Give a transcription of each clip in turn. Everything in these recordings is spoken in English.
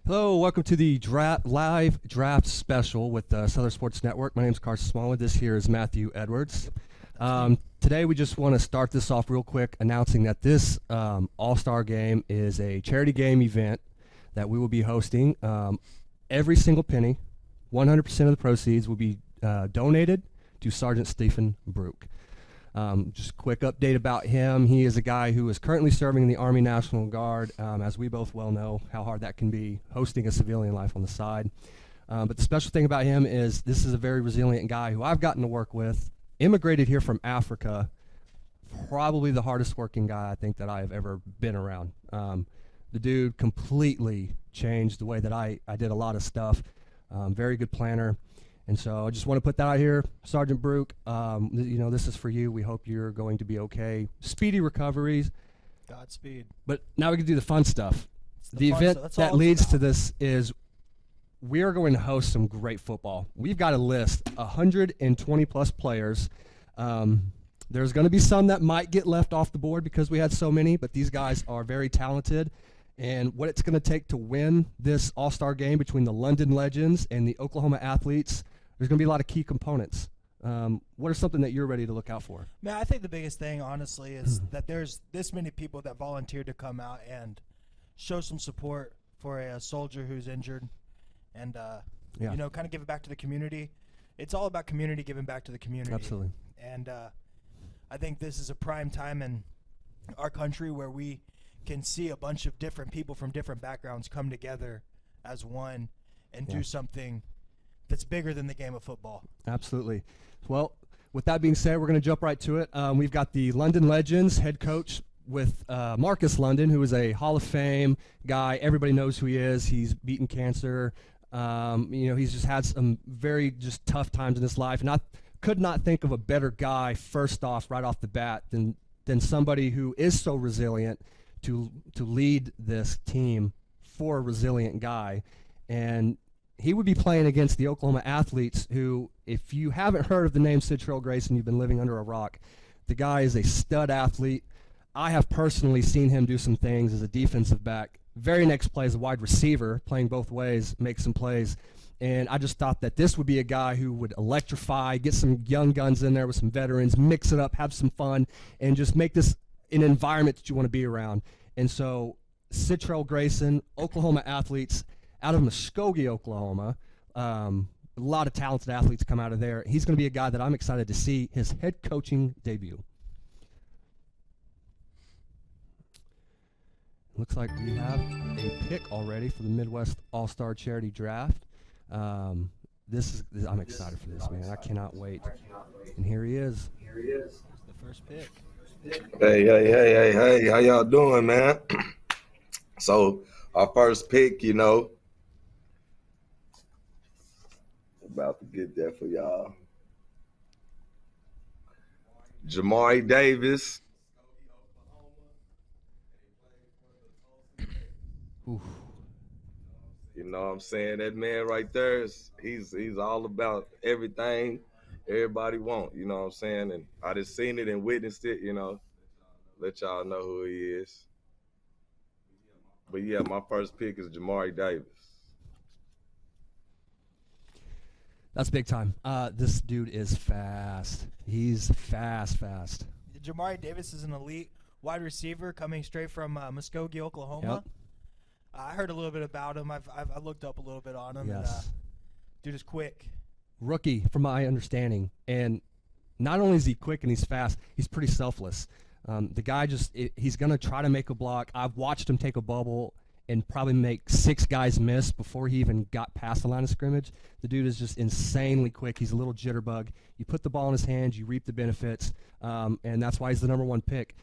Hello, welcome to the live draft special with Southern Sports Network. My name is Carson Smallwood. This here is Matthew Edwards. Today we just want to start this off real quick announcing that this All-Star Game is a charity game event that we will be hosting. Every single penny, 100% of the proceeds will be donated to Sergeant Stephen Brook. Just a quick update about him. He is a guy who is currently serving in the Army National Guard, as we both well know how hard that can be, hosting a civilian life on the side. But the special thing about him is this is a very resilient guy who I've gotten to work with, immigrated here from Africa, probably the hardest working guy I think that I have ever been around. The dude completely changed the way that I did a lot of stuff. Very good planner. And so I just want to put that out here. Sergeant Brook, this is for you. We hope you're going to be okay. Speedy recoveries. Godspeed. But now we can do the fun stuff. The event that leads to this is we are going to host some great football. We've got a list, 120 plus players. There's going to be some that might get left off the board because we had so many, but these guys are very talented. And what it's going to take to win this All-Star game between the London Legends and the Oklahoma Athletes, there's going to be a lot of key components. What are something that you're ready to look out for? Man, I think the biggest thing, honestly, is that there's this many people that volunteered to come out and show some support for a soldier who's injured and, kind of give it back to the community. It's all about community, giving back to the community. Absolutely. And I think this is a prime time in our country where we can see a bunch of different people from different backgrounds come together as one and do something that's bigger than the game of football. Absolutely. Well, with that being said, we're going to jump right to it. We've got the London Legends head coach with Marcus London, who is a Hall of Fame guy. Everybody knows who he is. He's beaten cancer. He's just had some very just tough times in his life. And I could not think of a better guy, first off, right off the bat, than somebody who is so resilient to lead this team for a resilient guy. And he would be playing against the Oklahoma Athletes, who, if you haven't heard of the name Citrell Grayson, you've been living under a rock. The guy is a stud athlete. I have personally seen him do some things as a defensive back. Very next play as a wide receiver, playing both ways, make some plays. And I just thought that this would be a guy who would electrify, get some young guns in there with some veterans, mix it up, have some fun, and just make this an environment that you want to be around. And so Citrell Grayson, Oklahoma Athletes, out of Muskogee, Oklahoma. A lot of talented athletes come out of there. He's going to be a guy that I'm excited to see his head coaching debut. Looks like we have a pick already for the Midwest All-Star Charity Draft. I'm excited for this, man. I cannot wait. And here he is. It's the first pick. Hey, how y'all doing, man? So our first pick, about to get there for y'all. Jamari Davis. Oof. You know what I'm saying? That man right there, he's all about everything everybody want, you know what I'm saying? And I just seen it and witnessed it, let y'all know who he is. But yeah, my first pick is Jamari Davis. That's big time. This dude is fast. He's fast. Jamari Davis is an elite wide receiver coming straight from Muskogee, Oklahoma. Yep. I heard a little bit about him. I looked up a little bit on him. Yes. And, dude is quick. Rookie, from my understanding. And not only is he quick and he's fast, he's pretty selfless. The guy he's going to try to make a block. I've watched him take a bubble and probably make 6 guys miss before he even got past the line of scrimmage. The dude is just insanely quick. He's a little jitterbug. You put the ball in his hands, you reap the benefits, and that's why he's the number 1 pick.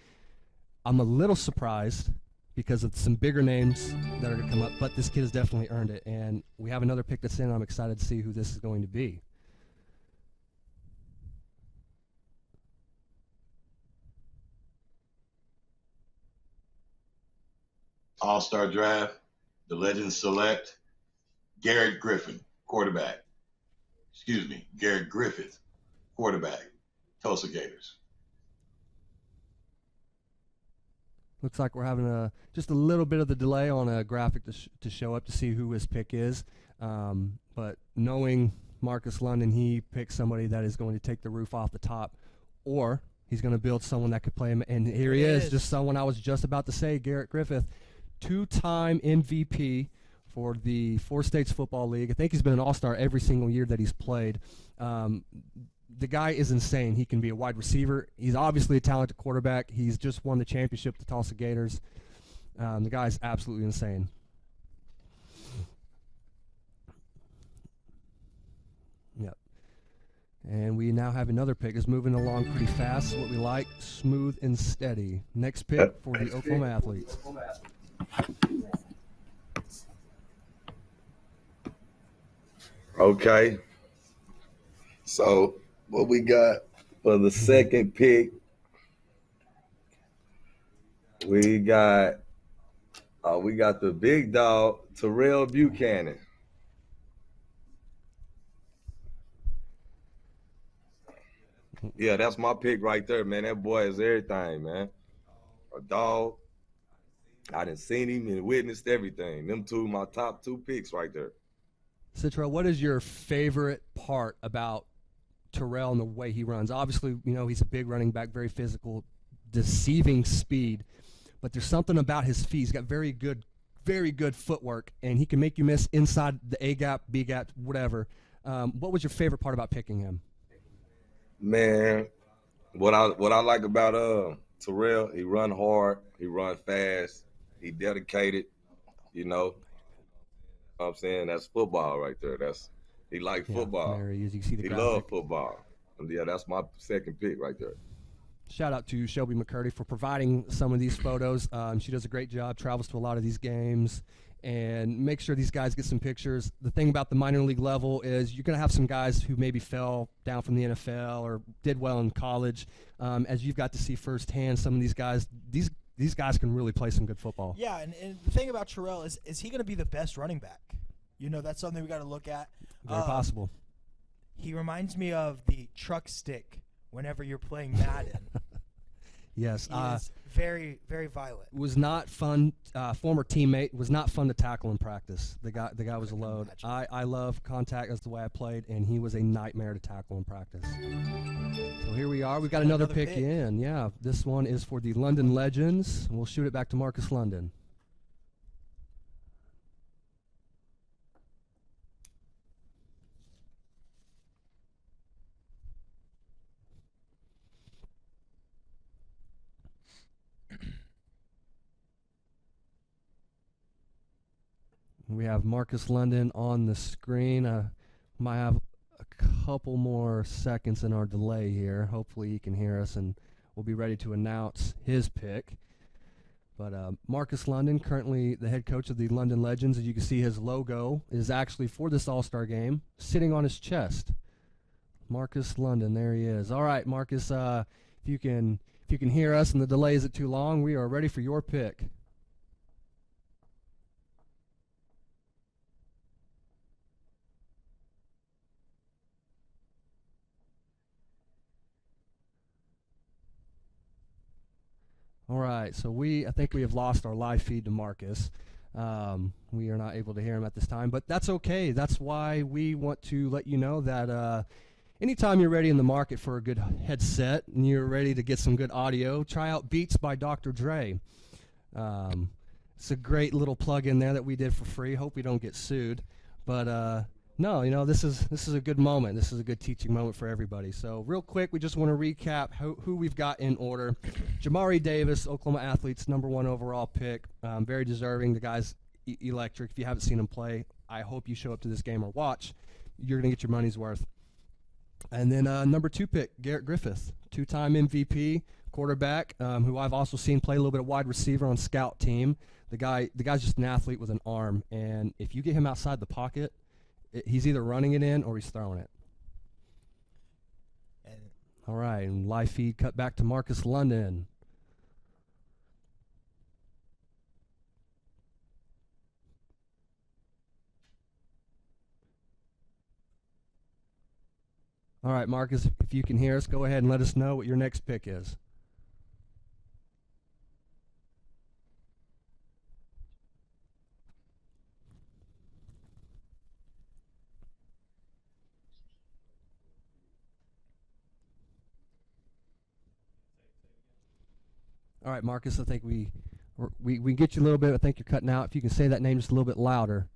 I'm a little surprised because of some bigger names that are going to come up, but this kid has definitely earned it. And we have another pick that's in. I'm excited to see who this is going to be. All-Star Draft, the Legends select Garrett Griffith, quarterback. Garrett Griffith, quarterback, Tulsa Gators. Looks like we're having just a little bit of the delay on a graphic to show up to see who his pick is. But knowing Marcus London, he picked somebody that is going to take the roof off the top, or he's going to build someone that could play him. And here he is, just someone I was just about to say, Garrett Griffith, 2-time MVP for the Four States Football League. I think he's been an all-star every single year that he's played. The guy is insane. He can be a wide receiver. He's obviously a talented quarterback. He's just won the championship with the Tulsa Gators. The guy's absolutely insane. Yep. And we now have another pick. It's moving along pretty fast. What we like, smooth and steady. Next pick for the Oklahoma Athletes. Okay. So what we got for the second pick, we got the big dog, Terrell Buchanan. Yeah, that's my pick right there, man. That boy is everything, man. A dog. I done seen him and witnessed everything. Them two, my top 2 picks right there. Citro, what is your favorite part about Terrell and the way he runs? Obviously, he's a big running back, very physical, deceiving speed. But there's something about his feet. He's got very good footwork, and he can make you miss inside the A gap, B gap, whatever. What was your favorite part about picking him? Man, what I like about Terrell, he run hard, he run fast, he dedicated, You know what I'm saying? That's football right there. He like football. There he is. You can see the He graphic. love football. And yeah, that's my second pick right there. Shout out to Shelby McCurdy for providing some of these photos. She does a great job, travels to a lot of these games, and make sure these guys get some pictures. The thing about the minor league level is you're going to have some guys who maybe fell down from the NFL or did well in college. As you've got to see firsthand, some of these guys, these guys can really play some good football. Yeah, and the thing about Terrell is he going to be the best running back? You know, that's something we got to look at. Very possible. He reminds me of the truck stick whenever you're playing Madden. Yes. He is very, very violent. Was not fun. Former teammate, was not fun to tackle in practice. The guy was a load. I love contact. That's the way I played, and he was a nightmare to tackle in practice. So here we are. We've got another pick in. Yeah, this one is for the London Legends. We'll shoot it back to Marcus London. We have Marcus London on the screen. Might have a couple more seconds in our delay here. Hopefully he can hear us, and we'll be ready to announce his pick. But Marcus London, currently the head coach of the London Legends. As you can see, his logo is actually for this All-Star game, sitting on his chest. Marcus London, there he is. All right, Marcus, if you can hear us and the delay isn't too long, we are ready for your pick. All right, so I think we have lost our live feed to Marcus. We are not able to hear him at this time, but that's okay. That's why we want to let you know that anytime you're ready in the market for a good headset and you're ready to get some good audio, try out Beats by Dr. Dre. It's a great little plug in there that we did for free. Hope we don't get sued, but no, this is a good moment. This is a good teaching moment for everybody. So real quick, we just want to recap who we've got in order. Jamari Davis, Oklahoma Athletes, #1 overall pick. Very deserving. The guy's electric. If you haven't seen him play, I hope you show up to this game or watch. You're going to get your money's worth. And then #2 pick, Garrett Griffith, 2-time MVP, quarterback, who I've also seen play a little bit of wide receiver on scout team. The guy's just an athlete with an arm, and if you get him outside the pocket, he's either running it in or he's throwing it. All right, and live feed cut back to Marcus London. All right, Marcus, if you can hear us, go ahead and let us know what your next pick is. All right, Marcus, I think we get you a little bit. I think you're cutting out. If you can say that name just a little bit louder,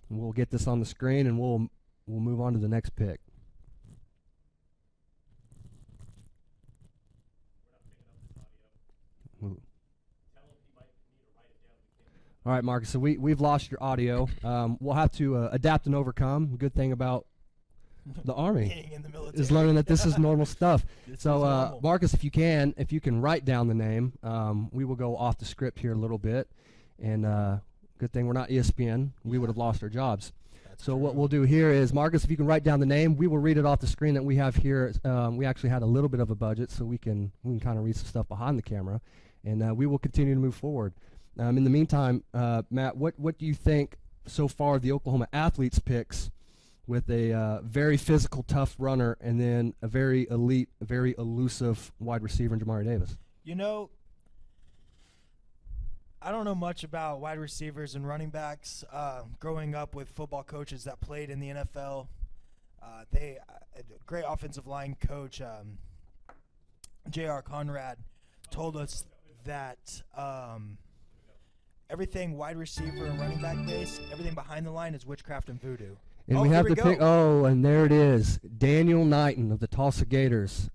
and we'll get this on the screen, and we'll move on to the next pick. All right, Marcus, so we've lost your audio. We'll have to adapt and overcome. Good thing about the Army Being in the military. is learning that this is normal stuff. This So, is normal. Marcus, if you can write down the name, we will go off the script here a little bit. And good thing we're not ESPN. We would have lost our jobs. That's So true. what we'll do here is, Marcus, if you can write down the name, we will read it off the screen that we have here. We actually had a little bit of a budget, so we can kind of read some stuff behind the camera, and we will continue to move forward. In the meantime, Matt, what do you think so far of the Oklahoma Athletes picks with a very physical, tough runner and then a very elite, very elusive wide receiver in Jamari Davis? You know, I don't know much about wide receivers and running backs. Growing up with football coaches that played in the NFL, a great offensive line coach, J.R. Conrad, told us that everything wide receiver and running back based, everything behind the line is witchcraft and voodoo. And Oh, we here have we the go. pick. Oh, and there it is, Daniel Knighton of the Tulsa Gators.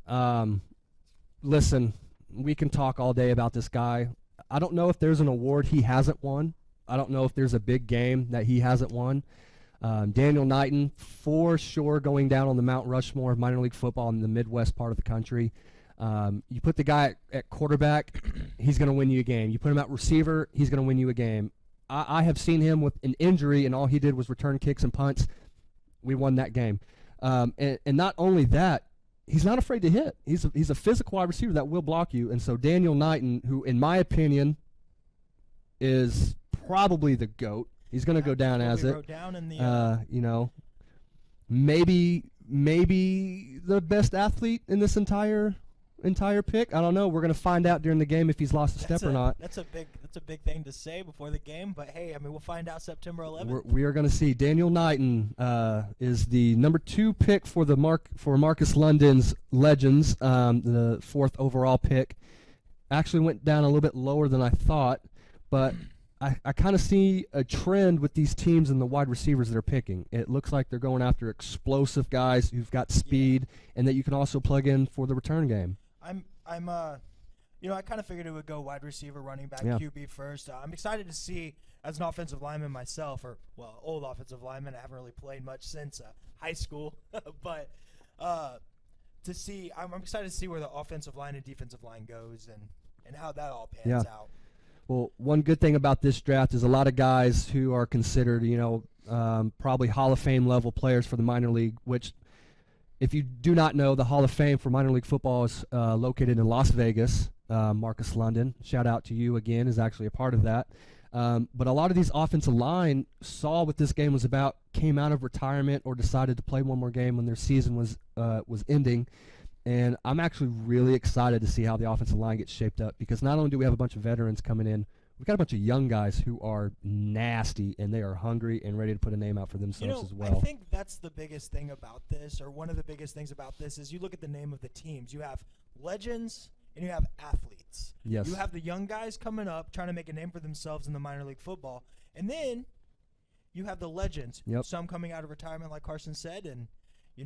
Listen, we can talk all day about this guy. I don't know if there's an award he hasn't won. I don't know if there's a big game that he hasn't won. Daniel Knighton, for sure, going down on the Mount Rushmore of minor league football in the Midwest part of the country. You put the guy at quarterback, he's going to win you a game. You put him at receiver, he's going to win you a game. I have seen him with an injury, and all he did was return kicks and punts. We won that game. And not only that, he's not afraid to hit. He's a physical wide receiver that will block you. And so Daniel Knighton, who in my opinion is probably the GOAT, he's going to go down as it. Wrote down in the, Maybe the best athlete in this entire pick. I don't know. We're going to find out during the game if he's lost a step or not. That's a big thing to say before the game. But hey, I mean, we'll find out September 11th. We are going to see. Daniel Knighton is the number 2 pick for Marcus London's Legends, the 4th overall pick. Actually went down a little bit lower than I thought, but I kind of see a trend with these teams and the wide receivers they're picking. It looks like they're going after explosive guys who've got speed and that you can also plug in for the return game. I kind of figured it would go wide receiver, running back, Yeah. QB first. I'm excited to see, as an offensive lineman myself, old offensive lineman. I haven't really played much since high school, but I'm excited to see where the offensive line and defensive line goes and how that all pans out. Well, one good thing about this draft is a lot of guys who are considered, probably Hall of Fame level players for the minor league, which, if you do not know, the Hall of Fame for minor league football is located in Las Vegas. Marcus London, shout out to you again, is actually a part of that. But a lot of these offensive line saw what this game was about, came out of retirement or decided to play one more game when their season was ending. And I'm actually really excited to see how the offensive line gets shaped up, because not only do we have a bunch of veterans coming in, we've got a bunch of young guys who are nasty, and they are hungry and ready to put a name out for themselves as well. I think that's the biggest thing about this, or one of the biggest things about this, is you look at the name of the teams. You have legends and you have athletes. Yes. You have the young guys coming up trying to make a name for themselves in the minor league football. And then you have the legends, some coming out of retirement like Carson said, and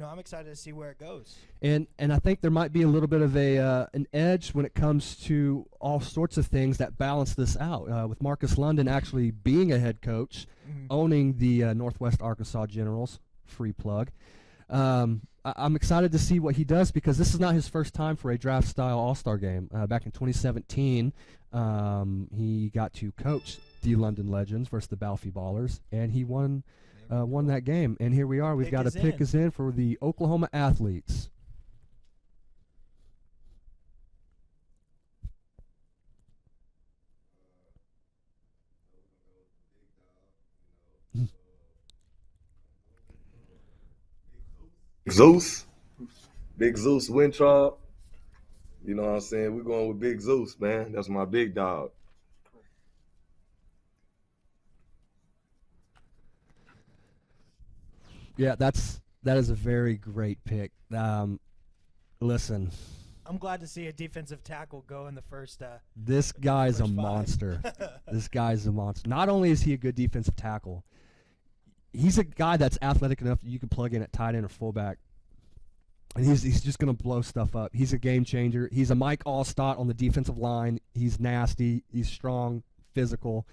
I'm excited to see where it goes. And I think there might be a little bit of an edge when it comes to all sorts of things that balance this out. With Marcus London actually being a head coach, owning the Northwest Arkansas Generals, free plug. I'm excited to see what he does, because this is not his first time for a draft-style all-star game. Back in 2017, he got to coach the London Legends versus the Balfi Ballers, and he won that game. And here we are. We've got a pick is in for the Oklahoma Athletes. Big Zeus Wintraub. You know what I'm saying? We're going with Big Zeus, man. That's my big dog. Yeah, that is a very great pick. Listen, I'm glad to see a defensive tackle go in the first. This guy's a first five. monster. This guy's a monster. Not only is he a good defensive tackle, he's a guy that's athletic enough that you can plug in at tight end or fullback, and he's just going to blow stuff up. He's a game changer. He's a Mike Allstott on the defensive line. He's nasty. He's strong, physical,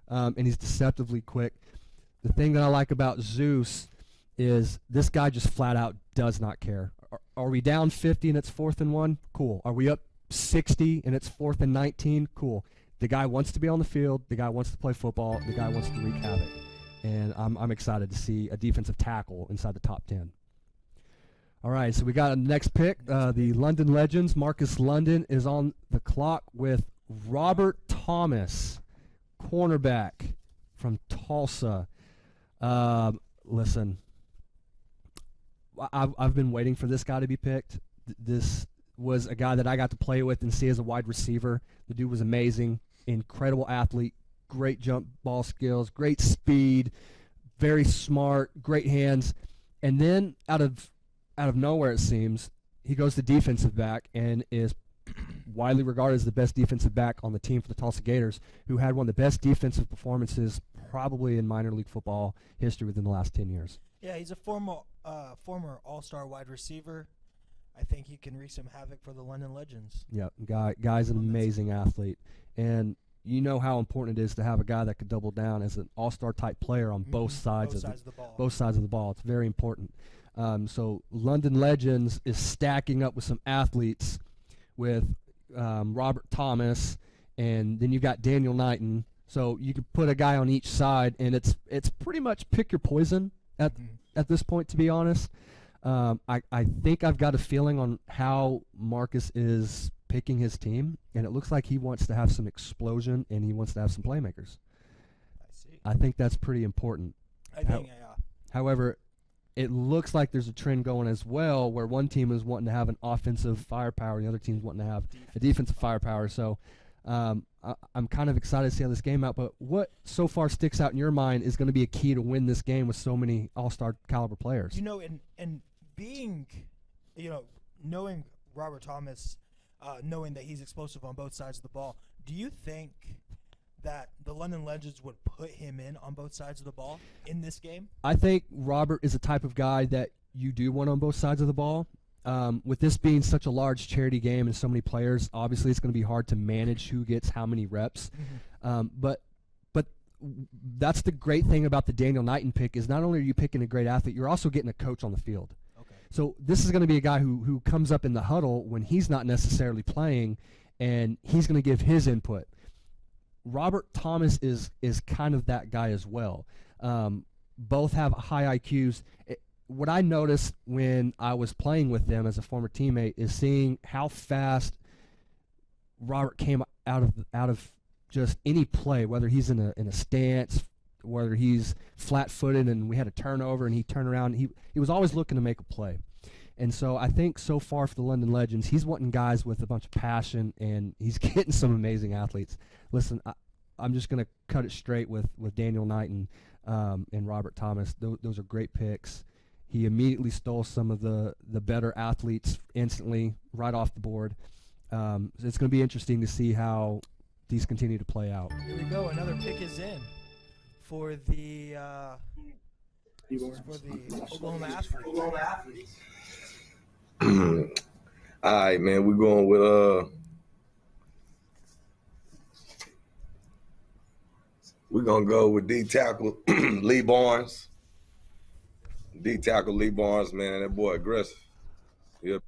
and he's deceptively quick. The thing that I like about Zeus is this guy just flat out does not care. Are we down 50 and it's 4th and 1? Cool. Are we up 60 and it's 4th and 19? Cool. The guy wants to be on the field. The guy wants to play football. The guy wants to wreak havoc. And I'm excited to see a defensive tackle inside the top 10. All right, so we got a next pick. The London Legends. Marcus London is on the clock with Robert Thomas, cornerback from Tulsa. Listen, I've been waiting for this guy to be picked. This was a guy that I got to play with and see as a wide receiver. The dude was amazing, incredible athlete, great jump ball skills, great speed, very smart, great hands. And then out of nowhere, it seems, he goes to defensive back and is widely regarded as the best defensive back on the team for the Tulsa Gators, who had one of the best defensive performances probably in minor league football history within the last 10 years. Yeah, he's a former all-star wide receiver. I think he can wreak some havoc for the London Legends. Yeah, guy's an amazing athlete. And you know how important it is to have a guy that could double down as an all-star type player on both sides of the ball. Both sides of the ball. It's very important. So London Legends is stacking up with some athletes with Robert Thomas, and then you've got Daniel Knighton. So you can put a guy on each side, and it's pretty much pick your poison at this point, to be honest. I think I've got a feeling on how Marcus is picking his team, and it looks like he wants to have some explosion and he wants to have some playmakers. I see. I think that's pretty important. I think, However, it looks like there's a trend going as well where one team is wanting to have an offensive firepower and the other team's wanting to have a defensive firepower. So I'm kind of excited to see how this game out. But what so far sticks out in your mind is going to be a key to win this game with so many all-star caliber players? You know, and being, knowing Robert Thomas, knowing that he's explosive on both sides of the ball, do you think that the London Legends would put him in on both sides of the ball in this game? I think Robert is the type of guy that you do want on both sides of the ball. With this being such a large charity game and so many players, obviously it's going to be hard to manage who gets how many reps. But that's the great thing about the Daniel Knighton pick is not only are you picking a great athlete, you're also getting a coach on the field. Okay. So this is going to be a guy who comes up in the huddle when he's not necessarily playing, and he's going to give his input. Robert Thomas is kind of that guy as well. Both have high IQs. What I noticed when I was playing with them as a former teammate is seeing how fast Robert came out of just any play, whether he's in a stance, whether he's flat-footed and we had a turnover and he turned around. He was always looking to make a play. And so I think so far for the London Legends, he's wanting guys with a bunch of passion, and he's getting some amazing athletes. Listen, I'm just going to cut it straight with Daniel Knighton and Robert Thomas. Those are great picks. He immediately stole some of the better athletes instantly right off the board. So it's going to be interesting to see how these continue to play out. Here we go. Another pick is in for the Oklahoma Athletes. All right, man. We're going with we're gonna go with D tackle Lee Barnes. D tackle Lee Barnes, man. That boy aggressive. Yep.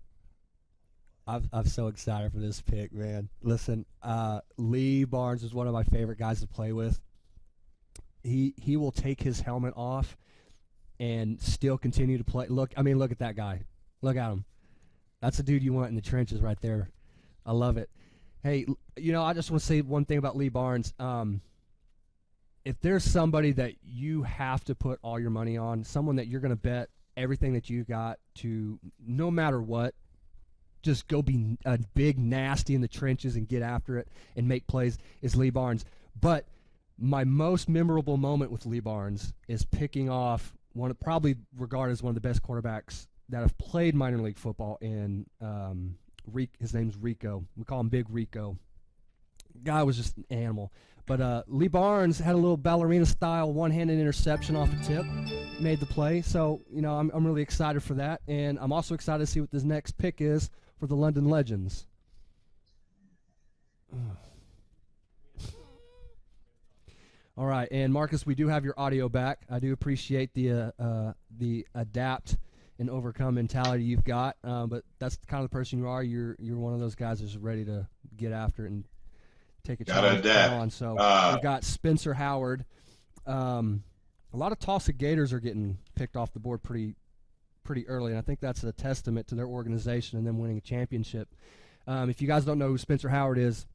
I'm so excited for this pick, man. Listen, Lee Barnes is one of my favorite guys to play with. He will take his helmet off and still continue to play. Look at that guy. Look at him. That's a dude you want in the trenches right there. I love it. Hey, I just want to say one thing about Lee Barnes. If there's somebody that you have to put all your money on, someone that you're going to bet everything that you got to, no matter what, just go be a big nasty in the trenches and get after it and make plays, is Lee Barnes. But my most memorable moment with Lee Barnes is picking off probably regarded as one of the best quarterbacks that have played minor league football in His name's Rico. We call him Big Rico. Guy was just an animal. But Lee Barnes had a little ballerina-style one-handed interception off a tip, made the play. So, I'm really excited for that. And I'm also excited to see what this next pick is for the London Legends. All right, and Marcus, we do have your audio back. I do appreciate the adapt and overcome mentality you've got, but that's kind of the person you are. You're one of those guys that's ready to get after it and take a challenge on. So we've got Spencer Howard. A lot of Tulsa Gators are getting picked off the board pretty early, and I think that's a testament to their organization and them winning a championship. If you guys don't know who Spencer Howard is,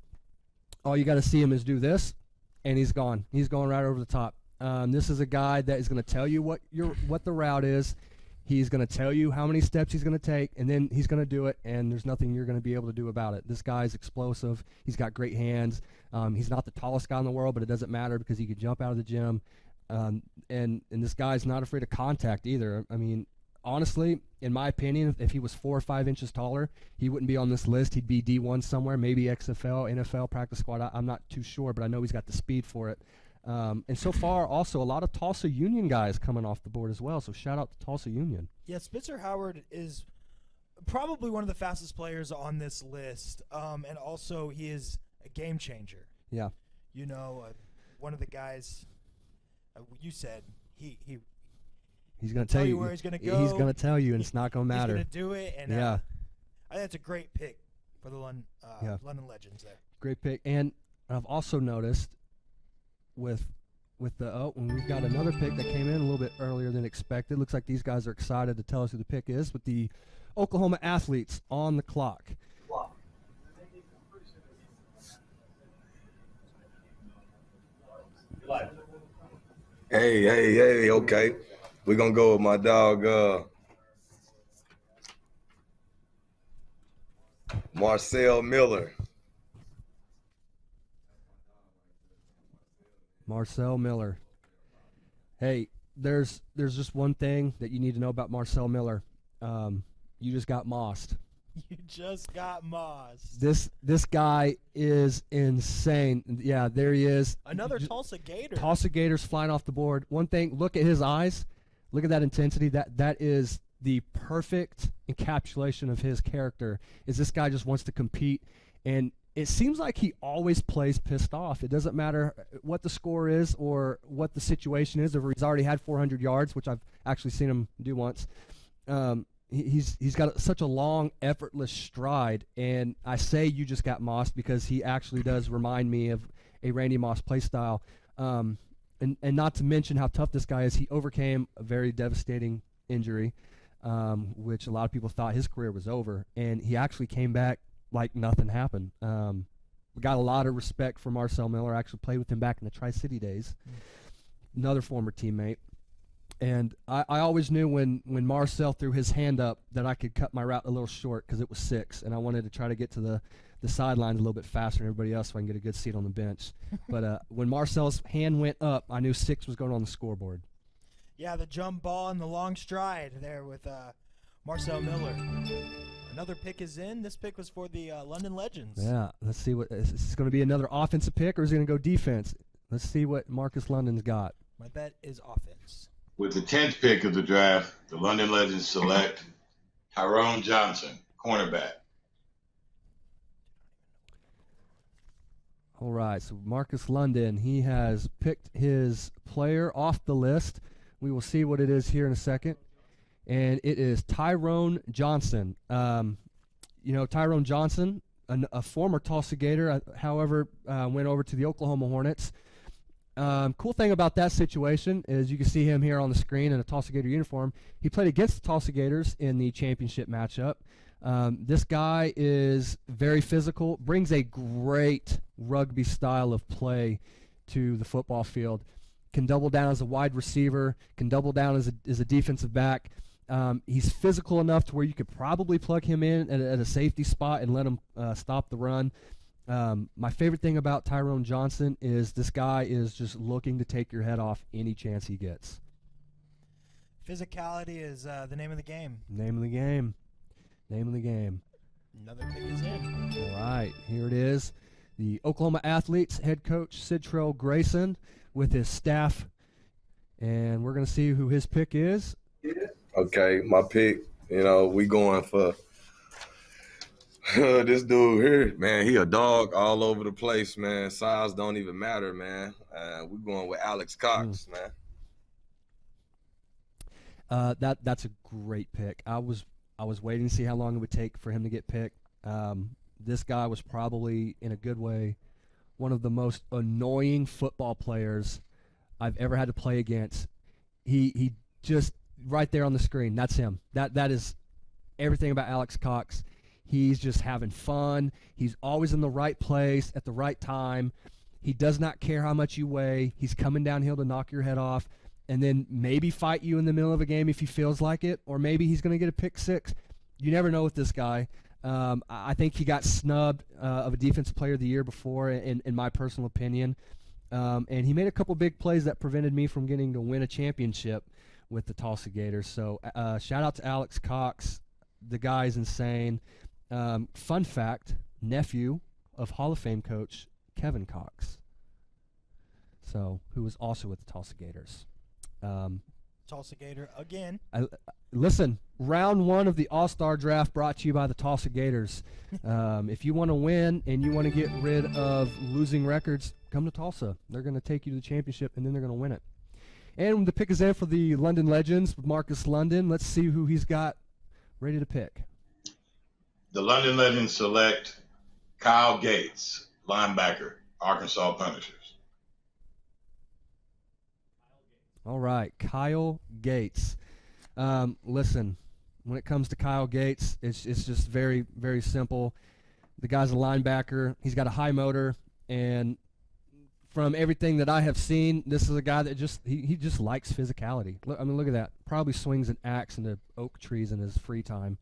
all you got to see him is do this, and he's gone. He's going right over the top. This is a guy that is going to tell you what the route is. He's going to tell you how many steps he's going to take, and then he's going to do it, and there's nothing you're going to be able to do about it. This guy's explosive. He's got great hands. He's not the tallest guy in the world, but it doesn't matter because he can jump out of the gym. And this guy's not afraid of contact either. I mean, honestly, in my opinion, if he was 4 or 5 inches taller, he wouldn't be on this list. He'd be D1 somewhere, maybe XFL, NFL, practice squad. I'm not too sure, but I know he's got the speed for it. And so far, also, a lot of Tulsa Union guys coming off the board as well, so shout out to Tulsa Union. Yeah, Spencer Howard is probably one of the fastest players on this list, and also he is a game changer. Yeah. One of the guys, you said, he's going to tell you where he's going to go. He's going to tell you, and it's not going to matter. He's going to do it, and I think that's a great pick for the London Legends there. Great pick. And I've also noticed with and we've got another pick that came in a little bit earlier than expected. Looks like these guys are excited to tell us who the pick is with the Oklahoma Athletes on the clock. Hey, okay. We're going to go with my dog, Marcel Miller. Marcel Miller. Hey, there's just one thing that you need to know about Marcel Miller. You just got mossed. You just got mossed. This guy is insane. Yeah, there he is. Another Tulsa Gator. Tulsa Gators flying off the board. One thing, look at his eyes. Look at that intensity. That is the perfect encapsulation of his character. Is this guy just wants to compete, and it seems like he always plays pissed off. It doesn't matter what the score is or what the situation is. Or he's already had 400 yards, which I've actually seen him do once. He's got such a long, effortless stride, and I say you just got mossed because he actually does remind me of a Randy Moss play style. And not to mention how tough this guy is. He overcame a very devastating injury, which a lot of people thought his career was over, and he actually came back like nothing happened. We got a lot of respect for Marcel Miller. I actually played with him back in the Tri-City days. Another former teammate. And I always knew when Marcel threw his hand up that I could cut my route a little short because it was 6, and I wanted to try to get to the sidelines a little bit faster than everybody else so I can get a good seat on the bench. But when Marcel's hand went up, I knew 6 was going on the scoreboard. Yeah, the jump ball and the long stride there with Marcel Miller. Another pick is in. This pick was for the London Legends. Yeah, let's see what is this going to be. Another offensive pick, or is it going to go defense? Let's see what Marcus London's got. My bet is offense. With the 10th pick of the draft, the London Legends select Tyrone Johnson, cornerback. All right, so Marcus London, he has picked his player off the list. We will see what it is here in a second. And it is Tyrone Johnson. Tyrone Johnson, a former Tulsa Gator, however, went over to the Oklahoma Hornets. Cool thing about that situation is you can see him here on the screen in a Tulsa Gator uniform. He played against the Tulsa Gators in the championship matchup. This guy is very physical, brings a great rugby style of play to the football field. Can double down as a wide receiver, can double down as a defensive back. He's physical enough to where you could probably plug him in at a safety spot and let him stop the run. My favorite thing about Tyrone Johnson is this guy is just looking to take your head off any chance he gets. Physicality is the name of the game. Name of the game. Another pick is in. All right, here it is. The Oklahoma Athletes head coach Sid Trail Grayson with his staff, and we're going to see who his pick is. Okay, my pick, we going for this dude here, man. He a dog all over the place, man. Size don't even matter, man. We're going with Alex Cox, man. That's a great pick. I was waiting to see how long it would take for him to get picked. This guy was probably, in a good way, one of the most annoying football players I've ever had to play against. He just right there on the screen. That's him. That is everything about Alex Cox. He's just having fun. He's always in the right place at the right time. He does not care how much you weigh. He's coming downhill to knock your head off and then maybe fight you in the middle of a game if he feels like it, or maybe he's going to get a pick six. You never know with this guy. I think he got snubbed of a Defensive Player of the Year before, in my personal opinion. And he made a couple big plays that prevented me from getting to win a championship with the Tulsa Gators. So shout out to Alex Cox. The guy's insane. Fun fact, nephew of Hall of Fame coach Kevin Cox, so who was also with the Tulsa Gators. Tulsa Gator again. Listen, round one of the All-Star Draft brought to you by the Tulsa Gators. If you want to win and you want to get rid of losing records, come to Tulsa. They're going to take you to the championship, and then they're going to win it. And the pick is in for the London Legends, Marcus London. Let's see who he's got ready to pick. The London Legends select Kyle Gates, linebacker, Arkansas Punishers. All right, Kyle Gates. Listen, when it comes to Kyle Gates, it's just very, very simple. The guy's a linebacker. He's got a high motor, and from everything that I have seen, this is a guy that he just likes physicality. Look at that. Probably swings an axe into oak trees in his free time.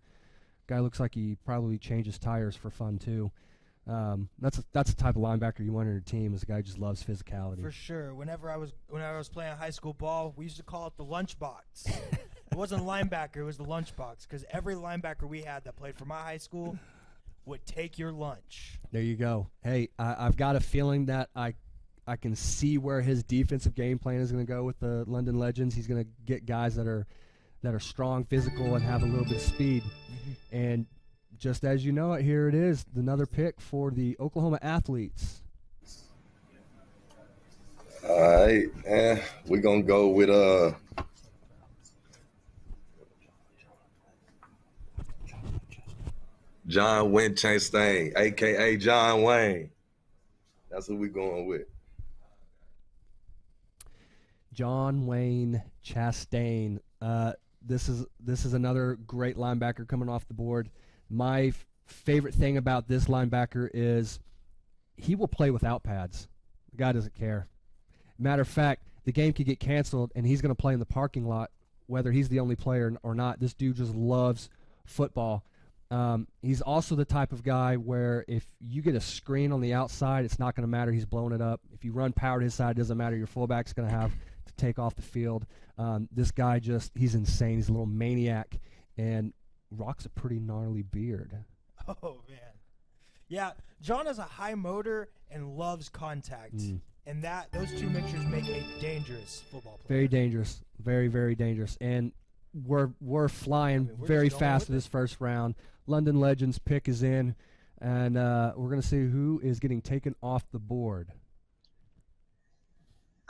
Guy looks like he probably changes tires for fun too. That's the type of linebacker you want on your team. Is a guy who just loves physicality. For sure. Whenever I was playing high school ball, we used to call it the lunchbox. It wasn't linebacker; it was the lunchbox, because every linebacker we had that played for my high school would take your lunch. There you go. Hey, I've got a feeling that I can see where his defensive game plan is going to go with the London Legends. He's going to get guys that are strong, physical, and have a little bit of speed. Mm-hmm. And just as you know it, here it is, another pick for the Oklahoma Athletes. All right, we're going to go with John Wayne Chastain, a.k.a. John Wayne. That's who we're going with. John Wayne Chastain. This is another great linebacker coming off the board. My favorite thing about this linebacker is he will play without pads. The guy doesn't care. Matter of fact, the game could get canceled, and he's going to play in the parking lot, whether he's the only player or not. This dude just loves football. He's also the type of guy where if you get a screen on the outside, it's not going to matter. He's blowing it up. If you run power to his side, it doesn't matter. Your fullback's going to have to take off the field. This guy he's insane. He's a little maniac and rocks a pretty gnarly beard. Oh, man. Yeah, John has a high motor and loves contact. And those two mixtures make a dangerous football player. Very dangerous. Very, very dangerous. And we're flying very fast in this first round. London Legends pick is in, and we're going to see who is getting taken off the board.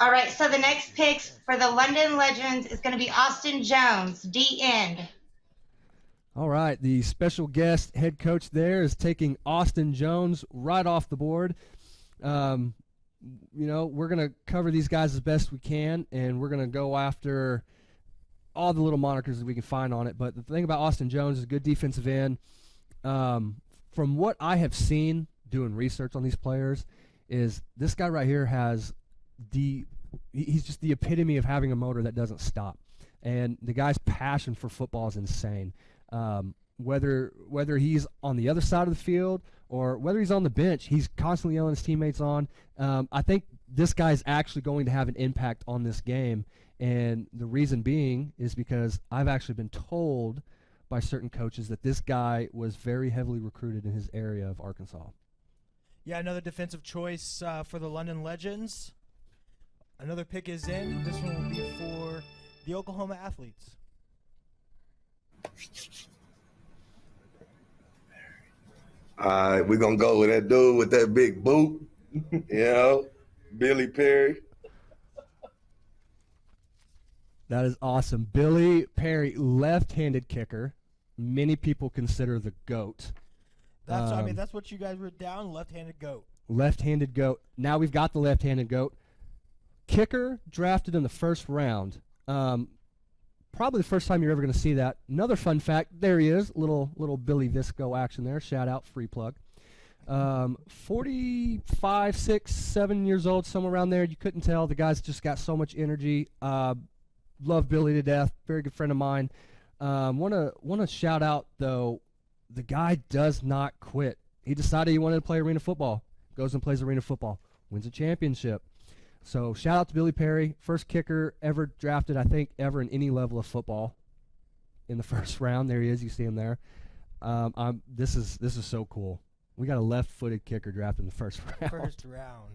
All right, so the next picks for the London Legends is going to be Austin Jones, D-end. All right, the special guest head coach there is taking Austin Jones right off the board. We're going to cover these guys as best we can, and we're going to go after all the little monikers that we can find on it. But the thing about Austin Jones is a good defensive end. From what I have seen doing research on these players, is this guy right here has he's just the epitome of having a motor that doesn't stop. And the guy's passion for football is insane. Whether he's on the other side of the field or whether he's on the bench, he's constantly yelling his teammates on. I think this guy's actually going to have an impact on this game. And the reason being is because I've actually been told by certain coaches that this guy was very heavily recruited in his area of Arkansas. Yeah, another defensive choice for the London Legends. Another pick is in. This one will be for the Oklahoma Athletes. All right, we're going to go with that dude with that big boot, Billy Perry. That is awesome. Billy Perry, left-handed kicker. Many people consider the GOAT. That's what you guys wrote down, left-handed GOAT. Left-handed GOAT. Now we've got the left-handed GOAT. Kicker drafted in the first round. Probably the first time you're ever going to see that. Another fun fact, there he is, little Billy Visco action there. Shout out, free plug. 45, 6, 7 years old, somewhere around there. You couldn't tell. The guy's just got so much energy. Love Billy to death. Very good friend of mine. Want to shout out, though, the guy does not quit. He decided he wanted to play arena football. Goes and plays arena football. Wins a championship. So shout out to Billy Perry, first kicker ever drafted, I think, ever in any level of football. In the first round, there he is. You see him there. This is so cool. We got a left-footed kicker drafted in the first round. First round.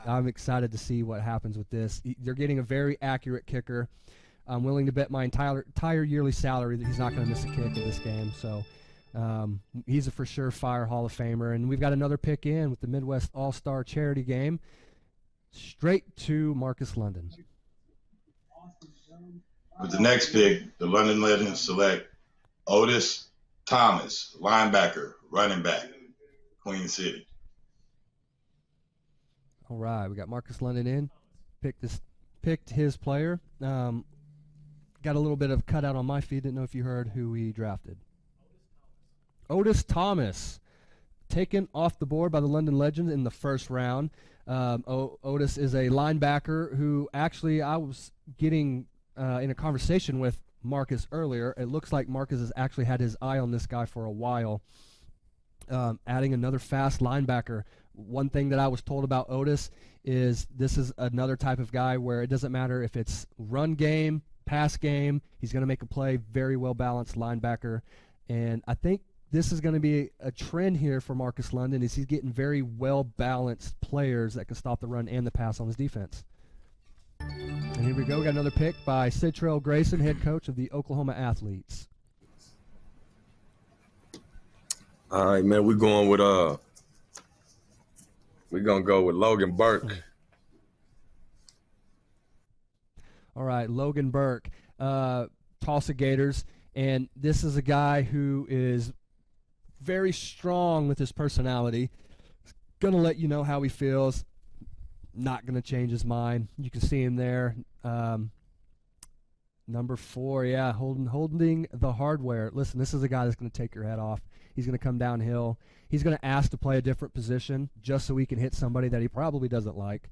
I'm excited to see what happens with this. They're getting a very accurate kicker. I'm willing to bet my entire yearly salary that he's not going to miss a kick in this game. So he's a for sure fire Hall of Famer. And we've got another pick in with the Midwest All-Star Charity Game. Straight to Marcus London. With the next pick, the London Legends select Otis Thomas, linebacker, running back, Queen City. All right, we got Marcus London in. Picked his player. Got a little bit of cutout on my feed. Didn't know if you heard who we drafted. Otis Thomas, taken off the board by the London Legends in the first round. Otis is a linebacker who actually I was getting in a conversation with Marcus earlier. It looks like Marcus has actually had his eye on this guy for a while, adding another fast linebacker. One thing that I was told about Otis is this is another type of guy where it doesn't matter if it's run game, pass game, he's going to make a play, very well-balanced linebacker. And I think this is going to be a trend here for Marcus London is he's getting very well-balanced players that can stop the run and the pass on his defense. And here we go. We got another pick by Sid Terrell Grayson, head coach of the Oklahoma Athletes. All right, man, we're going with we're gonna go with Logan Burke. All right, Logan Burke, Tulsa Gators, and this is a guy who is very strong with his personality. He's gonna let you know how he feels. Not gonna change his mind. You can see him there. Number 4, yeah, holding the hardware. Listen, this is a guy that's gonna take your head off. He's gonna come downhill. He's gonna ask to play a different position just so he can hit somebody that he probably doesn't like.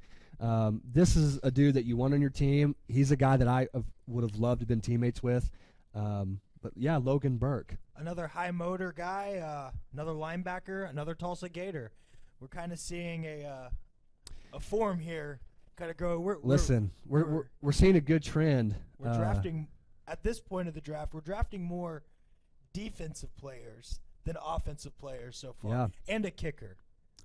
This is a dude that you want on your team. He's a guy that I would have loved to have been teammates with. But yeah, Logan Burke. Another high motor guy, another linebacker, another Tulsa Gator. We're kind of seeing a form here kind of go. We're seeing a good trend. We're drafting at this point of the draft. We're drafting more defensive players than offensive players so far, yeah. And a kicker.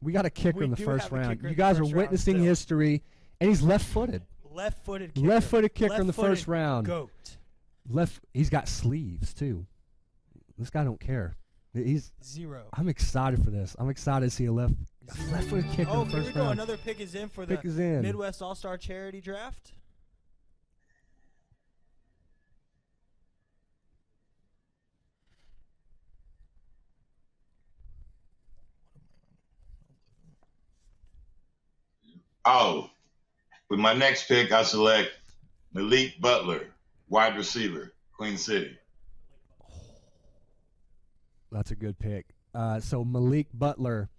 We got a kicker in the first round. You guys are witnessing history, and he's left-footed. Left-footed kicker. Left-footed kicker in the first round. GOAT. He's got sleeves too. This guy don't care. He's zero. I'm excited for this. I'm excited to see a left-footed kicker in the first here we go. round. Another pick is in for the Midwest All-Star Charity Draft. Oh, with my next pick, I select Malik Butler, wide receiver, Queen City. That's a good pick. So Malik Butler,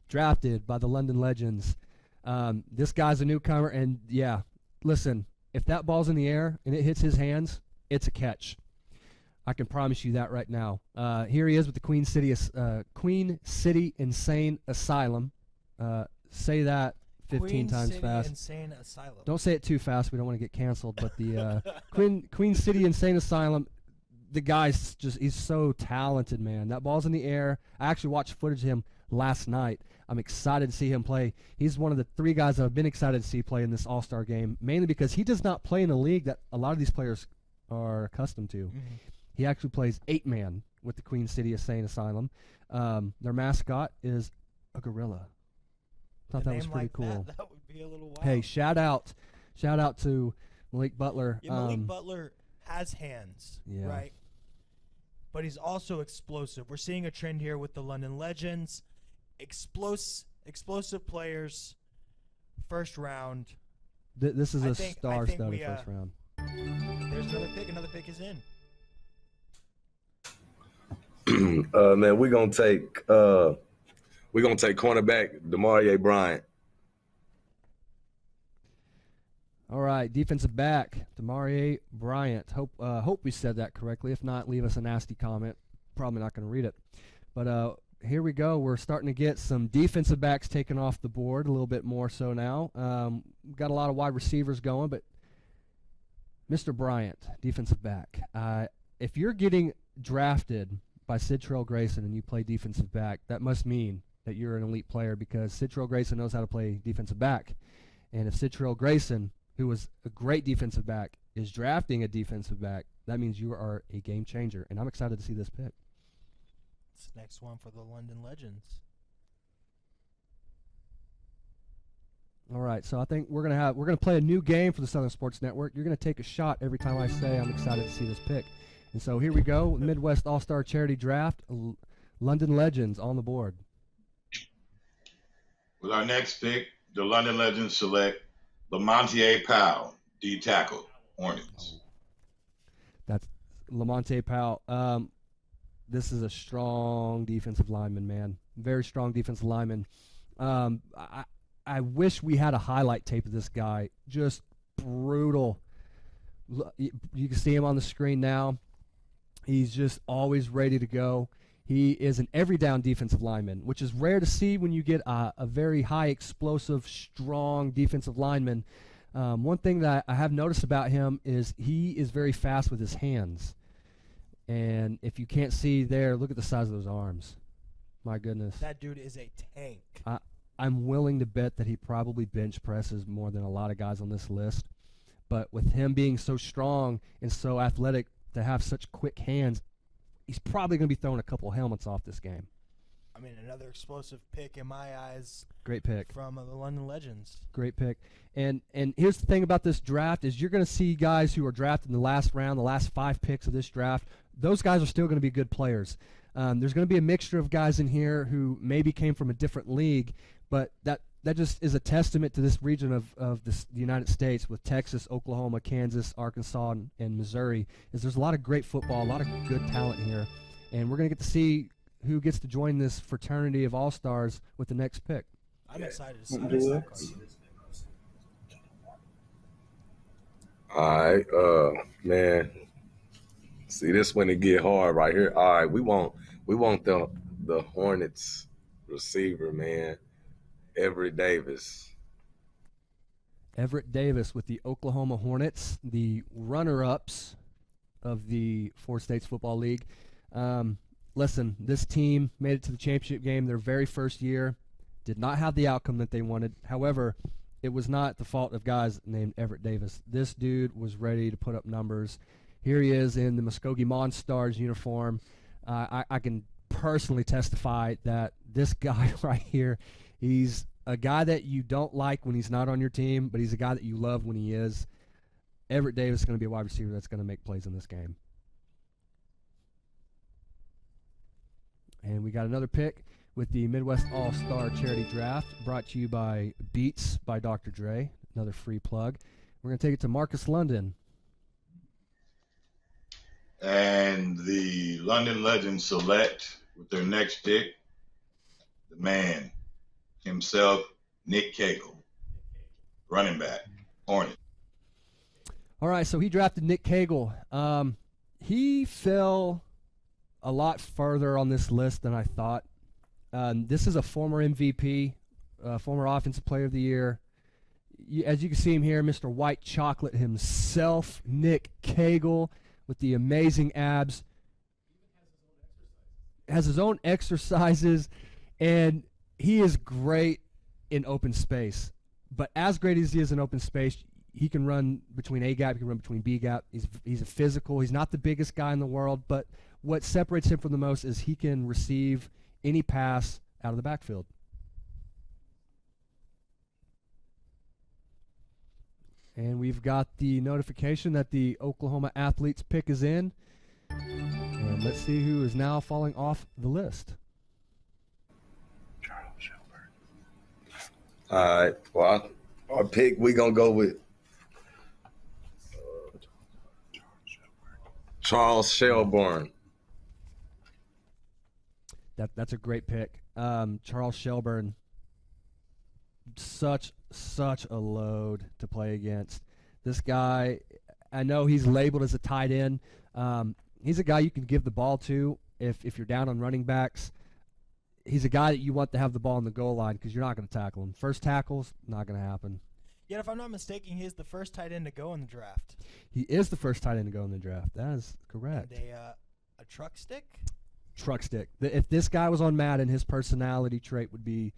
drafted by the London Legends. This guy's a newcomer, and yeah, listen, if that ball's in the air and it hits his hands, it's a catch. I can promise you that right now. Here he is with the Queen City Insane Asylum. Say that 15 times City fast. Insane Asylum. Don't say it too fast. We don't want to get canceled. But the Queen City Insane Asylum, the guy's he's so talented, man. That ball's in the air. I actually watched footage of him last night. I'm excited to see him play. He's one of the 3 guys that I've been excited to see play in this All-Star game, mainly because he does not play in a league that a lot of these players are accustomed to. Mm-hmm. He actually plays 8-man with the Queen City Insane Asylum. Their mascot is a gorilla. Thought that was pretty cool. That would be a little wild. Hey, shout out to Malik Butler. Yeah, Malik Butler has hands, Yeah. right? But he's also explosive. We're seeing a trend here with the London Legends. Explosive players, first round. This is I a think star-studded we, first round. There's another pick. Another pick is in. Man, we're gonna take cornerback Demarie Bryant. All right, defensive back Demarie Bryant. Hope we said that correctly. If not, leave us a nasty comment. Probably not going to read it. But here we go. We're starting to get some defensive backs taken off the board a little bit more so now. We've got a lot of wide receivers going, but Mr. Bryant, defensive back. If you're getting drafted by Sid Terrell Grayson and you play defensive back, that must mean that you're an elite player because Sid Terrell Grayson knows how to play defensive back. And if Sid Terrell Grayson, who was a great defensive back, is drafting a defensive back, that means you are a game changer. And I'm excited to see this pick. This next one for the London Legends. All right, so I think we're gonna play a new game for the Southern Sports Network. You're gonna take a shot every time I say I'm excited to see this pick. And so here we go, Midwest All-Star Charity Draft, London Legends on the board. With our next pick, the London Legends select Lamonte Powell, D tackle, Hornets. That's Lamonte Powell. This is a strong defensive lineman, man. Very strong defensive lineman. I wish we had a highlight tape of this guy. Just brutal. You can see him on the screen now. He's just always ready to go. He is an every down defensive lineman, which is rare to see when you get a very high explosive, strong defensive lineman. One thing that I have noticed about him is he is very fast with his hands. And if you can't see there, look at the size of those arms. My goodness. That dude is a tank. I'm willing to bet that he probably bench presses more than a lot of guys on this list. But with him being so strong and so athletic to have such quick hands, he's probably going to be throwing a couple helmets off this game. I mean, another explosive pick in my eyes. Great pick. From the London Legends. Great pick. And here's the thing about this draft is you're going to see guys who are drafted in the last round, the last 5 picks of this draft. Those guys are still going to be good players. There's going to be a mixture of guys in here who maybe came from a different league, but that just is a testament to this region of the United States with Texas, Oklahoma, Kansas, Arkansas, and Missouri. Is there's a lot of great football, a lot of good talent here, and we're going to get to see who gets to join this fraternity of all-stars with the next pick. I'm excited to see this. All right, man. See, this when it get hard right here. All right, we want the Hornets receiver, man. Everett Davis. Everett Davis with the Oklahoma Hornets, the runner-ups of the Four States Football League. Listen, this team made it to the championship game their very first year, did not have the outcome that they wanted. However, it was not the fault of guys named Everett Davis. This dude was ready to put up numbers. Here he is in the Muskogee Monstars uniform. I can personally testify that this guy right here, he's a guy that you don't like when he's not on your team, but he's a guy that you love when he is. Everett Davis is going to be a wide receiver that's going to make plays in this game. And we got another pick with the Midwest All-Star Charity Draft, brought to you by Beats by Dr. Dre, another free plug. We're going to take it to Marcus London. And the London Legends select with their next pick, the man himself, Nick Cagle, running back, Hornet. All right, so he drafted Nick Cagle. He fell a lot further on this list than I thought. This is a former MVP, former Offensive Player of the Year. As you can see him here, Mr. White Chocolate himself, Nick Cagle, with the amazing abs. Has his own exercises, and he is great in open space. But as great as he is in open space, he can run between A gap, he can run between B gap. He's a physical. He's not the biggest guy in the world, but what separates him from the most is he can receive any pass out of the backfield. And we've got the notification that the Oklahoma Athletes pick is in. And let's see who is now falling off the list. Charles Shelburne. All right. Well, our pick, we're going to go with Charles Shelburne. That's a great pick. Charles Shelburne, such a load to play against. This guy, I know he's labeled as a tight end. He's a guy you can give the ball to if you're down on running backs. He's a guy that you want to have the ball on the goal line because you're not going to tackle him. First tackle's not going to happen. Yet, if I'm not mistaken, he is the first tight end to go in the draft. He is the first tight end to go in the draft. That is correct. And a truck stick? Truck stick. If this guy was on Madden, his personality trait would be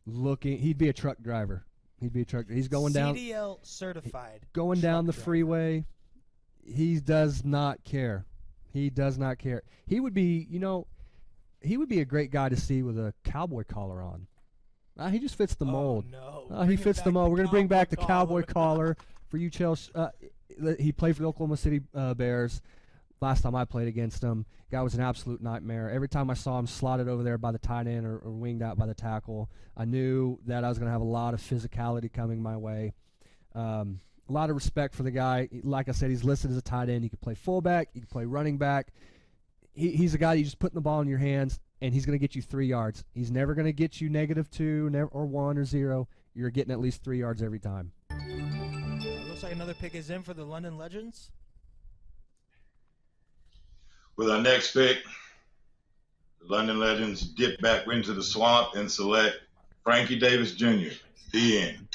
he'd be a truck driver. He'd be a truck. He's going down. CDL certified. Going down the driver. freeway. He does not care. He does not care. He would be, he would be a great guy to see with a cowboy collar on. He just fits the mold. No. He fits the mold. We're going to bring back the cowboy collar for you, Chelsea. He played for the Oklahoma City Bears. Last time I played against him, guy was an absolute nightmare. Every time I saw him slotted over there by the tight end or winged out by the tackle, I knew that I was going to have a lot of physicality coming my way. A lot of respect for the guy. Like I said, he's listed as a tight end. He can play fullback. He can play running back. He's a guy you just put the ball in your hands, and he's going to get you 3 yards. He's never going to get you -2 or 1 or 0. You're getting at least 3 yards every time. Looks like another pick is in for the London Legends. With our next pick, the London Legends dip back into the swamp and select Frankie Davis Jr., DN.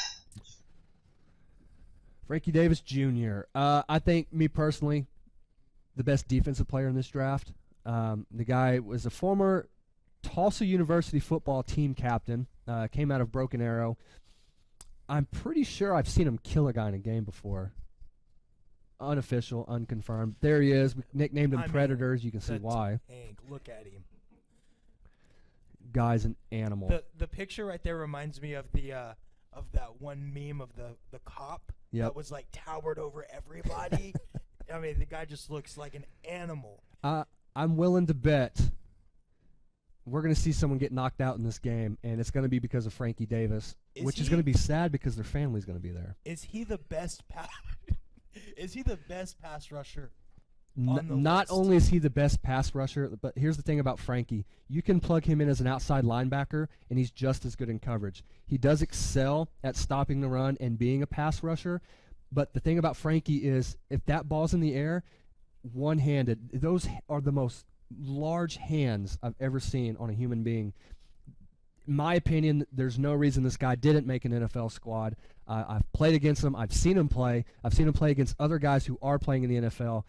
Frankie Davis Jr. I think, me personally, the best defensive player in this draft. The guy was a former Tulsa University football team captain, came out of Broken Arrow. I'm pretty sure I've seen him kill a guy in a game before. Unofficial, unconfirmed. There he is. We nicknamed him Predators. You can see why. Tank. Look at him. Guy's an animal. The picture right there reminds me of the of that one meme of the cop that was like towered over everybody. I mean, the guy just looks like an animal. I'm willing to bet we're going to see someone get knocked out in this game, and it's going to be because of Frankie Davis, which is going to be sad because their family's going to be there. Is he the best Is he the best pass rusher on the Not list? only is he the best pass rusher, but here's the thing about Frankie. You can plug him in as an outside linebacker, and he's just as good in coverage. He does excel at stopping the run and being a pass rusher, but the thing about Frankie is if that ball's in the air, one-handed, those are the most large hands I've ever seen on a human being. In my opinion, there's no reason this guy didn't make an NFL squad. I've played against him. I've seen him play. I've seen him play against other guys who are playing in the NFL.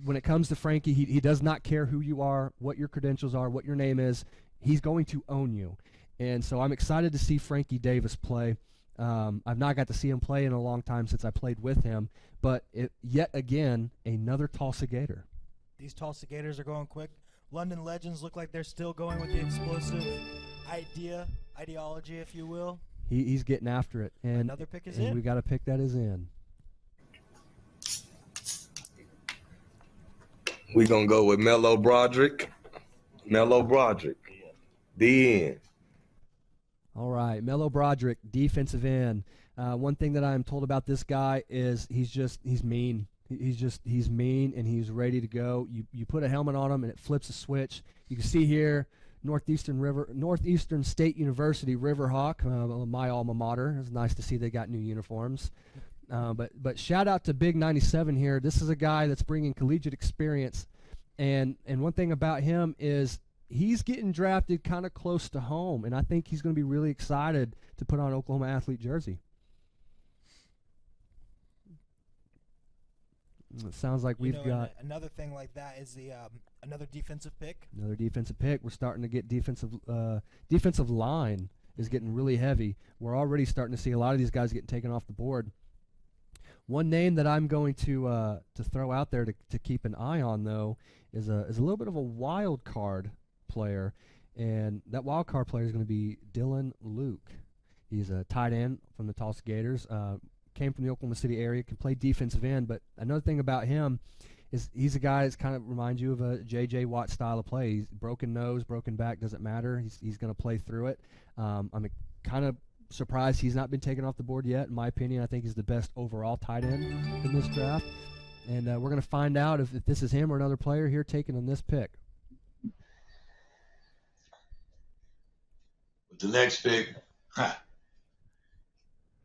When it comes to Frankie, he does not care who you are, what your credentials are, what your name is. He's going to own you. And so I'm excited to see Frankie Davis play. I've not got to see him play in a long time since I played with him. But yet again, another Tulsa Gator. These Tulsa Gators are going quick. London Legends look like they're still going with the explosive ideology, if you will. He's getting after it. And another pick is in. We got a pick that is in. We're going to go with Mello Broderick. Mello Broderick, DN. All right, Mello Broderick, defensive end. One thing that I'm told about this guy is he's mean. He's mean and he's ready to go. You put a helmet on him and it flips a switch. You can see here Northeastern State University Riverhawk, my alma mater. It's nice to see they got new uniforms. But shout out to Big 97 here. This is a guy that's bringing collegiate experience, and one thing about him is he's getting drafted kind of close to home, and I think he's going to be really excited to put on Oklahoma athlete jersey. It sounds like we've got another thing like that is the another defensive pick. Another defensive pick. We're starting to get defensive line is getting really heavy. We're already starting to see a lot of these guys getting taken off the board. One name that I'm going to throw out there to keep an eye on, though, is a little bit of a wild card player, and that wild card player is going to be Dylan Luke. He's a tight end from the Tulsa Gators. Came from the Oklahoma City area, can play defensive end. But another thing about him is he's a guy that kind of reminds you of a J.J. Watt style of play. He's broken nose, broken back, doesn't matter. He's going to play through it. I'm kind of surprised he's not been taken off the board yet. In my opinion, I think he's the best overall tight end in this draft. And we're going to find out if this is him or another player here taken in this pick. With the next pick, the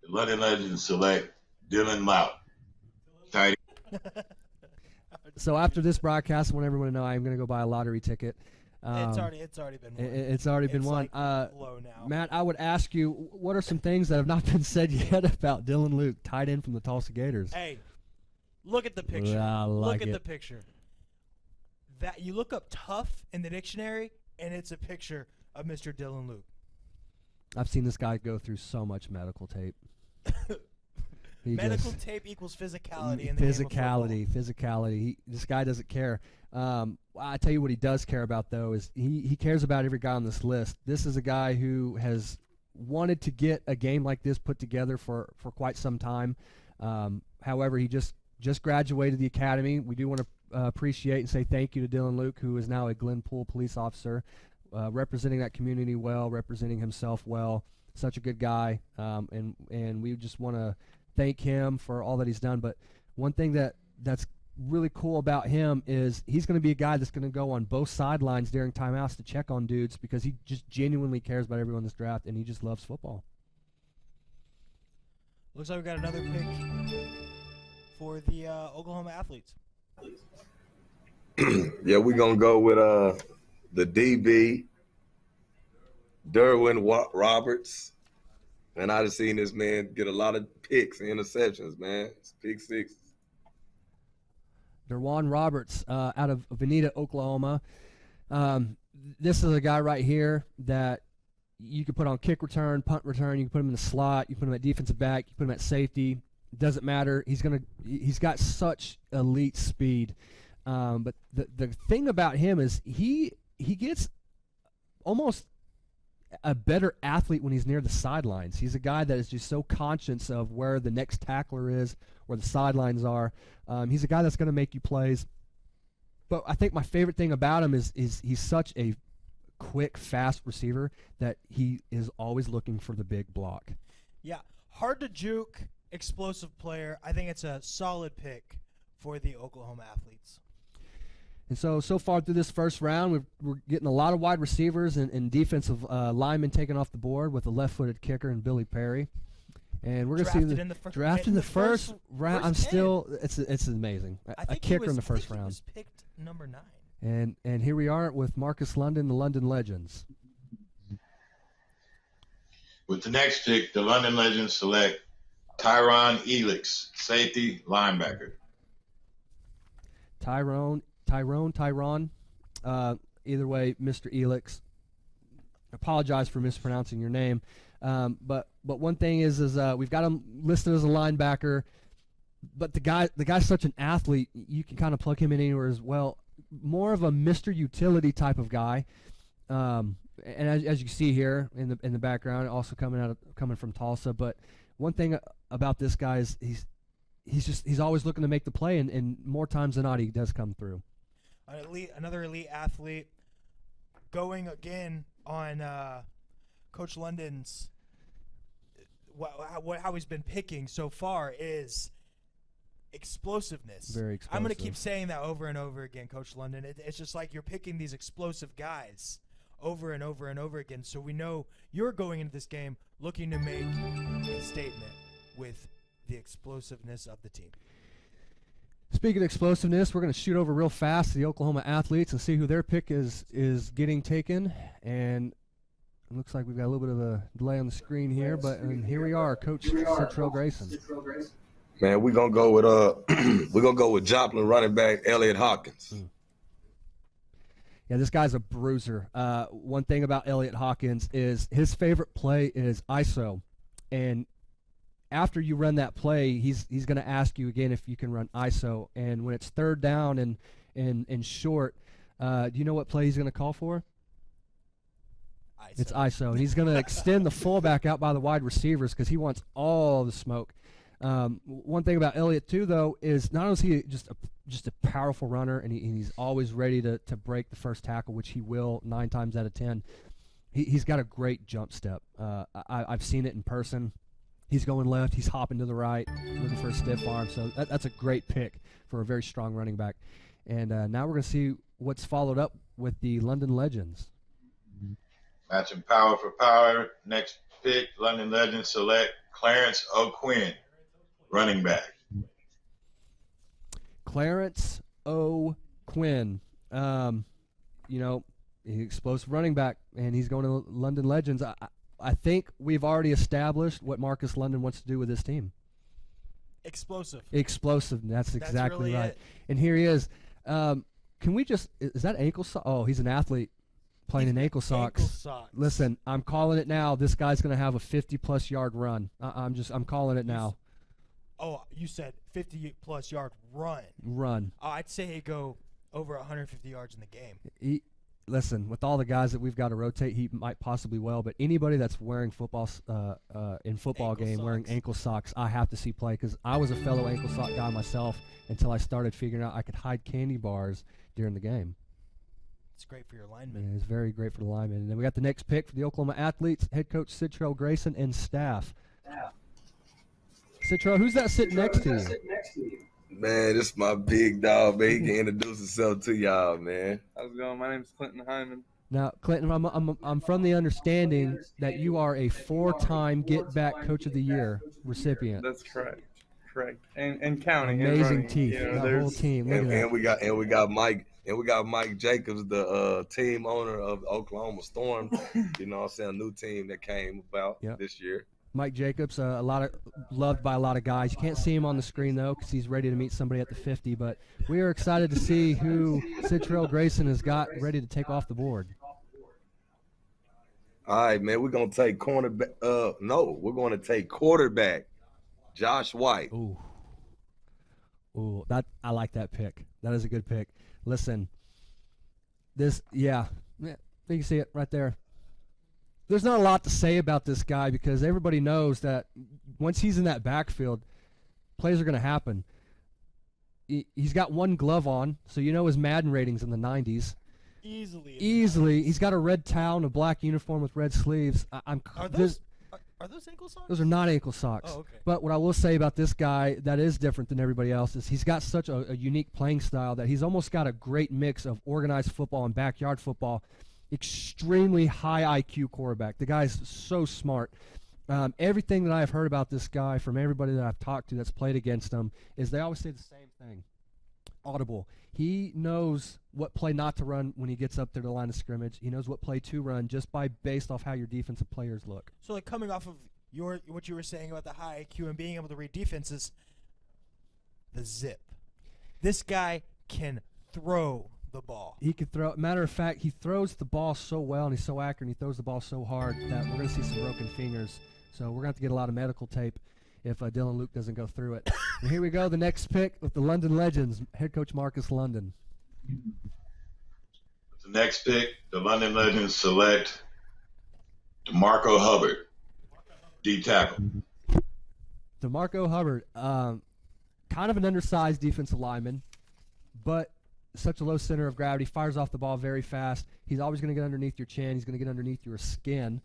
London Legends select Dylan Mount. Tight end. So after this broadcast, I want everyone to know I'm going to go buy a lottery ticket. It's already been won. It's already been won. Like low now. Matt, I would ask you, what are some things that have not been said yet about Dylan Luke, tight end from the Tulsa Gators? Hey, look at the picture. Look at the picture. That you look up tough in the dictionary, and it's a picture of Mr. Dylan Luke. I've seen this guy go through so much medical tape. Medical tape equals physicality. In the physicality. This guy doesn't care. I tell you what he does care about, though, is he cares about every guy on this list. This is a guy who has wanted to get a game like this put together for quite some time. However, he just graduated the academy. We do want to appreciate and say thank you to Dylan Luke, who is now a Glenpool police officer, representing that community well, representing himself well. Such a good guy, and we just want to thank him for all that he's done. But one thing that's really cool about him is he's going to be a guy that's going to go on both sidelines during timeouts to check on dudes because he just genuinely cares about everyone in this draft, and he just loves football. Looks like we got another pick for the Oklahoma Athletes. Yeah, we're going to go with the DB, Derwin Roberts. And I just seen this man get a lot of picks and interceptions, man. It's pick six. Derwan Roberts out of Veneta, Oklahoma. This is a guy right here that you can put on kick return, punt return. You can put him in the slot. You can put him at defensive back. You can put him at safety. It doesn't matter. He's got such elite speed. But the thing about him is he gets almost a better athlete when he's near the sidelines. He's a guy that is just so conscious of where the next tackler is, where the sidelines are. He's a guy that's going to make you plays. But I think my favorite thing about him is he's such a quick, fast receiver that he is always looking for the big block. Yeah, hard to juke, explosive player. I think it's a solid pick for the Oklahoma Athletes. And so far through this first round, we're getting a lot of wide receivers and defensive linemen taken off the board with a left-footed kicker and Billy Perry. And we're going to see drafted in the first round. It's amazing. A kicker in the first round. He was picked number 9. And here we are with Marcus London, the London Legends. With the next pick, the London Legends select Tyron Elix, safety, linebacker. Tyrone. Either way, Mr. Elix. Apologize for mispronouncing your name. But one thing is we've got him listed as a linebacker, but the guy's such an athlete. You can kind of plug him in anywhere as well. More of a Mr. Utility type of guy. And as you see here in the background, also coming from Tulsa. But one thing about this guy is he's always looking to make the play, and more times than not he does come through. Another elite athlete, going again on Coach London's how he's been picking so far is explosiveness. Very explosive. I'm going to keep saying that over and over again, Coach London. It's just like you're picking these explosive guys over and over and over again. So we know you're going into this game looking to make a statement with the explosiveness of the team. Speaking of explosiveness, we're going to shoot over real fast to the Oklahoma Athletes and see who their pick is getting taken. And it looks like we've got a little bit of a delay on the screen here, but here we are, Coach Centrell Grayson. Man, we're gonna go with Joplin running back Elliott Hawkins. Yeah, this guy's a bruiser. One thing about Elliott Hawkins is his favorite play is ISO, and after you run that play, he's going to ask you again if you can run ISO. And when it's third down and short, do you know what play he's going to call for? ISO. It's ISO, and he's going to extend the fullback out by the wide receivers because he wants all the smoke. One thing about Elliott too, though, is not only is he just a powerful runner, and he's always ready to break the first tackle, which he will 9 times out of 10. He's got a great jump step. I've seen it in person. He's going left. He's hopping to the right, looking for a stiff arm. So that's a great pick for a very strong running back. And now we're going to see what's followed up with the London Legends. Matching power for power. Next pick, London Legends select Clarence O'Quinn, running back. Clarence O'Quinn. Explosive running back, and he's going to London Legends. I think we've already established what Marcus London wants to do with his team. Explosive. That's exactly really right. it. And here he is. Can we just – is that ankle sock? Oh, he's an athlete playing in ankle socks. Ankle socks. Listen, I'm calling it now. This guy's going to have a 50-plus yard run. I'm calling it now. Oh, you said 50-plus yard run. Run. Oh, I'd say he'd go over 150 yards in the game. Listen, with all the guys that we've got to rotate, he might possibly well. But anybody that's wearing football wearing ankle socks, I have to see play because I was a fellow ankle sock guy myself until I started figuring out I could hide candy bars during the game. It's great for your linemen. Yeah, it's very great for the linemen. And then we got the next pick for the Oklahoma Athletes, head coach Citrell Grayson and staff. Citrell, who's that sitting next to you? Man, this is my big dog, man. He can introduce himself to y'all, man. How's it going? My name is Clinton Hyman. Now, Clinton, I'm from the understanding that you are a 4-time Get Back Coach of the Year recipient. That's correct. And counting. Amazing and teeth. You know, that whole team. Look at that. And we got Mike Jacobs, the team owner of Oklahoma Storm. You know what I'm saying? A new team that came about this year. Mike Jacobs, loved by a lot of guys. You can't see him on the screen, though, because he's ready to meet somebody at the 50. But we are excited to see who Citrell Grayson has got ready to take off the board. All right, man, we're going to take cornerback. We're going to take quarterback, Josh White. Ooh, I like that pick. That is a good pick. Listen, you can see it right there. There's not a lot to say about this guy because everybody knows that once he's in that backfield, plays are going to happen. He's got one glove on, so you know his Madden rating's in the 90s. Easily. He's got a red towel and a black uniform with red sleeves. Are those ankle socks? Those are not ankle socks. Oh, okay. But what I will say about this guy that is different than everybody else is he's got such a unique playing style that he's almost got a great mix of organized football and backyard football. Extremely high IQ quarterback. The guy's so smart. Everything that I've heard about this guy from everybody that I've talked to that's played against him is they always say the same thing. Audible. He knows what play not to run when he gets up there to the line of scrimmage. He knows what play to run just based off how your defensive players look. So, like, coming off of what you were saying about the high IQ and being able to read defenses, the zip. This guy can throw the ball. He could throw. Matter of fact, he throws the ball so well and he's so accurate and he throws the ball so hard that we're going to see some broken fingers. So we're going to have to get a lot of medical tape if Dylan Luke doesn't go through it. And here we go, the next pick with the London Legends, head coach Marcus London. The next pick, the London Legends select DeMarco Hubbard, D tackle. DeMarco Hubbard, kind of an undersized defensive lineman, but such a low center of gravity, fires off the ball very fast. He's always going to get underneath your chin. He's going to get underneath your skin.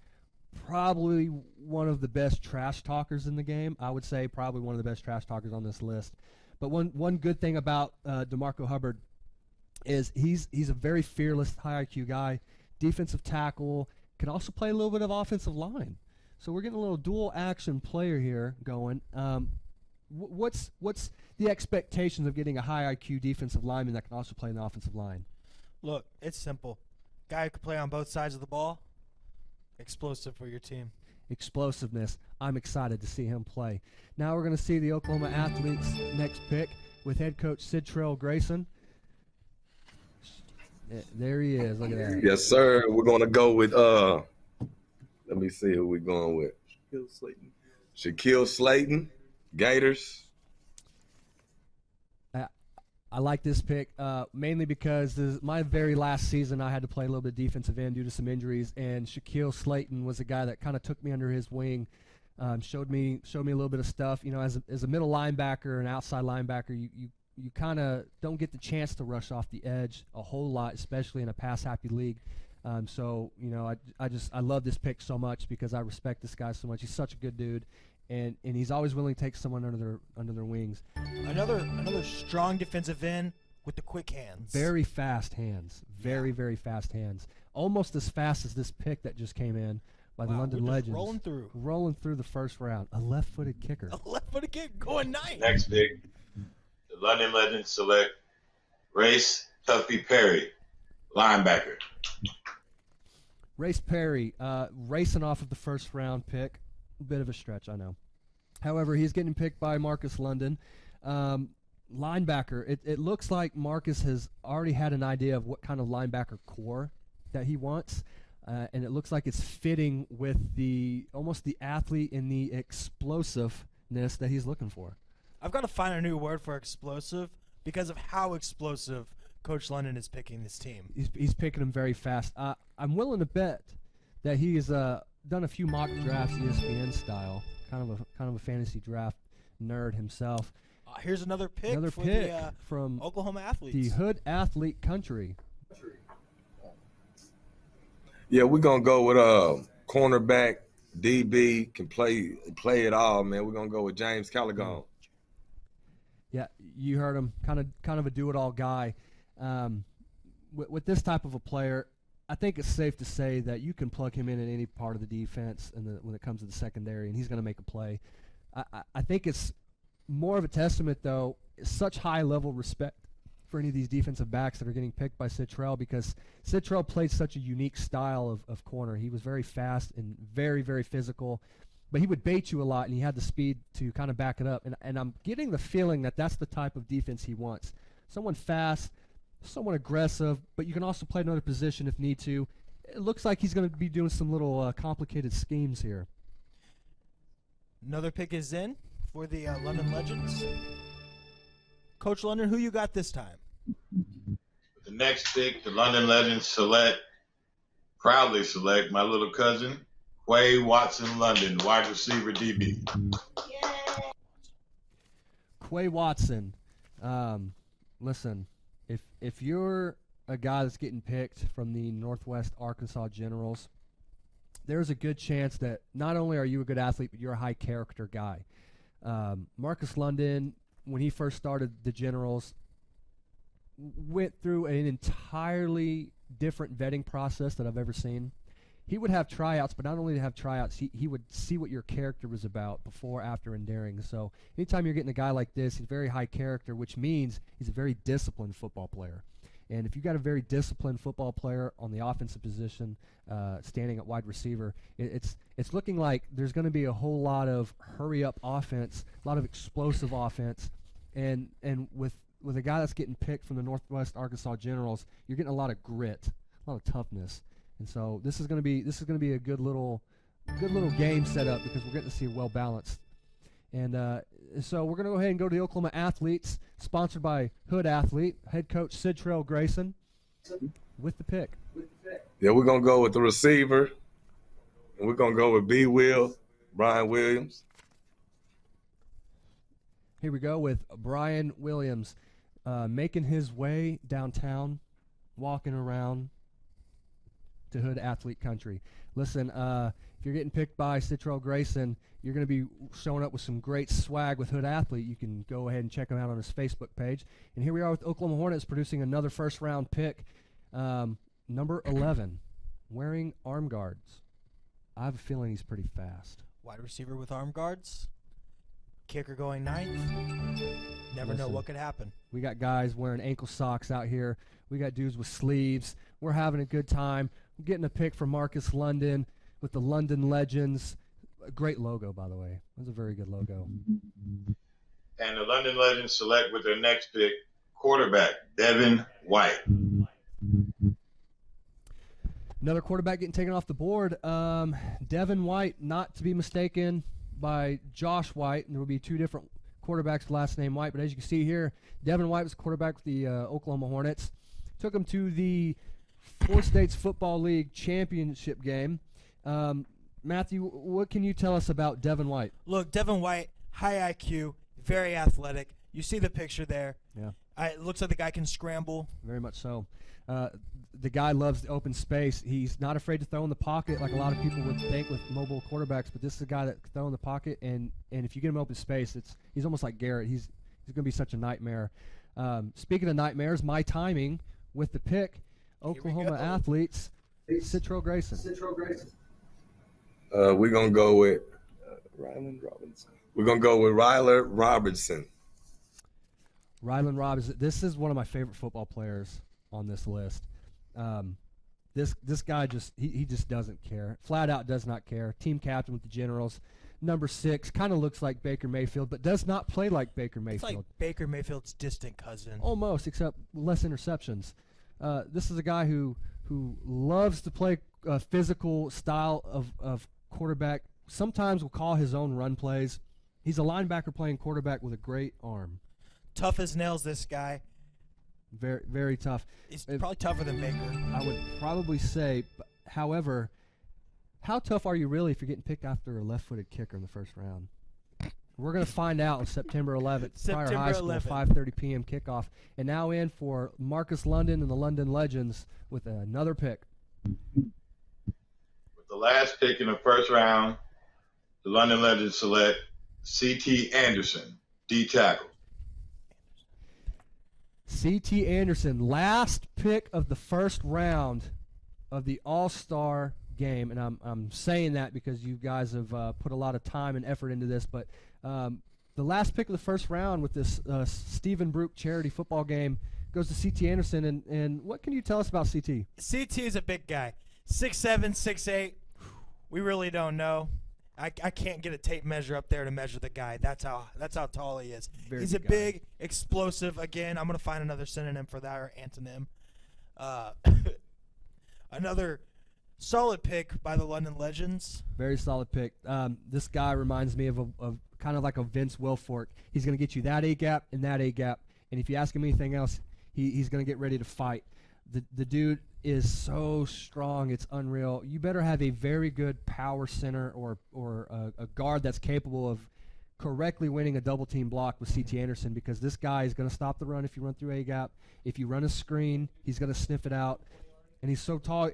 Probably one of the best trash talkers in the game. I would say probably one of the best trash talkers on this list. But one good thing about DeMarco Hubbard is he's a very fearless, high IQ guy. Defensive tackle, can also play a little bit of offensive line. So we're getting a little dual action player here going. What's the expectations of getting a high IQ defensive lineman that can also play in the offensive line? Look, it's simple. Guy who can play on both sides of the ball, explosive for your team. explosiveness. I'm excited to see him play. Now we're going to see the Oklahoma Athletes next pick with head coach Sid Trail Grayson. There he is. Look at that. Yes, sir. We're going to go with, let me see who we're going with. Shaquille Slayton. Shaquille Slayton, Gators. I like this pick mainly because this is my very last season I had to play a little bit defensive end due to some injuries, and Shaquille Slayton was a guy that kind of took me under his wing, showed me a little bit of stuff. You know, as a middle linebacker and outside linebacker, you kind of don't get the chance to rush off the edge a whole lot, especially in a pass-happy league. So, you know, I love this pick so much because I respect this guy so much. He's such a good dude. And he's always willing to take someone under their wings. Another strong defensive end with the quick hands. Very fast hands. Very fast hands. Almost as fast as this pick that just came in by the London Legends. Rolling through the first round. A left-footed kicker. A left-footed kicker going nice. Next pick, the London Legends select Race Tuffy Perry, linebacker. Race Perry, racing off of the first round pick. Bit of a stretch, I know. However, he's getting picked by Marcus London. Linebacker, it looks like Marcus has already had an idea of what kind of linebacker core that he wants, and it looks like it's fitting with almost the athlete and the explosiveness that he's looking for. I've got to find a new word for explosive because of how explosive Coach London is picking this team. He's picking them very fast. I'm willing to bet that he is done a few mock drafts ESPN style, kind of a fantasy draft nerd himself. Here's another pick from Oklahoma Athletes. The Hood Athlete Country. Yeah, we're gonna go with cornerback, DB, can play it all, man. We're gonna go with James Callaghan. Yeah, you heard him. Kind of a do-it-all guy. With this type of a player, I think it's safe to say that you can plug him in any part of the defense when it comes to the secondary, and he's going to make a play. I think it's more of a testament, though, such high-level respect for any of these defensive backs that are getting picked by Sid Trail, because Sid Trail played such a unique style of corner. He was very fast and very physical, but he would bait you a lot, and he had the speed to kind of back it up. And I'm getting the feeling that that's the type of defense he wants. Someone fast, somewhat aggressive, but you can also play another position if need to. It looks like he's going to be doing some little complicated schemes here. Another pick is in for the London Legends. Coach London, who you got this time? The next pick, the London Legends proudly select my little cousin, Quay Watson London, wide receiver DB. Quay Watson. Listen, if you're a guy that's getting picked from the Northwest Arkansas Generals, there's a good chance that not only are you a good athlete, but you're a high character guy. Marcus London, when he first started the Generals, went through an entirely different vetting process that I've ever seen. He would have tryouts, but not only to have tryouts, he would see what your character was about before, after, and during. So anytime you're getting a guy like this, he's very high character, which means he's a very disciplined football player. And if you've got a very disciplined football player on the offensive position, standing at wide receiver, it's looking like there's going to be a whole lot of hurry-up offense, a lot of explosive offense, and with a guy that's getting picked from the Northwest Arkansas Generals, you're getting a lot of grit, a lot of toughness. And so this is going to be a good little game set up because we're getting to see it well balanced. And so we're going to go ahead and go to the Oklahoma Athletes, sponsored by Hood Athlete, head coach Sid Trail Grayson, with the pick. Yeah, we're going to go with the receiver, and we're going to go with B-Will, Brian Williams. Here we go with Brian Williams making his way downtown, walking around to Hood Athlete Country. Listen, if you're getting picked by Sid Trail Grayson, you're going to be showing up with some great swag with Hood Athlete. You can go ahead and check him out on his Facebook page. And here we are with Oklahoma Hornets producing another first-round pick, number 11, wearing arm guards. I have a feeling he's pretty fast. Wide receiver with arm guards. Kicker going ninth. Never know what could happen. We got guys wearing ankle socks out here. We got dudes with sleeves. We're having a good time. We're getting a pick from Marcus London with the London Legends, A great logo, by the way. That's a very good logo. And the London Legends select with their next pick quarterback Devin White. Another quarterback getting taken off the board. Devin White, not to be mistaken by Josh White. And there will be two different quarterbacks with last name White. But as you can see here, Devin White was quarterback with the Oklahoma Hornets. Took him to the Four States Football League championship game. Matthew, what can you tell us about Devin White? Look, Devin White, high IQ, very athletic. You see the picture there. Yeah. It looks like the guy can scramble. Very much so. The guy loves the open space. He's not afraid to throw in the pocket like a lot of people would think with mobile quarterbacks, but this is a guy that can throw in the pocket, and if you get him open space, he's almost like Garrett. He's going to be such a nightmare. Speaking of nightmares, my timing with the pick, Oklahoma athletes, Citro Grayson. We're going to go with Ryland Robinson. We're going to go with Ryler Robertson. Ryland Robinson. This is one of my favorite football players on this list. This guy he just doesn't care. Flat out does not care. Team captain with the Generals. Number 6, kind of looks like Baker Mayfield, but does not play like Baker Mayfield. It's like Baker Mayfield's distant cousin. Almost, except less interceptions. This is a guy who loves to play a physical style of quarterback. Sometimes will call his own run plays. He's a linebacker playing quarterback with a great arm. Tough as nails, this guy. Very, very tough. He's probably tougher than Baker. I would probably say, however, how tough are you really if you're getting picked after a left-footed kicker in the first round? We're going to find out on September 11th, Pryor High School, 5:30 p.m. kickoff. And now in for Marcus London and the London Legends with another pick. With the last pick in the first round, the London Legends select C.T. Anderson, D tackle. C.T. Anderson, last pick of the first round of the All-Star game, and I'm saying that because you guys have put a lot of time and effort into this, but the last pick of the first round with this Stephen Brook charity football game goes to C.T. Anderson, and what can you tell us about C.T.? C.T. is a big guy, 6'7", 6'8". We really don't know. I can't get a tape measure up there to measure the guy. That's how tall he is. He's a big, explosive. Again, I'm gonna find another synonym for that or antonym. Another solid pick by the London Legends. Very solid pick. This guy reminds me of kind of like a Vince Wilfork. He's gonna get you that A gap and that A gap, and if you ask him anything else, he's gonna get ready to fight. The dude is so strong, it's unreal. You better have a very good power center or a guard that's capable of correctly winning a double team block with C.T. Anderson, because this guy is going to stop the run if you run through A gap. If you run a screen, he's going to sniff it out, and he's so tall.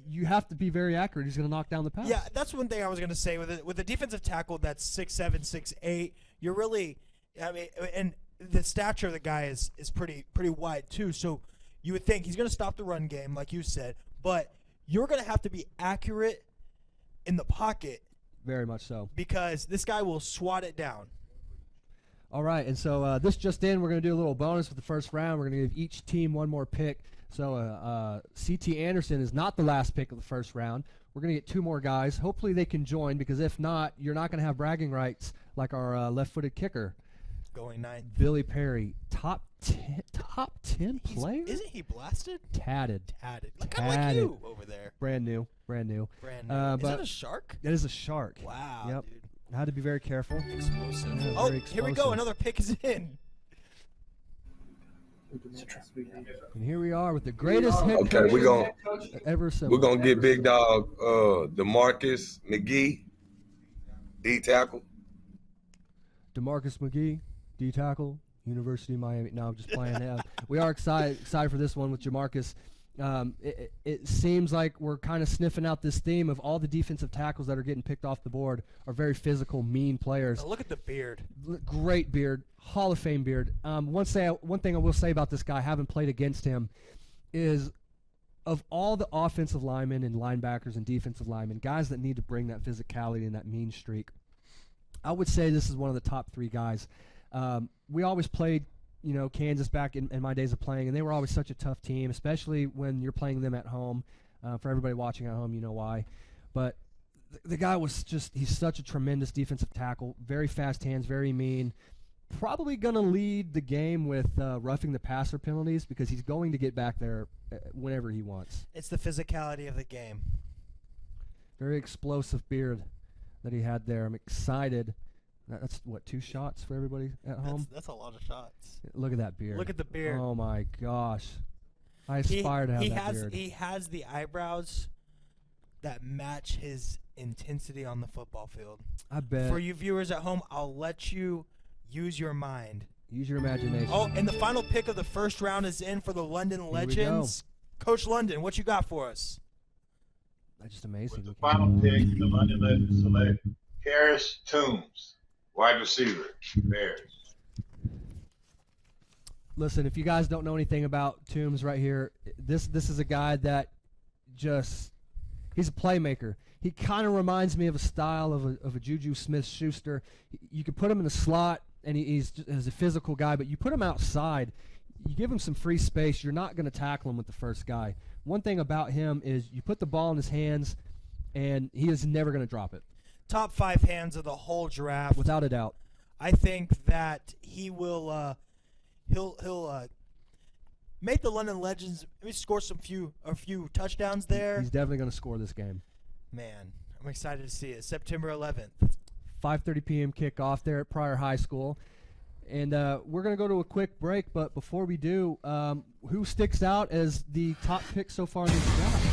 You have to be very accurate. He's going to knock down the pass. Yeah, that's one thing I was going to say with a defensive tackle that's 6'7", 6'8". You're really, and the stature of the guy is pretty wide too. So you would think he's going to stop the run game, like you said, but you're going to have to be accurate in the pocket. Very much so. Because this guy will swat it down. All right, and so this just in, we're going to do a little bonus with the first round. We're going to give each team one more pick. So C.T. Anderson is not the last pick of the first round. We're going to get 2 more guys. Hopefully they can join, because if not, you're not going to have bragging rights like our left-footed kicker. Going 9. Billy Perry, top 10 player? Isn't he blasted? Tatted. Kind of like you over there. Brand new. Is that a shark? That is a shark. Wow, yep. dude. I had to be very careful. Explosive. Yeah, Oh, very here we go. explosive. Another pick is in. And here we are with the greatest head Okay, coach we're gonna ever assembled. we're gonna get big dog DeMarcus McGee, D tackle. DeMarcus McGee, D tackle, University of Miami. No, I'm just playing. We are excited for this one with JaMarcus. It seems like we're kind of sniffing out this theme of all the defensive tackles that are getting picked off the board are very physical, mean players. Oh, look at the beard. Great beard, Hall of Fame beard. One thing I will say about this guy, having played against him, is of all the offensive linemen and linebackers and defensive linemen, guys that need to bring that physicality and that mean streak, I would say this is one of the top 3 guys. We always played, Kansas back in my days of playing, and they were always such a tough team, especially when you're playing them at home. For everybody watching at home, you know why. But the guy was he's such a tremendous defensive tackle, very fast hands, very mean. Probably going to lead the game with roughing the passer penalties because he's going to get back there whenever he wants. It's the physicality of the game. Very explosive beard that he had there. I'm excited. That's, 2 shots for everybody at home? That's a lot of shots. Look at that beard. Look at the beard. Oh, my gosh. I aspire to have that beard. He has the eyebrows that match his intensity on the football field. I bet. For you viewers at home, I'll let you use your mind. Use your imagination. Oh, and the final pick of the first round is in for the London Legends. Coach London, what you got for us? That's just amazing. With the final pick, the London Legends select Karis Toombs, wide receiver, Bears. Listen, if you guys don't know anything about Toombs right here, this is a guy that he's a playmaker. He kind of reminds me of a style of a Juju Smith-Schuster. You can put him in the slot, and he's a physical guy, but you put him outside, you give him some free space, you're not going to tackle him with the first guy. One thing about him is you put the ball in his hands, and he is never going to drop it. Top 5 hands of the whole draft. Without a doubt. I think that he will he'll make the London Legends maybe score a few touchdowns there. He's definitely going to score this game. Man, I'm excited to see it. September 11th. 5:30 p.m. kickoff there at Pryor High School. And we're going to go to a quick break, but before we do, who sticks out as the top pick so far in this draft?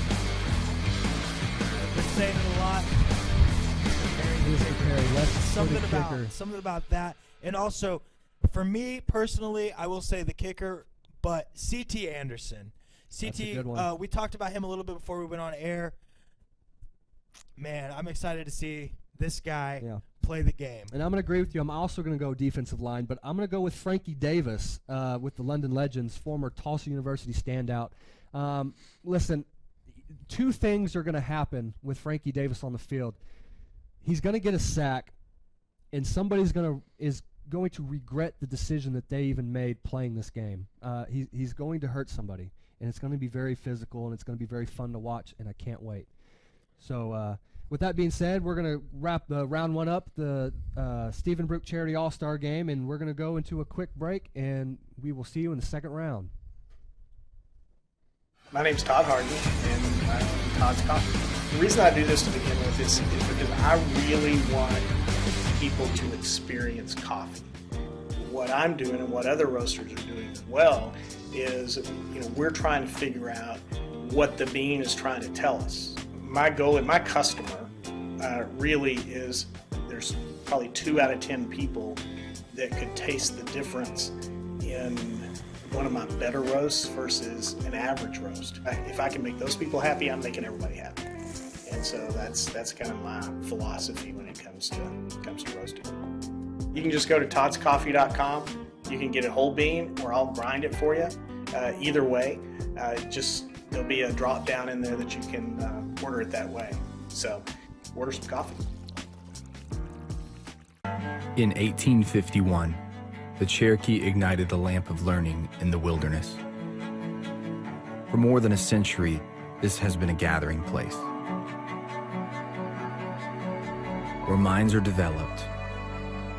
Been saying it a lot. Something about that. And also, for me personally, I will say the kicker, but C.T. Anderson. That's a good one. We talked about him a little bit before we went on air. Man, I'm excited to see this guy play the game. And I'm going to agree with you. I'm also going to go defensive line, but I'm going to go with Frankie Davis with the London Legends, former Tulsa University standout. Listen, 2 things are going to happen with Frankie Davis on the field. He's going to get a sack, and somebody's going to regret the decision that they even made playing this game. He's going to hurt somebody, and it's going to be very physical, and it's going to be very fun to watch, and I can't wait. So with that being said, we're going to wrap the round 1 up, the Stephen Brook Charity All-Star Game, and we're going to go into a quick break, and we will see you in the second round. My name's Todd Harden, and I'm Todd's Coffee. The reason I do this to begin with is because I really want people to experience coffee. What I'm doing and what other roasters are doing as well is, we're trying to figure out what the bean is trying to tell us. My goal and my customer really is there's probably 2 out of 10 people that could taste the difference in one of my better roasts versus an average roast. If I can make those people happy, I'm making everybody happy. And so that's kind of my philosophy when it comes to roasting. You can just go to toddscoffee.com. You can get a whole bean, or I'll grind it for you. Either way, there'll be a drop down in there that you can order it that way. So order some coffee. In 1851, the Cherokee ignited the lamp of learning in the wilderness. For more than a century, this has been a gathering place, where minds are developed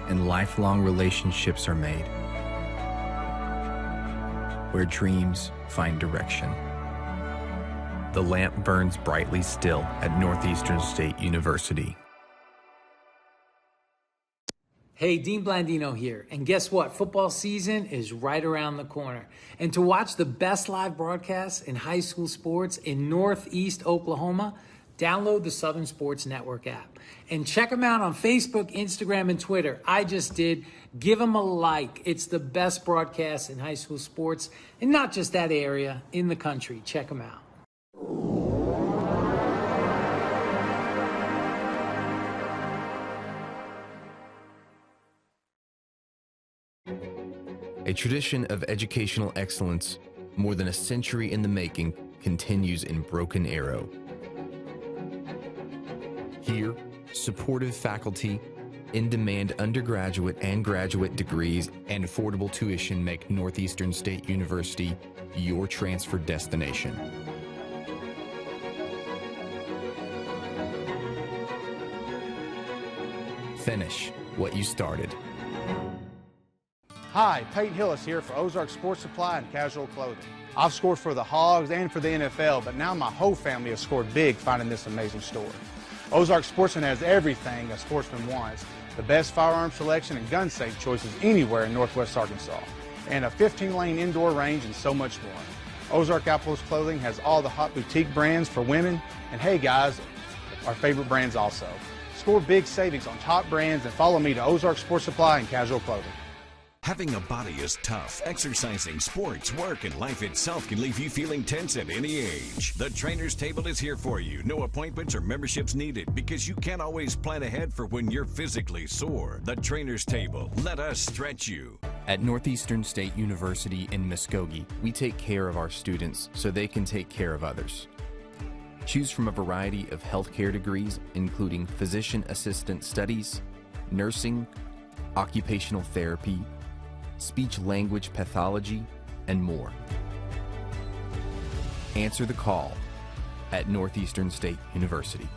and lifelong relationships are made, where dreams find direction. The lamp burns brightly still at Northeastern State University. Hey, Dean Blandino here. And guess what? Football season is right around the corner. And to watch the best live broadcasts in high school sports in Northeast Oklahoma, download the Southern Sports Network app. And check them out on Facebook, Instagram, and Twitter. I just did. Give them a like. It's the best broadcast in high school sports, and not just that area, in the country. Check them out. A tradition of educational excellence, more than a century in the making, continues in Broken Arrow. Here, supportive faculty, in-demand undergraduate and graduate degrees, and affordable tuition make Northeastern State University your transfer destination. Finish what you started. Hi, Peyton Hillis here for Ozark Sports Supply and Casual Clothing. I've scored for the Hogs and for the NFL, but now my whole family has scored big finding this amazing store. Ozark Sportsman has everything a sportsman wants. The best firearm selection and gun safe choices anywhere in Northwest Arkansas. And a 15-lane indoor range and so much more. Ozark Outpost Clothing has all the hot boutique brands for women. And hey guys, our favorite brands also. Score big savings on top brands and follow me to Ozark Sports Supply and Casual Clothing. Having a body is tough. Exercising, sports, work, and life itself can leave you feeling tense at any age. The Trainer's Table is here for you. No appointments or memberships needed because you can't always plan ahead for when you're physically sore. The Trainer's Table. Let us stretch you. At Northeastern State University in Muskogee, we take care of our students so they can take care of others. Choose from a variety of healthcare degrees, including physician assistant studies, nursing, occupational therapy, speech-language pathology, and more. Answer the call at Northeastern State University.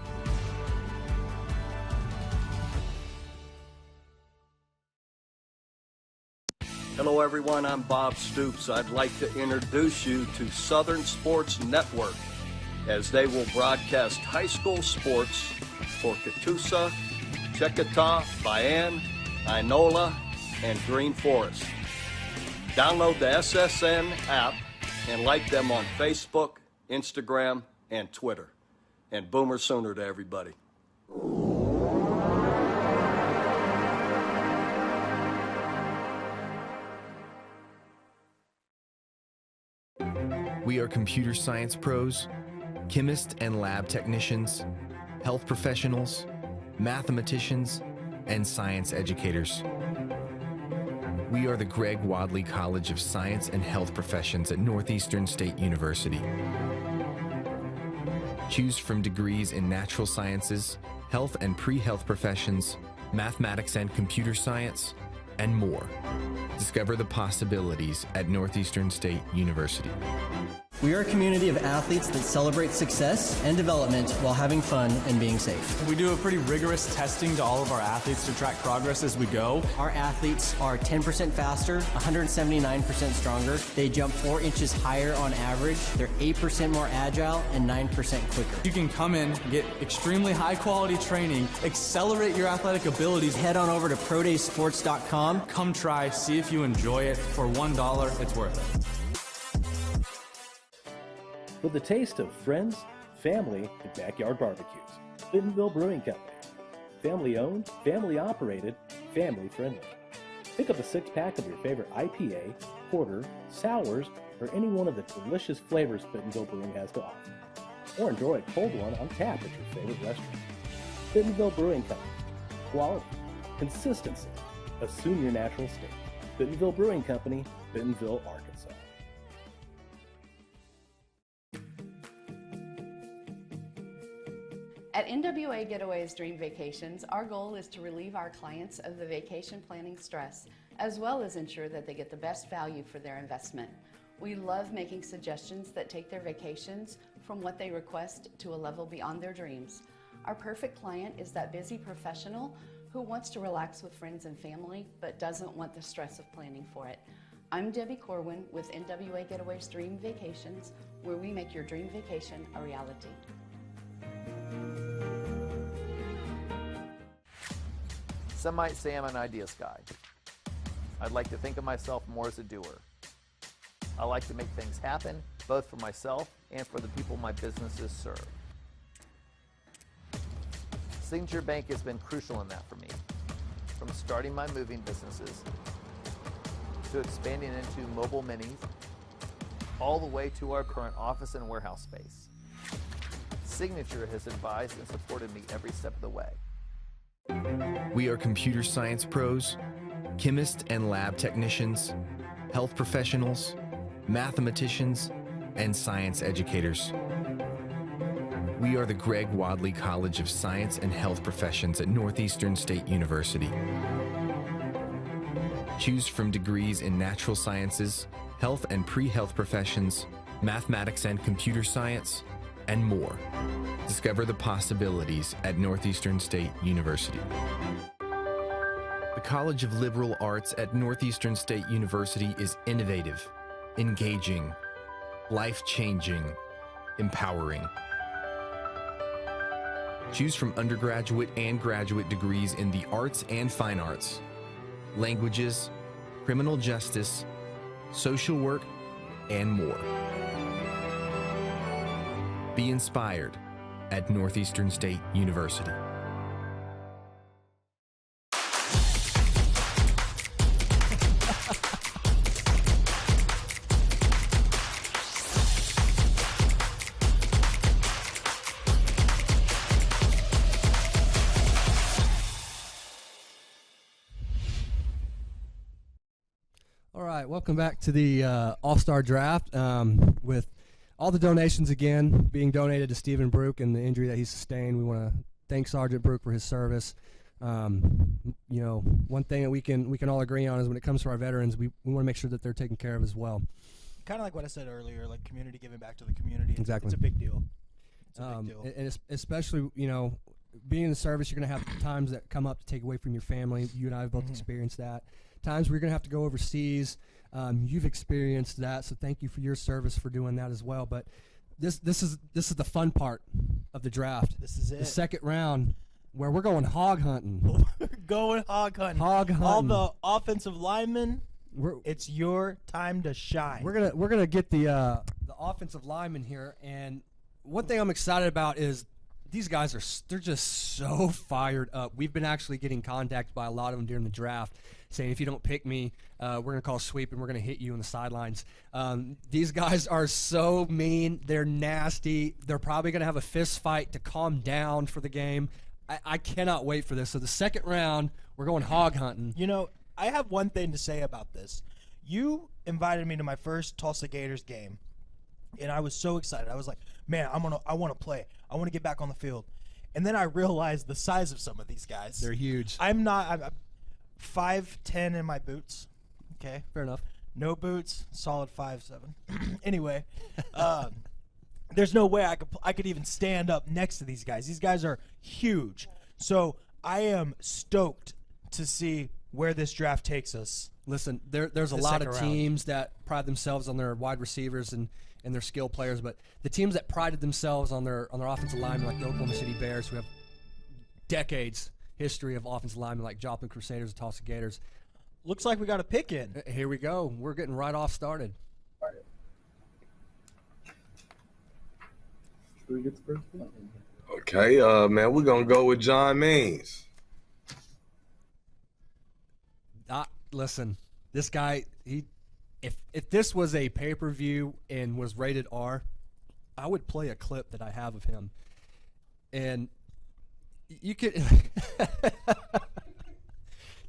Hello everyone, I'm Bob Stoops. I'd like to introduce you to Southern Sports Network as they will broadcast high school sports for Catoosa, Chickasaw, Bayan, Inola, and Green Forest. Download the SSN app and like them on Facebook, Instagram, and Twitter. And Boomer Sooner to everybody. We are computer science pros, chemists and lab technicians, health professionals, mathematicians, and science educators. We are the Greg Wadley College of Science and Health Professions at Northeastern State University. Choose from degrees in natural sciences, health and pre-health professions, mathematics and computer science, and more. Discover the possibilities at Northeastern State University. We are a community of athletes that celebrate success and development while having fun and being safe. We do a pretty rigorous testing to all of our athletes to track progress as we go. Our athletes are 10% faster, 179% stronger. They jump 4 inches higher on average. They're 8% more agile and 9% quicker. You can come in, get extremely high quality training, accelerate your athletic abilities. Head on over to prodaysports.com. Come try, see if you enjoy it. For $1, it's worth it. With the taste of friends, family, and backyard barbecues. Bentonville Brewing Company. Family owned, family operated, family friendly. Pick up a 6-pack of your favorite IPA, porter, sours, or any one of the delicious flavors Bentonville Brewing has to offer. Or enjoy a cold one on tap at your favorite restaurant. Bentonville Brewing Company. Quality, consistency, assume your natural state. Bentonville Brewing Company, Bentonville, Arkansas. At NWA Getaways Dream Vacations, our goal is to relieve our clients of the vacation planning stress, as well as ensure that they get the best value for their investment. We love making suggestions that take their vacations from what they request to a level beyond their dreams. Our perfect client is that busy professional who wants to relax with friends and family, but doesn't want the stress of planning for it. I'm Debbie Corwin with NWA Getaways Dream Vacations, where we make your dream vacation a reality. Some might say I'm an ideas guy. I'd like to think of myself more as a doer. I like to make things happen, both for myself and for the people my businesses serve. Signature Bank has been crucial in that for me, from starting my moving businesses to expanding into mobile minis, all the way to our current office and warehouse space. Signature has advised and supported me every step of the way. We are computer science pros, chemists and lab technicians, health professionals, mathematicians, and science educators. We are the Greg Wadley College of Science and Health Professions at Northeastern State University. Choose from degrees in natural sciences, health and pre-health professions, mathematics and computer science, and more. Discover the possibilities at Northeastern State University. College of Liberal Arts at Northeastern State University is innovative, engaging, life-changing, empowering. Choose from undergraduate and graduate degrees in the arts and fine arts, languages, criminal justice, social work, and more. Be inspired at Northeastern State University. All right, welcome back to the All-Star Draft with all the donations again being donated to Stephen Brook and the injury that he sustained. We want to thank Sergeant Brook for his service. You know, one thing that we can all agree on is when it comes to our veterans, we want to make sure that they're taken care of as well. Kind of like what I said earlier, like community giving back to the community. Exactly. It's a big deal. It's a big deal. And especially, you know, being in the service, you're going to have times that come up to take away from your family. You and I have both experienced that. Times where you're going to have to go overseas. You've experienced that, so thank you for your service for doing that as well. But this is the fun part of the draft. This is it. The second round, where we're going hog hunting. Going hog hunting. Hog hunting. All the offensive linemen. It's your time to shine. We're gonna get the offensive linemen here, and one thing I'm excited about is these guys they're just so fired up. We've been actually getting contacted by a lot of them during the draft, saying if you don't pick me, we're going to call sweep and we're going to hit you on the sidelines. These guys are so mean. They're nasty. They're probably going to have a fist fight to calm down for the game. I cannot wait for this. So the second round, we're going hog hunting. You know, I have one thing to say about this. You invited me to my first Tulsa Gators game, and I was so excited. I was like, man, I want to play. I want to get back on the field. And then I realized the size of some of these guys. They're huge. I'm 5'10" in my boots. Okay. Fair enough. No boots, solid 5'7". Anyway, there's no way I could even stand up next to these guys. These guys are huge. So I am stoked to see where this draft takes us. Listen, there's a lot of teams that pride themselves on their wide receivers and their skill players, but the teams that prided themselves on their offensive linemen, like the Oklahoma City Bears, who have decades history of offensive linemen, like Joplin Crusaders and Tulsa Gators. Looks like we got a pick in. Here we go. We're getting right off started. Who gets first one? Okay, man, we're gonna go with John Means. Listen, this guy, if this was a pay-per-view and was rated R, I would play a clip that I have of him, and you could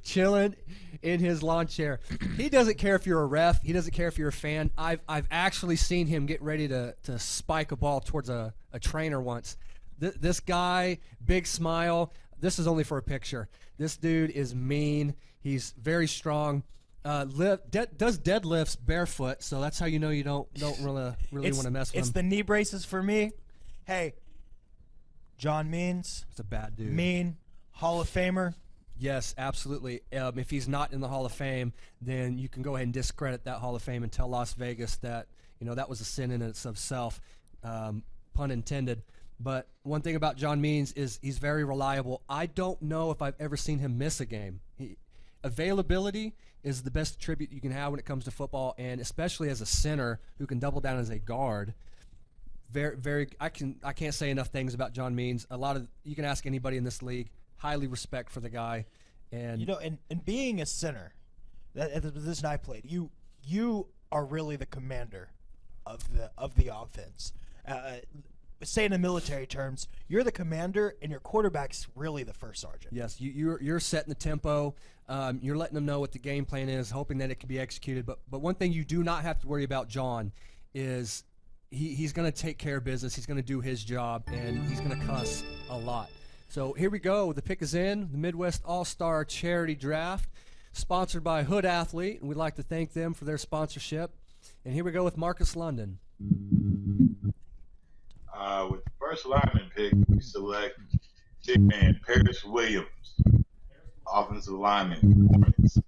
chilling in his lawn chair. He doesn't care if you're a ref. He doesn't care if you're a fan. I've actually seen him get ready to spike a ball towards a trainer once. This guy, big smile. This is only for a picture. This dude is mean. He's very strong. Does deadlifts barefoot, so that's how you know you don't really want to mess with him. It's the knee braces for me. Hey, John Means. It's a bad dude. Mean, Hall of Famer. Yes, absolutely. If he's not in the Hall of Fame, then you can go ahead and discredit that Hall of Fame and tell Las Vegas that that was a sin in itself, pun intended. But one thing about John Means is he's very reliable. I don't know if I've ever seen him miss a game. Availability is the best attribute you can have when it comes to football, and especially as a center who can double down as a guard. I can't say enough things about John Means. You can ask anybody in this league. Highly respect for the guy, and and being a center, at the position I played, you are really the commander of the offense. Say in the military terms, you're the commander, and your quarterback's really the first sergeant. Yes, you're setting the tempo. You're letting them know what the game plan is, hoping that it can be executed. But one thing you do not have to worry about John is he's going to take care of business. He's going to do his job, and he's going to cuss a lot. So here we go. The pick is in. The Midwest All-Star Charity Draft, sponsored by Hood Athlete, and we'd like to thank them for their sponsorship. And here we go with Marcus London. With the first lineman pick, we select big man Paris Williams. offensive lineman. Hornets.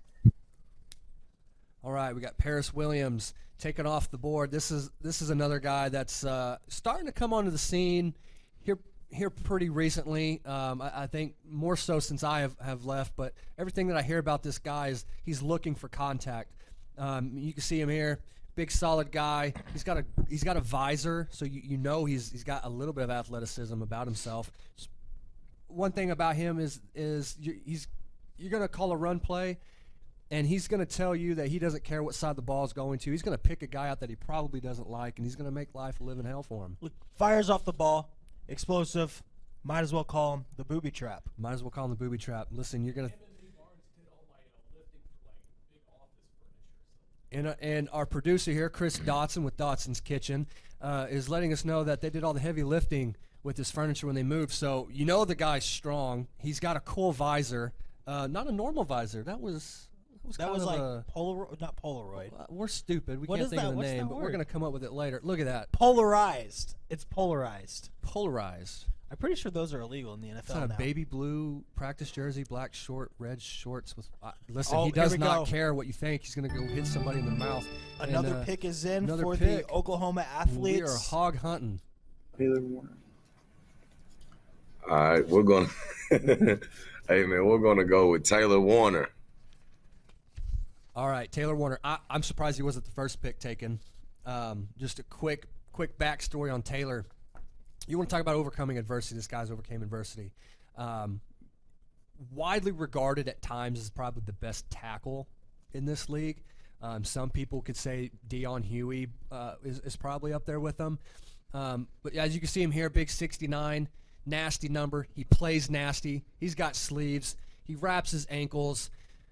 All right, we got Paris Williams taken off the board. This is another guy that's starting to come onto the scene here pretty recently. I think more so since I have left, but everything that I hear about this guy is he's looking for contact. You can see him here, big solid guy. He's got a visor, so you know he's got a little bit of athleticism about himself. One thing about him is you're gonna call a run play, and he's going to tell you that he doesn't care what side the ball is going to. He's going to pick a guy out that he probably doesn't like, and he's going to make life a living hell for him. Look, fires off the ball, explosive. Might as well call him the booby trap. Might as well call him the booby trap. Listen, you're going to... And our producer here, Chris Dotson with Dotson's Kitchen, is letting us know that they did all the heavy lifting with this furniture when they moved. So you know the guy's strong. He's got a cool visor. Not a normal visor. That was like Polaroid, not Polaroid. We're stupid. We can't think of the name, but we're going to come up with it later. Look at that. Polarized. It's polarized. Polarized. I'm pretty sure those are illegal in the NFL It's on now. a baby blue practice jersey, black short, red shorts with. Listen, Oh, he does here we not go. care what you think. He's going to go hit somebody in the mouth. Another pick is in for the pick. Oklahoma athletes. We are hog hunting. Taylor Warner. All right, we're gonna. Hey man, we're gonna go with Taylor Warner. All right, Taylor Warner. I'm surprised he wasn't the first pick taken. Just a quick backstory on Taylor. You want to talk about overcoming adversity. This guy's overcame adversity. Widely regarded at times as probably the best tackle in this league. Some people could say Deion Huey is probably up there with him. But as you can see him here, big 69, nasty number. He plays nasty. He's got sleeves. He wraps his ankles.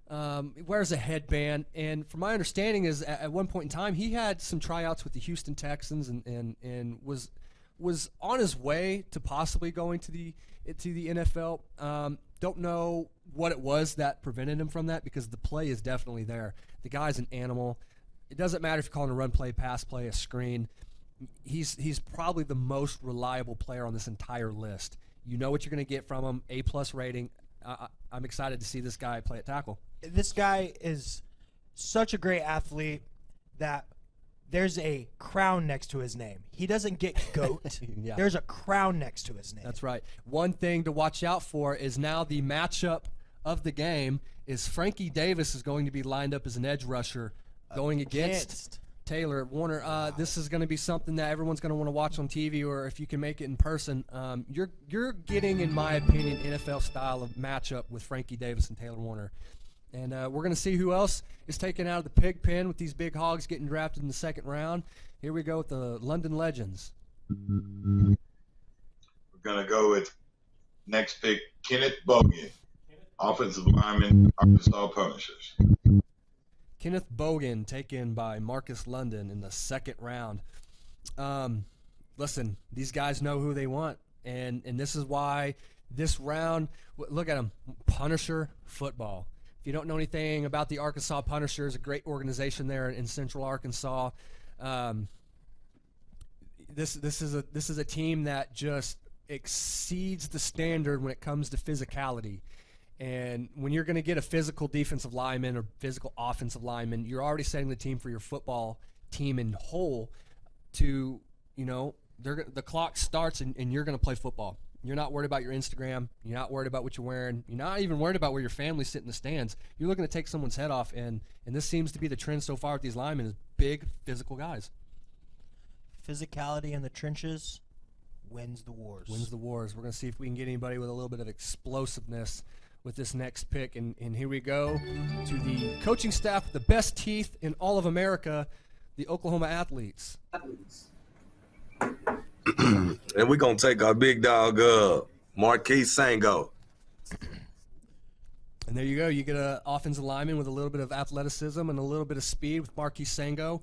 He wears a headband, and from my understanding is at one point in time he had some tryouts with the Houston Texans and was on his way to possibly going to the NFL. Don't know what it was that prevented him from that, because the play is definitely there. The guy's an animal. It doesn't matter if you're calling a run play, pass play, a screen. He's probably the most reliable player on this entire list. You know what you're going to get from him. A+ rating. I'm excited to see this guy play at tackle. This guy is such a great athlete that there's a crown next to his name. He doesn't get GOAT. Yeah. There's a crown next to his name. That's right. One thing to watch out for is now the matchup of the game is Frankie Davis is going to be lined up as an edge rusher going against Taylor Warner. This is going to be something that everyone's going to want to watch on TV, or if you can make it in person. You're getting, in my opinion, NFL style of matchup with Frankie Davis and Taylor Warner. And we're going to see who else is taken out of the pig pen with these big hogs getting drafted in the second round. Here we go with the London Legends. We're going to go with next pick, Kenneth Bogan, offensive lineman, Arkansas Punishers. Kenneth Bogan taken by Marcus London in the second round. Listen, these guys know who they want, and this is why this round, look at them, Punisher football. If you don't know anything about the Arkansas Punishers, a great organization there in Central Arkansas. This is a team that just exceeds the standard when it comes to physicality. And when you're going to get a physical defensive lineman or physical offensive lineman, you're already setting the team for your football team in whole to, the clock starts and you're going to play football. You're not worried about your Instagram. You're not worried about what you're wearing. You're not even worried about where your family's sitting in the stands. You're looking to take someone's head off, and this seems to be the trend so far with these linemen is big, physical guys. Physicality in the trenches wins the wars. Wins the wars. We're going to see if we can get anybody with a little bit of explosiveness with this next pick. And here we go to the coaching staff with the best teeth in all of America, the Oklahoma Athletes. And we're going to take our big dog, Marquise Sango. And there you go. You get an offensive lineman with a little bit of athleticism and a little bit of speed with Marquise Sango.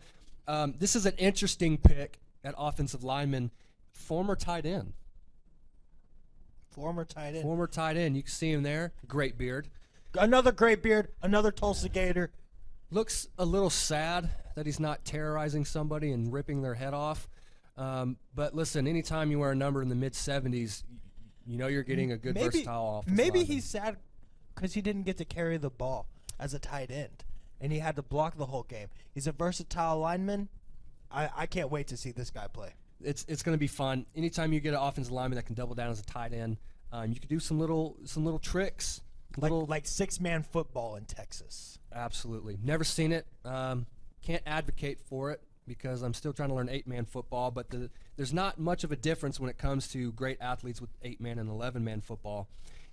This is an interesting pick at offensive lineman, former tight end. Former tight end. Former tight end. You can see him there. Great beard. Another great beard. Another Tulsa Gator. Looks a little sad that he's not terrorizing somebody and ripping their head off. But listen, anytime you wear a number in the mid-70s, you know you're getting a good versatile offensive Maybe lineman. he's sad because he didn't get to carry the ball as a tight end, and he had to block the whole game. He's a versatile lineman. I can't wait to see this guy play. It's going to be fun. Anytime you get an offensive lineman that can double down as a tight end, you can do some little tricks. Like 6-man football in Texas. Absolutely. Never seen it. Can't advocate for it because I'm still trying to learn 8-man football, but there's not much of a difference when it comes to great athletes with 8-man and 11-man football.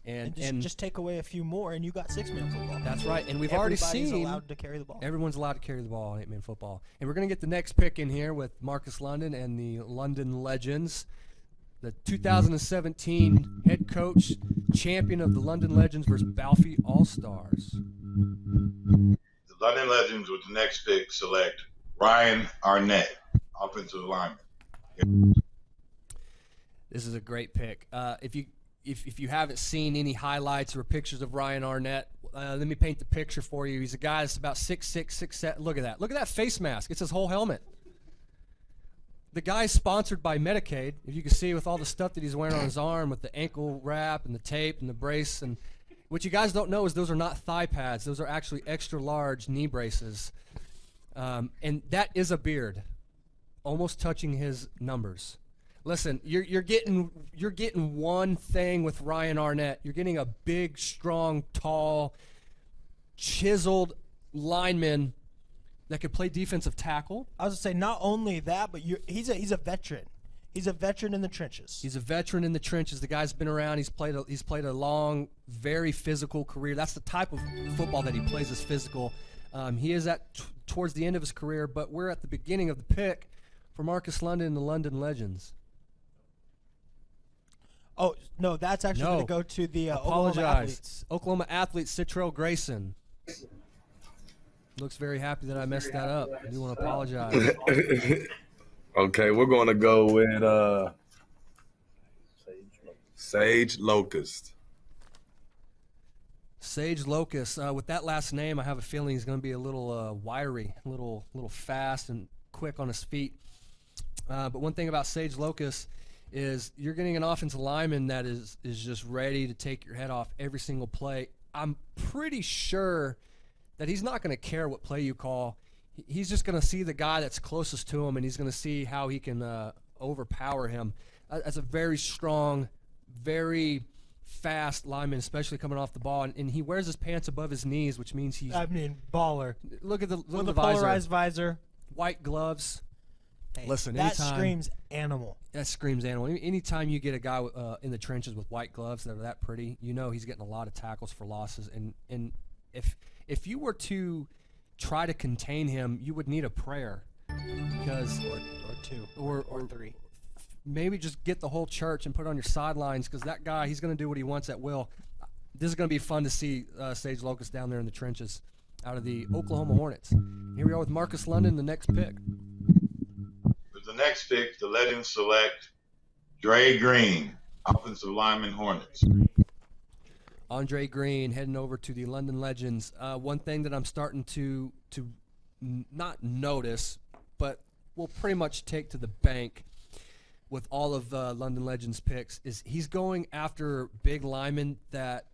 And just take away a few more, and you got 6-man football. That's right. And we've already seen everybody's allowed to carry the ball. Everyone's allowed to carry the ball on 8-man football. And we're going to get the next pick in here with Marcus London and the London Legends, the 2017 head coach, champion of the London Legends versus Balfi All-Stars. The London Legends with the next pick select Ryan Arnett, offensive lineman. This is a great pick. If you haven't seen any highlights or pictures of Ryan Arnett, let me paint the picture for you. He's a guy that's about 6'6", 6'7". Look at that. Look at that face mask. It's his whole helmet. The guy's sponsored by Medicaid, if you can see, with all the stuff that he's wearing on his arm with the ankle wrap and the tape and the brace. And what you guys don't know is those are not thigh pads. Those are actually extra large knee braces. And that is a beard, almost touching his numbers. Listen, you're getting one thing with Ryan Arnett. You're getting a big, strong, tall, chiseled lineman that could play defensive tackle. I was going to say, not only that, but he's a veteran. He's a veteran in the trenches. He's a veteran in the trenches. The guy's been around. He's played a long, very physical career. That's the type of football that he plays, is physical. He is towards the end of his career, but we're at the beginning of the pick for Marcus London and the London Legends. Oh, no, that's actually going to go to the Oklahoma Athletes. Oklahoma Athletes, Citrell Grayson. Looks very happy that I messed that up. I do want to apologize. Okay, we're going to go with Sage Locust. Sage Locust. With that last name, I have a feeling he's going to be a little wiry, a little fast and quick on his feet. But one thing about Sage Locust is you're getting an offensive lineman that is just ready to take your head off every single play. I'm pretty sure that he's not going to care what play you call. He's just going to see the guy that's closest to him, and he's going to see how he can overpower him. That's a very strong, very fast lineman, especially coming off the ball. And he wears his pants above his knees, which means he's... baller. Look at the With a visor. polarized visor. White gloves. Hey, Listen, that anytime, screams animal. That screams animal. Anytime you get a guy in the trenches with white gloves that are that pretty, you know he's getting a lot of tackles for losses. And if you were to try to contain him, you would need a prayer, because or two or three. Maybe just get the whole church and put it on your sidelines, because that guy, he's going to do what he wants at will. This is going to be fun to see Sage Locust down there in the trenches out of the Oklahoma Hornets. Here we are with Marcus London, the next pick. With the next pick, the Legends select Dre Green, offensive lineman, Hornets. Andre Green heading over to the London Legends. One thing that I'm starting to not notice, but will pretty much take to the bank with all of London Legends picks, is he's going after big linemen that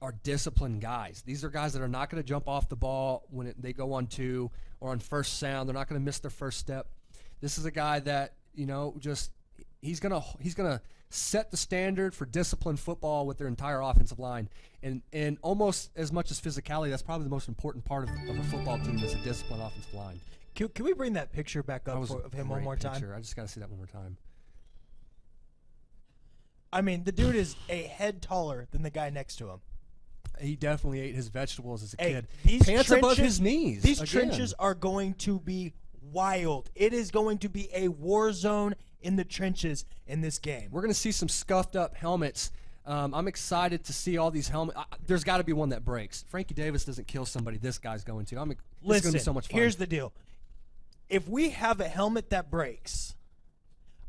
are disciplined guys. These are guys that are not going to jump off the ball when they go on two or on first sound. They're not going to miss their first step. This is a guy that, just he's gonna set the standard for disciplined football with their entire offensive line. And almost as much as physicality, that's probably the most important part of a football team, is a disciplined offensive line. Can we bring that picture back up of him one more time? I just got to see that one more time. I mean, the dude is a head taller than the guy next to him. He definitely ate his vegetables as a kid. These Pants above his knees. These trenches are going to be wild. It is going to be a war zone in the trenches in this game. We're going to see some scuffed up helmets. I'm excited to see all these helmets. There's got to be one that breaks. Frankie Davis doesn't kill somebody. This guy's going to. It's going to be so much fun. Here's the deal. If we have a helmet that breaks,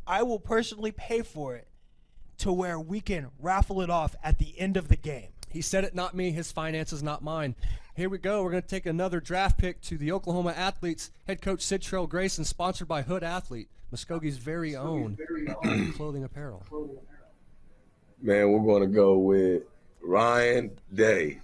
I will personally pay for it to where we can raffle it off at the end of the game. He said it, not me. His finances, not mine. Here we go. We're going to take another draft pick to the Oklahoma Athletes. Head coach Citrell Grayson, sponsored by Hood Athlete, Muskogee's very own clothing apparel. Man, we're going to go with Ryan Day,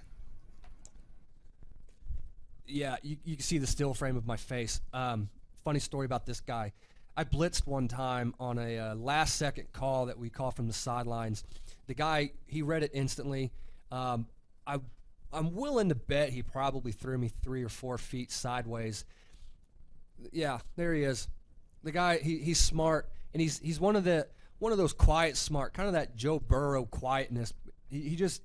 Yeah, you can see the still frame of my face. Funny story about this guy. I blitzed one time on a last-second call that we called from the sidelines. The guy, he read it instantly. I'm willing to bet he probably threw me 3 or 4 feet sideways. Yeah, there he is. The guy, he's smart, and he's one of those quiet smart, kind of that Joe Burrow quietness. He's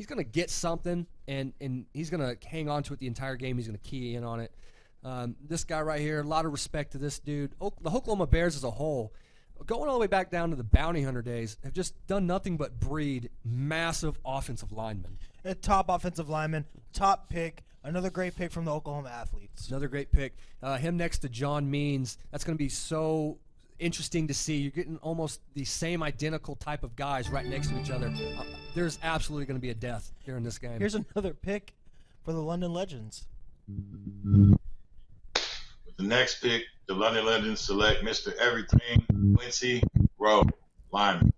going to get something, and he's going to hang on to it the entire game. He's going to key in on it. This guy right here, a lot of respect to this dude. The Oklahoma Bears as a whole, going all the way back down to the bounty hunter days, have just done nothing but breed massive offensive linemen. A top offensive lineman, top pick, another great pick from the Oklahoma Athletes. Another great pick. Him next to John Means, that's going to be so interesting to see. You're getting almost the same identical type of guys right next to each other. There's absolutely going to be a death here in this game. Here's another pick for the London Legends. With the next pick, the London Legends select Mr. Everything, Quincy Rowe, lineman.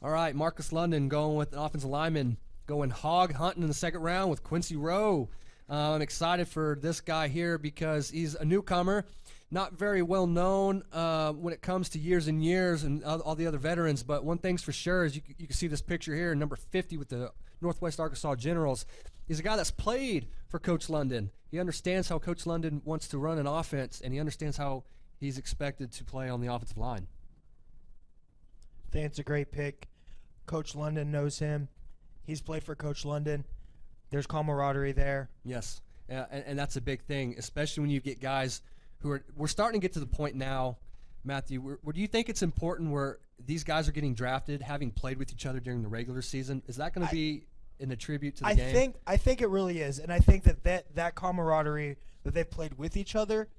All right, Marcus London going with an offensive lineman, going hog hunting in the second round with Quincy Rowe. I'm excited for this guy here because he's a newcomer, not very well known when it comes to years and years and all the other veterans. But one thing's for sure is you can see this picture here, number 50 with the Northwest Arkansas Generals. He's a guy that's played for Coach London. He understands how Coach London wants to run an offense, and he understands how he's expected to play on the offensive line. I think it's a great pick. Coach London knows him. He's played for Coach London. There's camaraderie there. Yes, and that's a big thing, especially when you get guys who we're starting to get to the point now, Matthew, where do you think it's important where these guys are getting drafted, having played with each other during the regular season? Is that going to be in a tribute to the game? I think it really is, and I think that camaraderie that they've played with each other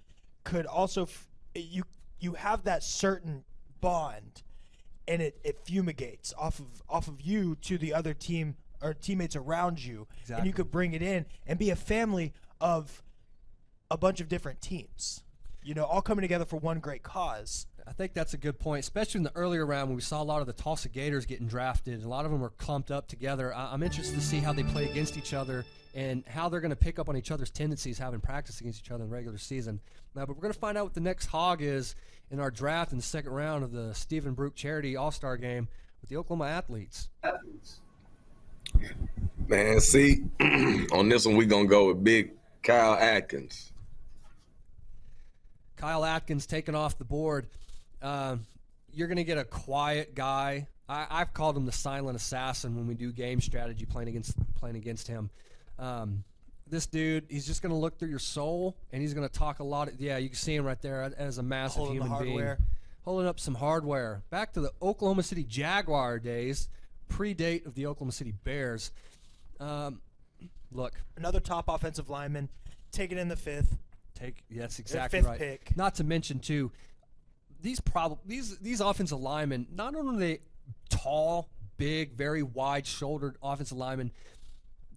could also you have that certain bond, and it fumigates off of you to the other team or teammates around you, Exactly. and you could bring it in and be a family of a bunch of different teams, all coming together for one great cause. I think that's a good point, especially in the earlier round when we saw a lot of the Tulsa Gators getting drafted. A lot of them were clumped up together. I'm interested to see how they play against each other and how they're going to pick up on each other's tendencies having practice against each other in the regular season. But we're going to find out what the next hog is in our draft in the second round of the Stephen Brook Charity All-Star Game with the Oklahoma Athletes. Man, see, on this one we're going to go with big Kyle Atkins. Kyle Atkins taken off the board. You're going to get a quiet guy. I've called him the silent assassin when we do game strategy playing against him. This dude, he's just going to look through your soul, and he's going to talk a lot. You can see him right there as a massive Holding human the hardware. being. Holding up some hardware. Back to the Oklahoma City Jaguar days, predate of the Oklahoma City Bears. Look. Another top offensive lineman, taken in the fifth. That's exactly fifth right. pick. Not to mention, too, these offensive linemen, not only are they tall, big, very wide-shouldered offensive linemen,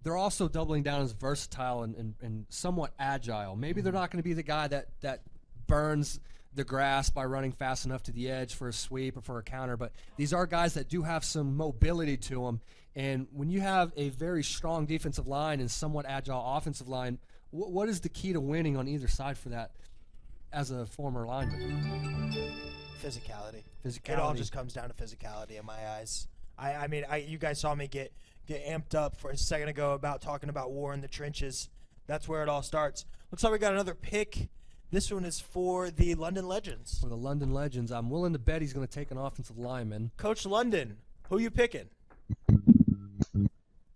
they're also doubling down as versatile and somewhat agile. Maybe they're not going to be the guy that burns the grass by running fast enough to the edge for a sweep or for a counter, but these are guys that do have some mobility to them. And when you have a very strong defensive line and somewhat agile offensive line, what is the key to winning on either side for that as a former lineman? Physicality. It all just comes down to physicality in my eyes. I mean, you guys saw me get amped up for a second ago about talking about war in the trenches. That's where it all starts. Looks like we got another pick. This one is for the London Legends. For the London Legends, I'm willing to bet he's going to take an offensive lineman. Coach London, who you picking?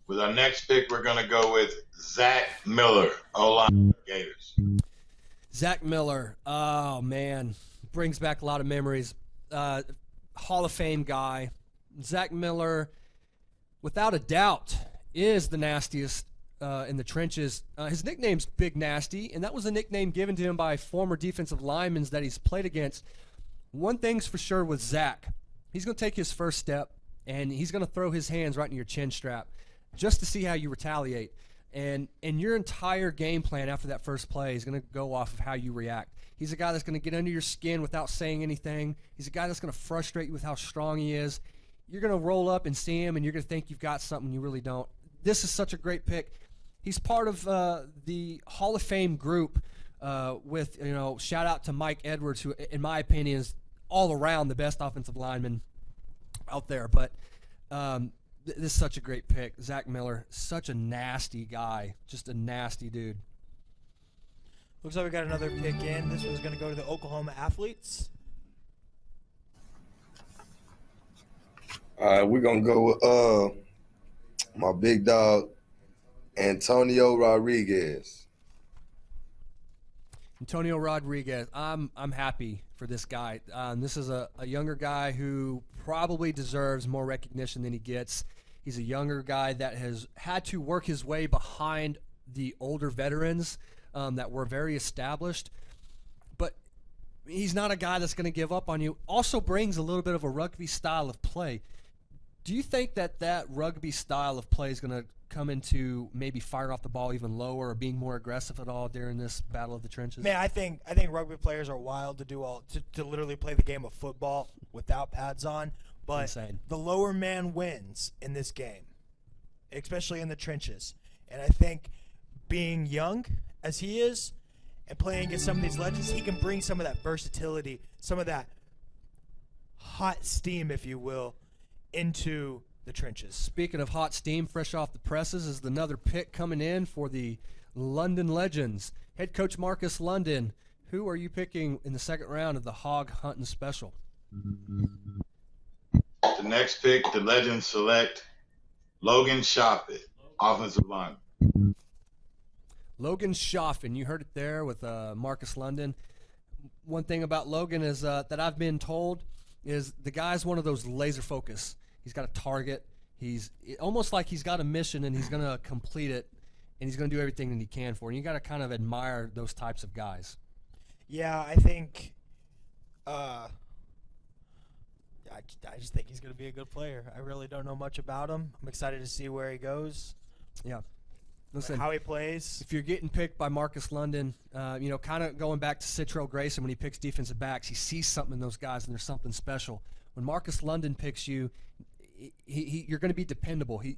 With our next pick, we're going to go with Zach Miller, O-line Gators. Zach Miller, oh, man, brings back a lot of memories. Hall of Fame guy. Zach Miller, without a doubt, is the nastiest in the trenches. His nickname's Big Nasty, and that was a nickname given to him by former defensive linemen that he's played against. One thing's for sure with Zach. He's going to take his first step, and he's going to throw his hands right in your chin strap just to see how you retaliate. And your entire game plan after that first play is going to go off of how you react. He's a guy that's going to get under your skin without saying anything. He's a guy that's going to frustrate you with how strong he is. You're going to roll up and see him, and you're going to think you've got something you really don't. This is such a great pick. He's part of the Hall of Fame group with, shout out to Mike Edwards, who, in my opinion, is all around the best offensive lineman out there. But this is such a great pick. Zach Miller, such a nasty guy, just a nasty dude. Looks like we got another pick in. This one's going to go to the Oklahoma Athletes. All right, we're going to go with my big dog, Antonio Rodriguez. Antonio Rodriguez. I'm happy for this guy. This is a younger guy who probably deserves more recognition than he gets. He's a younger guy that has had to work his way behind the older veterans that were very established. But he's not a guy that's going to give up on you. Also brings a little bit of a rugby style of play. Do you think that rugby style of play is going to come into maybe firing off the ball even lower or being more aggressive at all during this battle of the trenches? Man, I think rugby players are wild to do to literally play the game of football without pads on. But Insane. The lower man wins in this game, especially in the trenches. And I think being young as he is and playing against some of these legends, he can bring some of that versatility, some of that hot steam, if you will, into the trenches. Speaking of hot steam, fresh off the presses, is another pick coming in for the London Legends. Head coach Marcus London, who are you picking in the second round of the Hog Hunting Special? The next pick, the Legends select Logan Shoppett, offensive line. Logan Shoffin, you heard it there with Marcus London. One thing about Logan is that I've been told is the guy's one of those laser focus. He's got a target. He's almost like he's got a mission and he's going to complete it, and he's going to do everything that he can for it. And you got to kind of admire those types of guys. Yeah, I think I just think he's going to be a good player. I really don't know much about him. I'm excited to see where he goes. Yeah. Listen, how he plays. If you're getting picked by Marcus London, kind of going back to Citrell Grayson when he picks defensive backs, he sees something in those guys and there's something special. When Marcus London picks you, you're going to be dependable. He's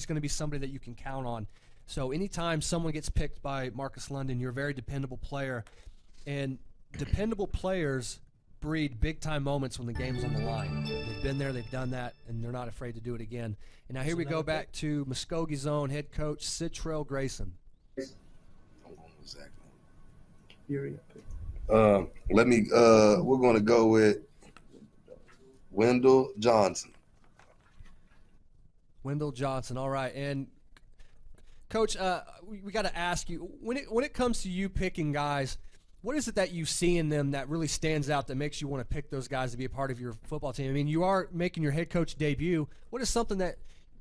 going to be somebody that you can count on. So anytime someone gets picked by Marcus London, you're a very dependable player. And dependable players breed big-time moments when the game's on the line. They've been there, they've done that, and they're not afraid to do it again. And now here we go back to Muskogee's own head coach, Citrell Grayson. We're going to go with Wendell Johnson. Wendell Johnson, all right. And, Coach, we got to ask you, when it comes to you picking guys, what is it that you see in them that really stands out that makes you want to pick those guys to be a part of your football team? I mean, you are making your head coach debut. What is something that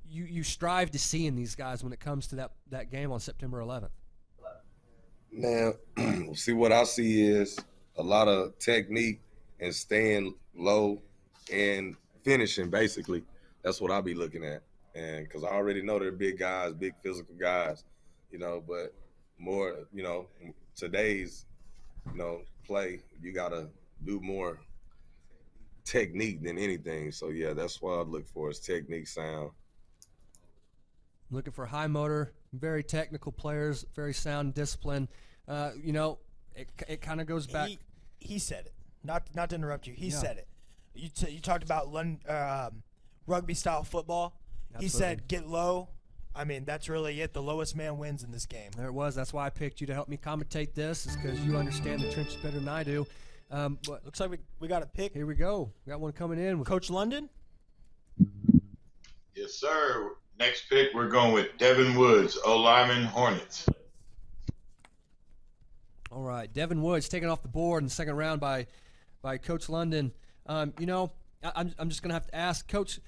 you strive to see in these guys when it comes to that game on September 11th? Now, see, what I see is a lot of technique and staying low and finishing, basically. That's what I'll be looking at. And because I already know they're big guys, big physical guys, but more, today's, play, you got to do more technique than anything. So, yeah, that's what I look for is technique, sound. Looking for high motor, very technical players, very sound discipline. It kind of goes back. He said it. Not to interrupt you. He said it. You talked about rugby-style football. Absolutely. He said get low. I mean, that's really it. The lowest man wins in this game. There it was. That's why I picked you to help me commentate this, is because you understand the trenches better than I do. But looks like we got a pick. Here we go. We got one coming in with Coach London. Yes, sir. Next pick, we're going with Devin Woods, O-lineman, Hornets. All right, Devin Woods taken off the board in the second round by Coach London. I'm just going to have to ask Coach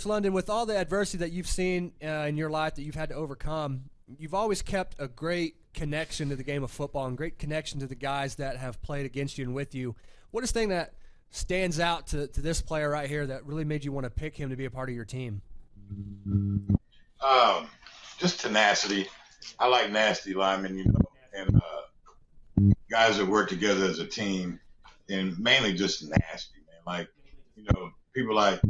London, with all the adversity that you've seen in your life that you've had to overcome, you've always kept a great connection to the game of football and great connection to the guys that have played against you and with you. What is the thing that stands out to this player right here that really made you want to pick him to be a part of your team? Just tenacity. I like nasty linemen, and guys that work together as a team, and mainly just nasty, man. Like, people like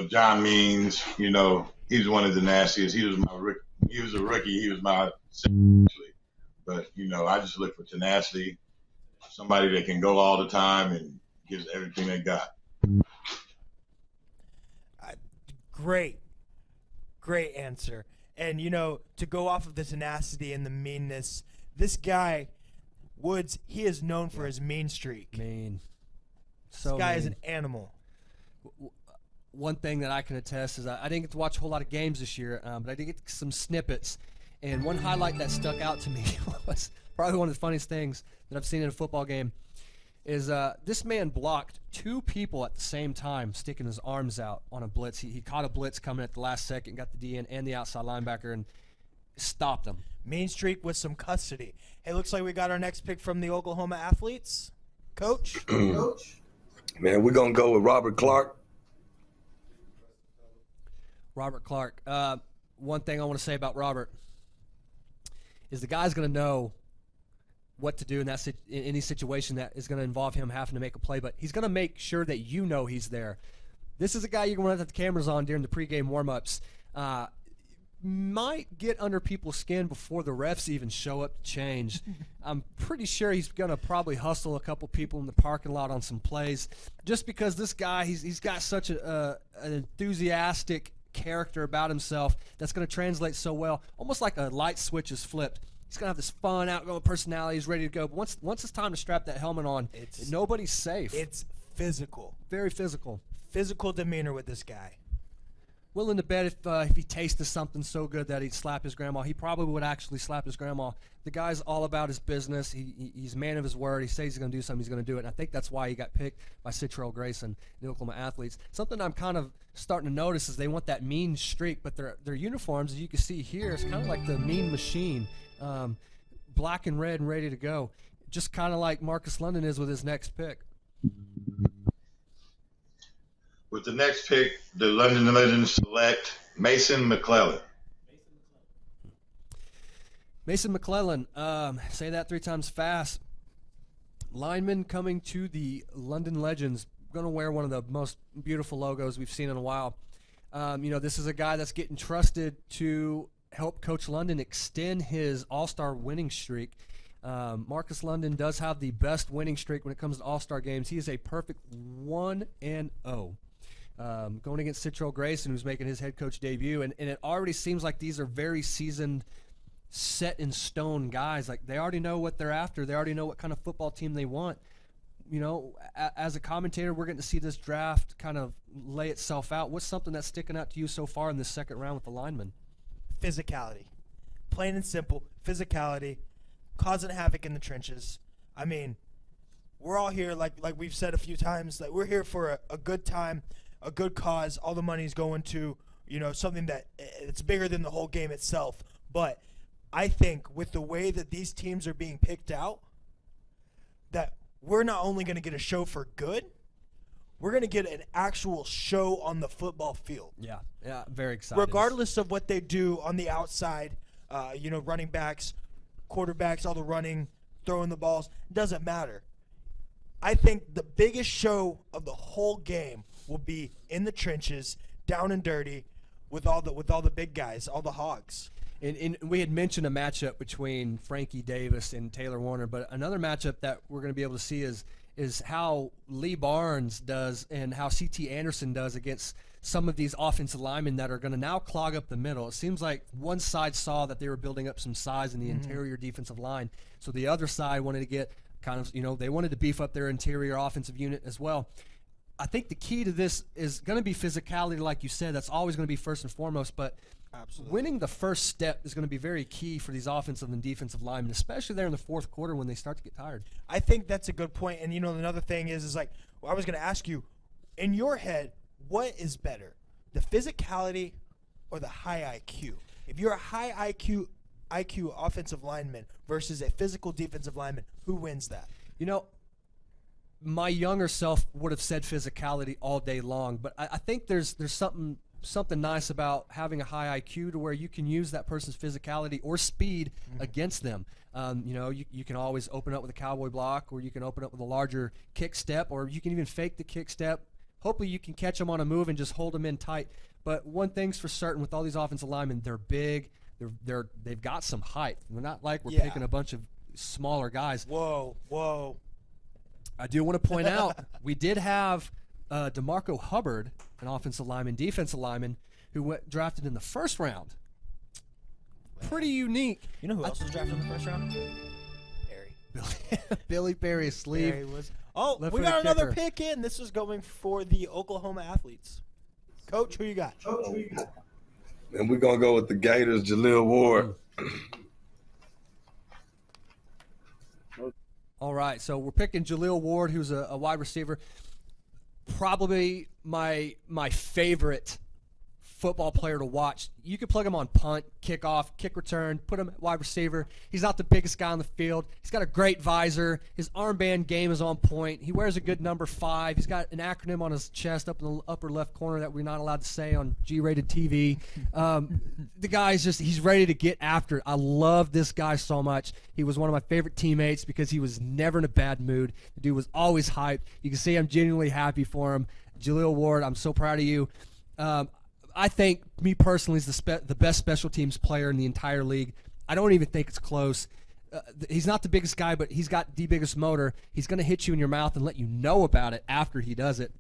John Means, he's one of the nastiest. He was my when he was a rookie, he was my actually. But, you know, I just look for tenacity, somebody that can go all the time and gives everything they got. Great answer. And, you know, to go off of the tenacity and the meanness, this guy, Woods, he is known for his mean streak. Mean. This guy is an animal. One thing that I can attest is I didn't get to watch a whole lot of games this year, but I did get some snippets. And one highlight that stuck out to me was probably one of the funniest things that I've seen in a football game is this man blocked 2 people at the same time sticking his arms out on a blitz. He caught a blitz coming at the last second, got the DN and the outside linebacker, and stopped him. Mean streak with some custody. Hey, looks like we got our next pick from the Oklahoma Athletes. Coach? Man, we're going to go with Robert Clark. Robert Clark. One thing I want to say about Robert is the guy's going to know what to do in any situation that is going to involve him having to make a play, but he's going to make sure that you know he's there. This is a guy you're going to have the cameras on during the pregame warm-ups. Might get under people's skin before the refs even show up to change. I'm pretty sure he's going to probably hustle a couple people in the parking lot on some plays just because this guy, he's got such an enthusiastic character about himself that's going to translate so well, almost like a light switch is flipped. He's going to have this fun, outgoing personality. He's ready to go. But once it's time to strap that helmet on, nobody's safe. It's physical. Very physical. Physical demeanor with this guy. Willing to bet if he tasted something so good that he'd slap his grandma, he probably would actually slap his grandma. The guy's all about his business. He's a man of his word. He says he's going to do something, he's going to do it. And I think that's why he got picked by Citrell Grayson, the Oklahoma Athletes. Something I'm kind of starting to notice is they want that mean streak, but their uniforms, as you can see here, is kind of like the Mean Machine, black and red and ready to go. Just kind of like Marcus London is with his next pick. With the next pick, the London Legends select Mason McClellan. Mason McClellan, say that 3 times fast. Lineman coming to the London Legends, going to wear one of the most beautiful logos we've seen in a while. This is a guy that's getting trusted to help Coach London extend his all-star winning streak. Marcus London does have the best winning streak when it comes to all-star games. He is a perfect 1-0. Going against Citrell Grayson, who's making his head coach debut, and it already seems like these are very seasoned, set-in-stone guys. Like, they already know what they're after. They already know what kind of football team they want. You know, as a commentator, we're getting to see this draft kind of lay itself out. What's something that's sticking out to you so far in this second round with the linemen? Physicality. Plain and simple, physicality, causing havoc in the trenches. I mean, we're all here, like we've said a few times, that we're here for a good time, a good cause. All the money's going to, something that it's bigger than the whole game itself. But I think with the way that these teams are being picked out, that we're not only going to get a show for good, we're going to get an actual show on the football field. Yeah, very excited. Regardless of what they do on the outside, running backs, quarterbacks, all the running, throwing the balls, doesn't matter. I think the biggest show of the whole game will be in the trenches, down and dirty, with all the big guys, all the hogs. And we had mentioned a matchup between Frankie Davis and Taylor Warner, but another matchup that we're going to be able to see is how Lee Barnes does and how C.T. Anderson does against some of these offensive linemen that are going to now clog up the middle. It seems like one side saw that they were building up some size in the interior defensive line, so the other side wanted to get they wanted to beef up their interior offensive unit as well. I think the key to this is going to be physicality, like you said. That's always going to be first and foremost, but winning the first step is going to be very key for these offensive and defensive linemen, especially there in the fourth quarter when they start to get tired. I think that's a good point. And, another thing is I was going to ask you, in your head, what is better, the physicality or the high IQ? If you're a high IQ offensive lineman versus a physical defensive lineman, who wins that? My younger self would have said physicality all day long, but I think there's something nice about having a high IQ to where you can use that person's physicality or speed against them. You can always open up with a cowboy block, or you can open up with a larger kick step, or you can even fake the kick step. Hopefully you can catch them on a move and just hold them in tight. But one thing's for certain with all these offensive linemen, they're big, they've got some height. They're not like we're Yeah. picking a bunch of smaller guys. Whoa. I do want to point out we did have DeMarco Hubbard, an offensive lineman, defensive lineman, who went drafted in the first round. Pretty unique. You know who else was drafted in the first round? Billy Berry, sleeve. Barry was. Oh, we left-footed got another kicker. pick in. This is going for the Oklahoma Athletes. Coach, who you got? And we're going to go with the Gators, Jaleel Ward. All right, so we're picking Jaleel Ward, who's a wide receiver. Probably my favorite football player to watch. You could plug him on punt, kickoff, kick return, put him at wide receiver. He's not the biggest guy on the field. He's got a great visor. His armband game is on point. He wears a good number 5. He's got an acronym on his chest up in the upper left corner that we're not allowed to say on G-rated TV. The guy's he's ready to get after it. I love this guy so much. He was one of my favorite teammates because he was never in a bad mood. The dude was always hyped. You can see I'm genuinely happy for him. Jaleel Ward, I'm so proud of you. I think, me personally, is the best special teams player in the entire league. I don't even think it's close. He's not the biggest guy, but he's got the biggest motor. He's going to hit you in your mouth and let you know about it after he does it.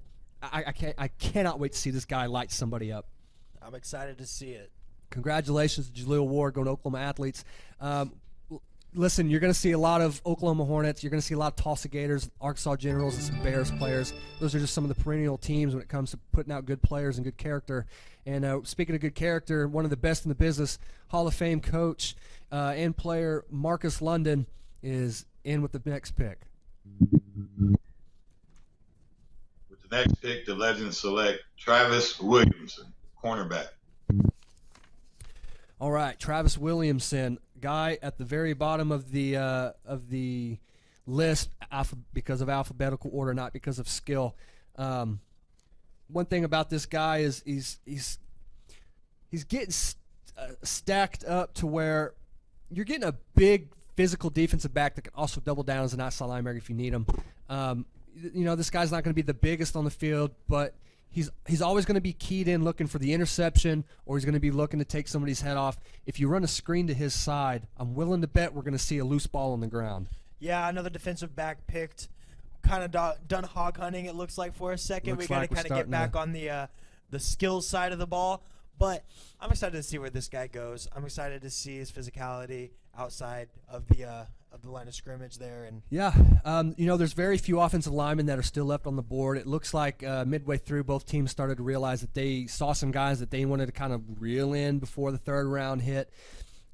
I cannot wait to see this guy light somebody up. I'm excited to see it. Congratulations to Jaleel Ward going to Oklahoma Athletes. Listen, you're going to see a lot of Oklahoma Hornets. You're going to see a lot of Tulsa Gators, Arkansas Generals, and some Bears players. Those are just some of the perennial teams when it comes to putting out good players and good character. And speaking of good character, one of the best in the business, Hall of Fame coach and player Marcus London is in with the next pick. With the next pick, the Legends select Travis Williamson, cornerback. All right, Travis Williamson, guy at the very bottom of the list because of alphabetical order, not because of skill. One thing about this guy is he's getting stacked up to where you're getting a big physical defensive back that can also double down as an outside linebacker if you need him. This guy's not going to be the biggest on the field, but he's always going to be keyed in looking for the interception, or he's going to be looking to take somebody's head off. If you run a screen to his side, I'm willing to bet we're going to see a loose ball on the ground. Yeah, another defensive back picked. Kind of done hog hunting, it looks like, for a second. We got to kind of get back on the skills side of the ball. But I'm excited to see where this guy goes. I'm excited to see his physicality outside of the line of scrimmage there. And yeah, there's very few offensive linemen that are still left on the board. It looks like midway through, both teams started to realize that they saw some guys that they wanted to kind of reel in before the third round hit.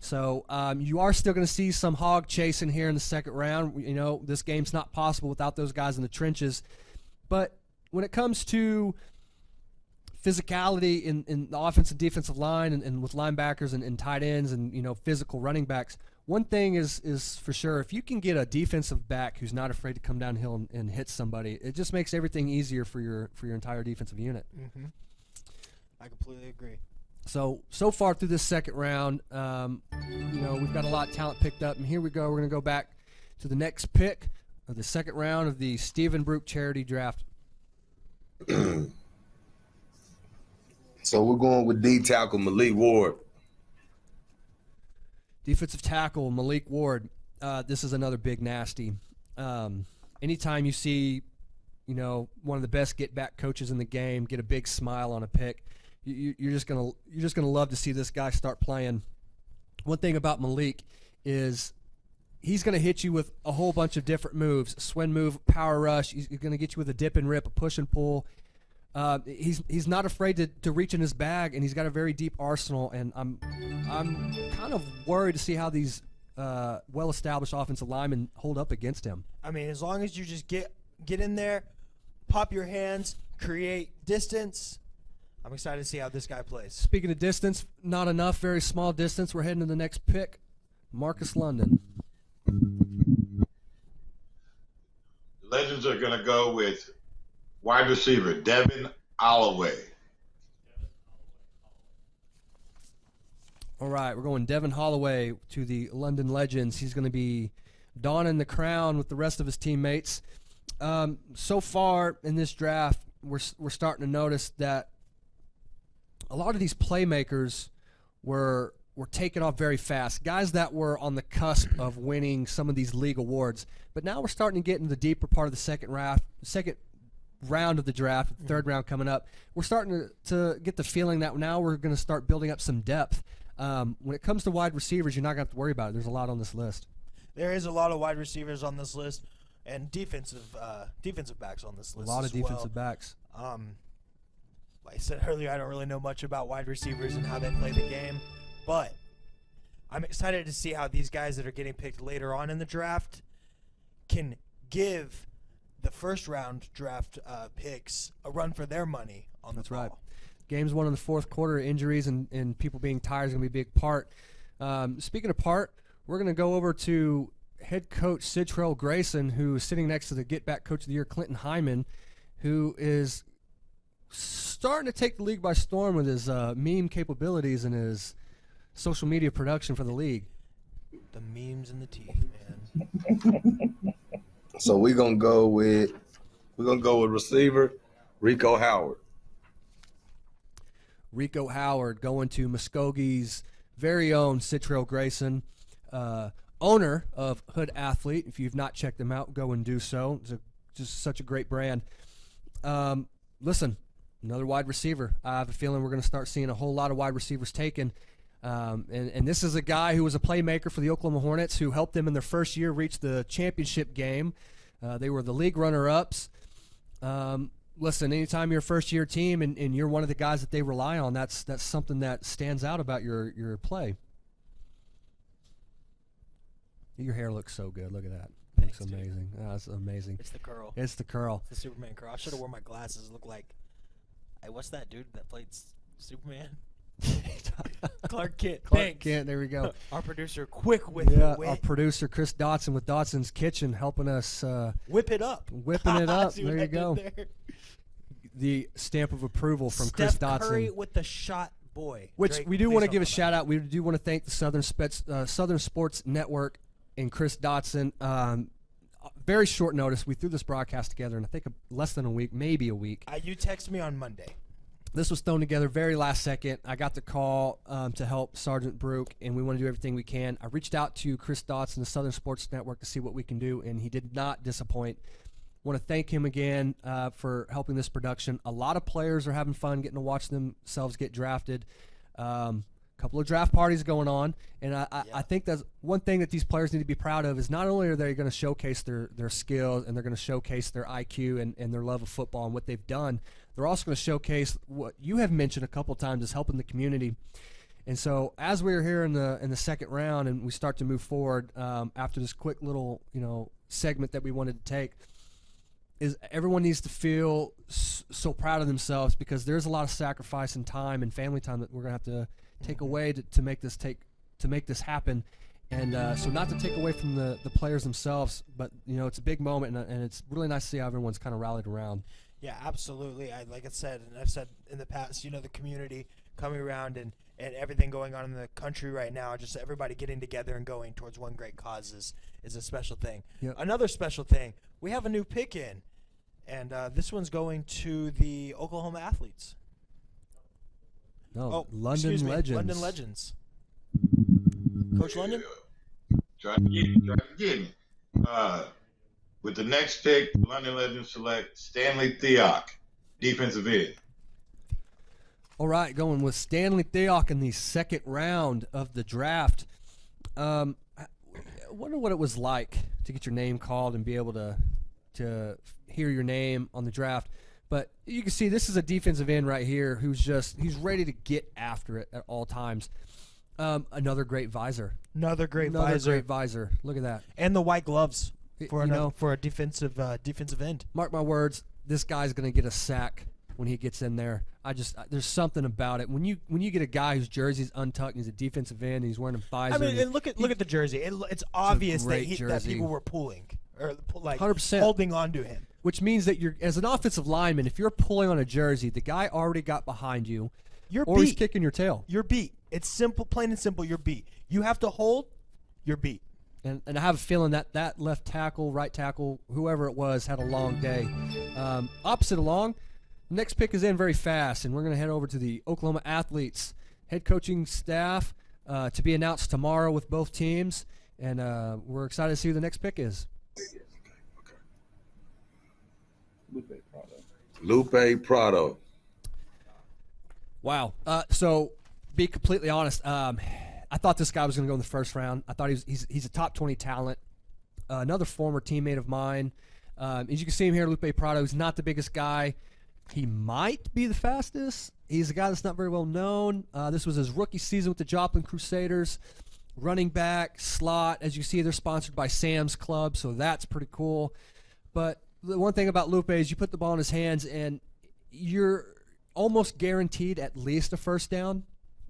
So you are still going to see some hog chasing here in the second round. This game's not possible without those guys in the trenches. But when it comes to physicality in the offensive and defensive line and with linebackers and tight ends and physical running backs, one thing is for sure, if you can get a defensive back who's not afraid to come downhill and hit somebody, it just makes everything easier for your entire defensive unit. Mm-hmm. I completely agree. So far through this second round, we've got a lot of talent picked up, and here we go. We're going to go back to the next pick of the second round of the Stephen Brook Charity Draft. So we're going with D tackle Malik Ward. Defensive tackle Malik Ward. This is another big nasty. Anytime you see, one of the best get back coaches in the game get a big smile on a pick, you're just gonna love to see this guy start playing. One thing about Malik is he's gonna hit you with a whole bunch of different moves: swing move, power rush. He's gonna get you with a dip and rip, a push and pull. He's not afraid to reach in his bag, and he's got a very deep arsenal. And I'm kind of worried to see how these well-established offensive linemen hold up against him. I mean, as long as you just get in there, pop your hands, create distance. I'm excited to see how this guy plays. Speaking of distance, not enough, very small distance. We're heading to the next pick, Marcus London. The Legends are going to go with wide receiver Devin Holloway. All right, we're going Devin Holloway to the London Legends. He's going to be donning the crown with the rest of his teammates. So far in this draft, we're starting to notice that a lot of these playmakers were were taken off very fast. Guys that were on the cusp of winning some of these league awards. But now we're starting to get into the deeper part of the second round of the draft, third round coming up. We're starting to get the feeling that now we're going to start building up some depth. When it comes to wide receivers, you're not going to have to worry about it. There's a lot on this list. There is a lot of wide receivers on this list, and defensive backs on this list. A lot of defensive backs. Like I said earlier, I don't really know much about wide receivers and how they play the game, but I'm excited to see how these guys that are getting picked later on in the draft can give the first round draft picks a run for their money on the ball. Right. Games won in the fourth quarter. Injuries and people being tired is going to be a big part. Speaking of part, we're going to go over to head coach Sid Terrell Grayson, who is sitting next to the Get Back Coach of the Year, Clinton Hyman, who is starting to take the league by storm with his meme capabilities and his social media production for the league. The memes and the teeth, man. So we're gonna go with receiver Rico Howard. Rico Howard going to Muskogee's very own Sid Terrell Grayson, owner of Hood Athlete. If you've not checked them out, go and do so. It's just such a great brand. Listen, another wide receiver. I have a feeling we're going to start seeing a whole lot of wide receivers taken. And this is a guy who was a playmaker for the Oklahoma Hornets, who helped them in their first year reach the championship game. They were the league runner-ups. Listen, anytime you're a first-year team and you're one of the guys that they rely on, that's something that stands out about your play. Your hair looks so good. Look at that. Thanks, looks amazing. Oh, it's amazing. It's the curl. It's the curl. It's the Superman curl. I should have worn my glasses. Look like, hey, what's that dude that played Superman? Clark Kent. Clark Kent, there we go. Our producer, quick with the wit. Our producer, Chris Dotson with Dotson's Kitchen, helping us whip it up. Whipping it up. See there what you I go. did there? The stamp of approval from Steph Chris Dotson. Curry with the shot boy. Which Drake, we do please want to don't give a come shout out. We do want to thank the Southern Sports Network and Chris Dotson. Very short notice. We threw this broadcast together in I think less than a week, maybe a week. You text me on Monday. This was thrown together very last second. I got the call to help Sergeant Brook, and we want to do everything we can. I reached out to Chris Dotson, the Southern Sports Network, to see what we can do, and he did not disappoint. Want to thank him again for helping this production. A lot of players are having fun getting to watch themselves get drafted. Couple of draft parties going on, and I think that's one thing that these players need to be proud of is not only are they going to showcase their skills and they're going to showcase their IQ and their love of football and what they've done, they're also going to showcase what you have mentioned a couple of times is helping the community. And so as we're here in the second round and we start to move forward after this quick little segment that we wanted to take, is everyone needs to feel so proud of themselves because there's a lot of sacrifice and time and family time that we're going to have to take away to make this happen, and so not to take away from the players themselves, but it's a big moment and it's really nice to see how everyone's kind of rallied around. Yeah, absolutely. Like I said, and I've said in the past, the community coming around and everything going on in the country right now, just everybody getting together and going towards one great cause is a special thing. Yep. Another special thing, we have a new pick in, and this one's going to the Oklahoma Athletes. No, London Legends. London Legends. Coach London? Try to get me. With the next pick, London Legends select Stanley Theoc, defensive end. All right, going with Stanley Theoc in the second round of the draft. I wonder what it was like to get your name called and be able to hear your name on the draft. But you can see this is a defensive end right here he's ready to get after it at all times. Another great visor. Another great visor. Look at that. And the white gloves for a defensive end. Mark my words, this guy's going to get a sack when he gets in there. There's something about it. When you get a guy whose jersey's untucked and he's a defensive end and he's wearing a visor. I mean, and look at the jersey. It's obvious that people were pulling or 100%. holding on to him. Which means that as an offensive lineman, if you're pulling on a jersey, the guy already got behind you, he's kicking your tail. You're beat. It's simple, plain and simple. You're beat. You have to hold. You're beat. And I have a feeling that left tackle, right tackle, whoever it was, had a long day. Opposite along, next pick is in very fast, and we're going to head over to the Oklahoma Athletes head coaching staff. to be announced tomorrow with both teams, and we're excited to see who the next pick is. Lupe Prado. Wow. So, be completely honest. I thought this guy was going to go in the first round. I thought he's a top 20 talent. Another former teammate of mine. As you can see him here, Lupe Prado. He's not the biggest guy. He might be the fastest. He's a guy that's not very well known. This was his rookie season with the Joplin Crusaders. Running back, slot. As you see, they're sponsored by Sam's Club, so that's pretty cool. But the one thing about Lupe is you put the ball in his hands, and you're almost guaranteed at least a first down,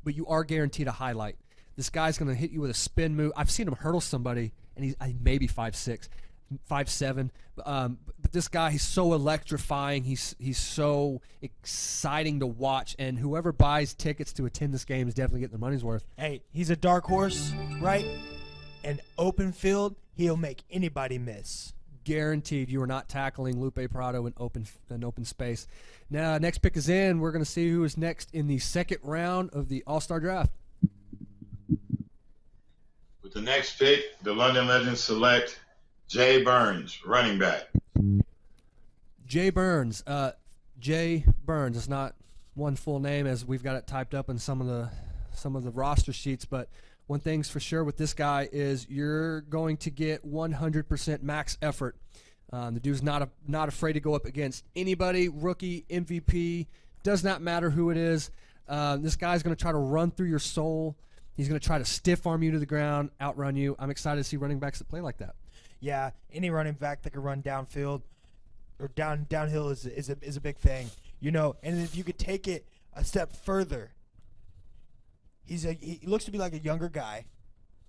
but you are guaranteed a highlight. This guy's going to hit you with a spin move. I've seen him hurdle somebody, and he's maybe 5'6", 5'7". But this guy, he's so electrifying. He's so exciting to watch, and whoever buys tickets to attend this game is definitely getting their money's worth. Hey, he's a dark horse, right? And open field, he'll make anybody miss. Guaranteed you are not tackling Lupe Prado in open space. Now, next pick is in. We're going to see who is next in the second round of the All-Star Draft. With the next pick, the London Legends select Jay Burns, running back. Jay Burns. Jay Burns is not one full name as we've got it typed up in some of the roster sheets, but one thing's for sure with this guy is you're going to get 100% max effort. The dude's not afraid to go up against anybody, rookie, MVP, does not matter who it is. This guy's going to try to run through your soul. He's going to try to stiff arm you to the ground, outrun you. I'm excited to see running backs that play like that. Yeah, any running back that can run downfield or downhill is a big thing, you know. And if you could take it a step further, he looks to be like a younger guy,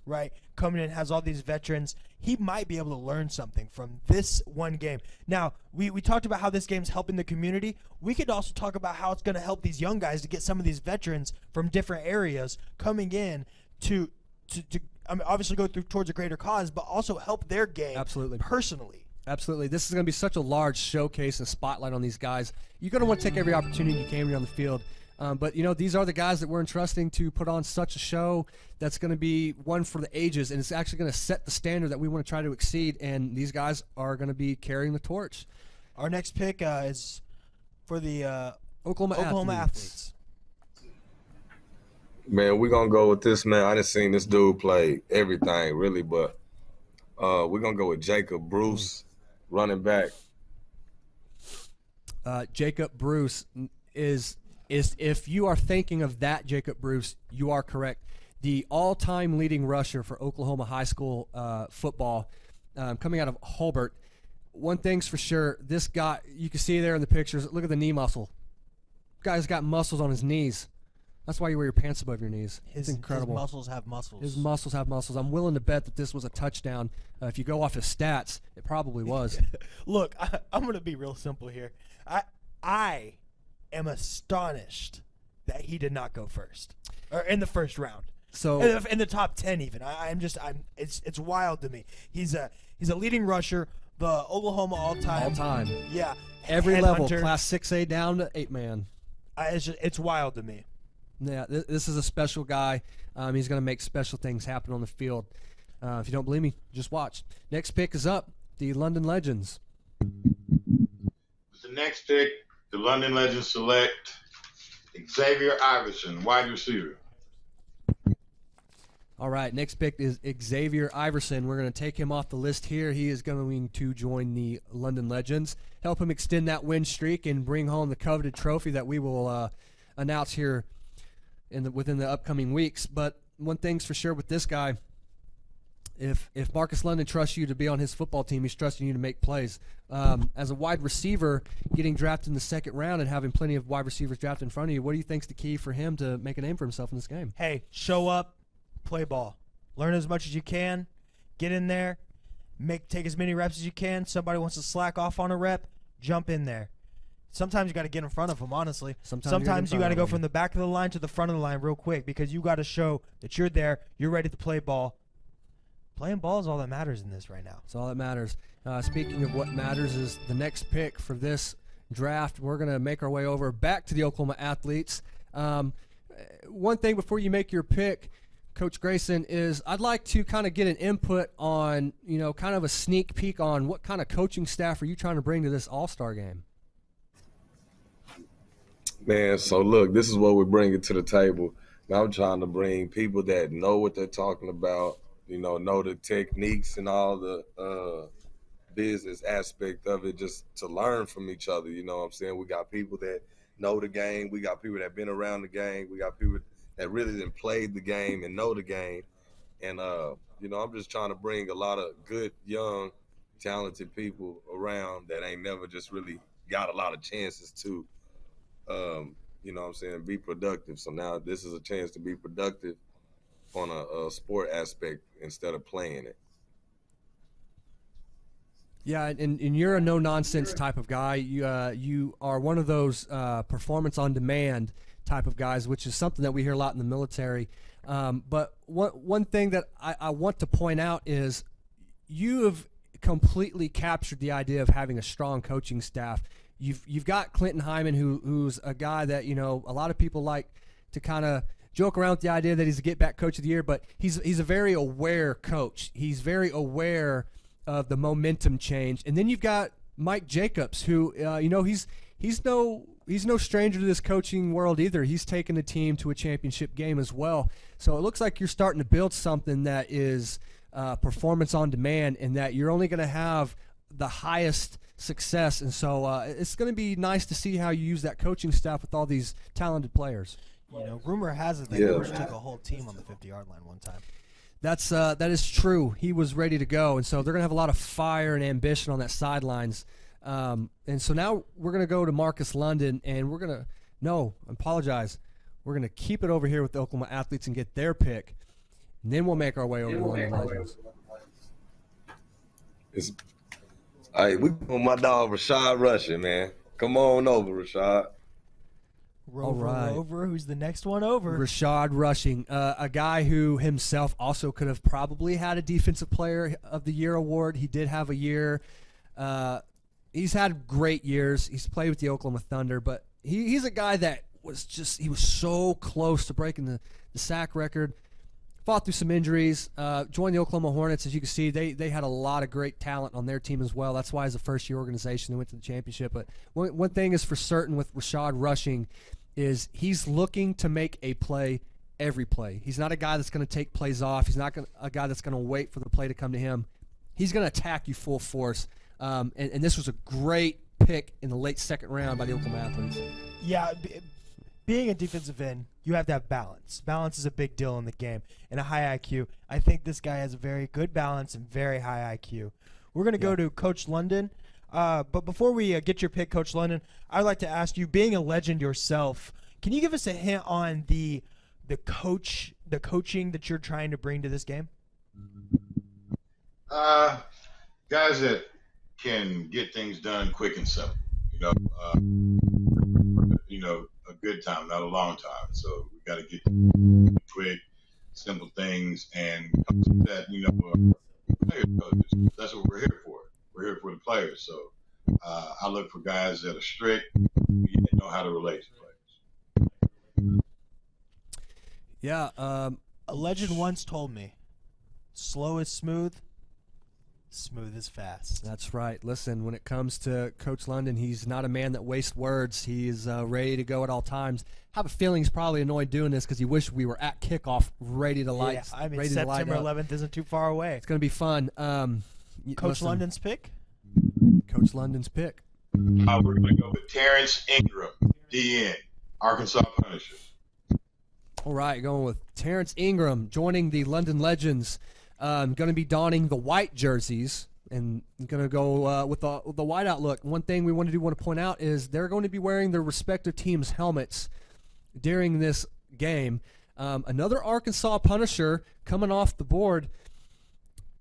right? Coming in, has all these veterans. He might be able to learn something from this one game. Now, we talked about how this game's helping the community. We could also talk about how it's going to help these young guys to get some of these veterans from different areas coming in to obviously go through towards a greater cause, but also help their game personally. Absolutely. This is going to be such a large showcase and spotlight on these guys. You're going to want to take every opportunity you can on the field. But, you know, these are the guys that we're entrusting to put on such a show that's going to be one for the ages, and it's actually going to set the standard that we want to try to exceed, and these guys are going to be carrying the torch. Our next pick is for the Oklahoma Athletes. Man, we're going to go with this, man. I done seen this dude play everything, really, but we're going to go with Jacob Bruce, running back. Jacob Bruce is if you are thinking of that Jacob Bruce, you are correct. The all-time leading rusher for Oklahoma high school football, coming out of Hobart. One thing's for sure, this guy, you can see there in the pictures, look at the knee muscle. Guy's got muscles on his knees. That's why you wear your pants above your knees. It's incredible. His muscles have muscles. His muscles have muscles. I'm willing to bet that this was a touchdown. If you go off his stats, it probably was. Look, I'm going to be real simple here. I am astonished that he did not go first or in the first round. So in the top 10 even. It's wild to me. He's a leading rusher, the Oklahoma all-time. Yeah. Every level, hunter. class 6A down to 8-man. It's wild to me. Yeah, this is a special guy. He's going to make special things happen on the field. If you don't believe me, just watch. Next pick is up, the London Legends. The next pick, the London Legends select Xavier Iverson, wide receiver. All right, next pick is Xavier Iverson. We're going to take him off the list here. He is going to join the London Legends, help him extend that win streak and bring home the coveted trophy that we will announce here within the upcoming weeks. But one thing's for sure with this guy, if Marcus London trusts you to be on his football team, he's trusting you to make plays. As a wide receiver, getting drafted in the second round and having plenty of wide receivers drafted in front of you, what do you think's the key for him to make a name for himself in this game? Hey, show up, play ball. Learn as much as you can. Get in there. Take as many reps as you can. Somebody wants to slack off on a rep, jump in there. Sometimes you got to get in front of them, honestly. Sometimes you got to go from the back of the line to the front of the line real quick because you got to show that you're there, you're ready to play ball. Playing ball is all that matters in this right now. It's all that matters. Speaking of what matters is the next pick for this draft. We're going to make our way over back to the Oklahoma Athletes. One thing before you make your pick, Coach Grayson, is I'd like to kind of get an input on, kind of a sneak peek on what kind of coaching staff are you trying to bring to this All-Star game? Man, so look, this is what we're bringing to the table. Now I'm trying to bring people that know what they're talking about, know the techniques and all the business aspect of it, just to learn from each other. You know what I'm saying? We got people that know the game. We got people that have been around the game. We got people that really done played the game and know the game. And, I'm just trying to bring a lot of good, young, talented people around that ain't never just really got a lot of chances to, be productive. So now this is a chance to be productive on a sport aspect instead of playing it. Yeah, and you're a no-nonsense type of guy. You are one of those performance-on-demand type of guys, which is something that we hear a lot in the military. But one thing that I want to point out is you have completely captured the idea of having a strong coaching staff. You've got Clinton Hyman, who's a guy that a lot of people like to kind of joke around with the idea that he's a get-back coach of the year, but he's a very aware coach. He's very aware of the momentum change. And then you've got Mike Jacobs, who he's no stranger to this coaching world either. He's taken the team to a championship game as well. So it looks like you're starting to build something that is performance on demand, and that you're only going to have the highest success. And so it's going to be nice to see how you use that coaching staff with all these talented players. Rumor has it that Coach took a whole team on the 50-yard line one time. That is true. He was ready to go, and so they're going to have a lot of fire and ambition on that sidelines. And so now we're going to go to Marcus London, and we're going to keep it over here with the Oklahoma Athletes and get their pick, and then we'll make our way over to London Legends. All right, we on my dog Rashad Rushing, man. Come on over, Rashad. Rover, who's the next one over? Rashad Rushing, a guy who himself also could have probably had a Defensive Player of the Year award. He did have a year. He's had great years. He's played with the Oklahoma Thunder, but he's a guy that was so close to breaking the sack record. Fought through some injuries, joined the Oklahoma Hornets. As you can see, they had a lot of great talent on their team as well. That's why as a first-year organization they went to the championship. But one thing is for certain with Rashad Rushing is he's looking to make a play every play. He's not a guy that's going to take plays off. He's not a guy that's going to wait for the play to come to him. He's going to attack you full force. And this was a great pick in the late second round by the Oklahoma Athletes. Yeah, being a defensive end, you have to have balance. Balance is a big deal in the game and a high IQ. I think this guy has a very good balance and very high IQ. We're going to go to Coach London. But before we get your pick, Coach London, I'd like to ask you, being a legend yourself, can you give us a hint on the coaching that you're trying to bring to this game? Guys that can get things done quick and simple. A good time, not a long time. So we got to get quick, simple things, and that player coaches. That's what we're here for. We're here for the players. So I look for guys that are strict, and know how to relate to players. Yeah, a legend once told me, "Slow is smooth, smooth is fast." That's right. Listen, when it comes to Coach London, he's not a man that wastes words. He's ready to go at all times. I have a feeling he's probably annoyed doing this because he wished we were at kickoff ready to light. Yeah, September 11th isn't too far away. It's going to be fun. Coach London's pick? Coach London's pick. We're going to go with Terrence Ingram, DN, Arkansas Punisher. All right, going with Terrence Ingram joining the London Legends. Going to be donning the white jerseys and going to go with the white outlook. One thing we want to point out is they're going to be wearing their respective teams' helmets during this game. Another Arkansas Punisher coming off the board.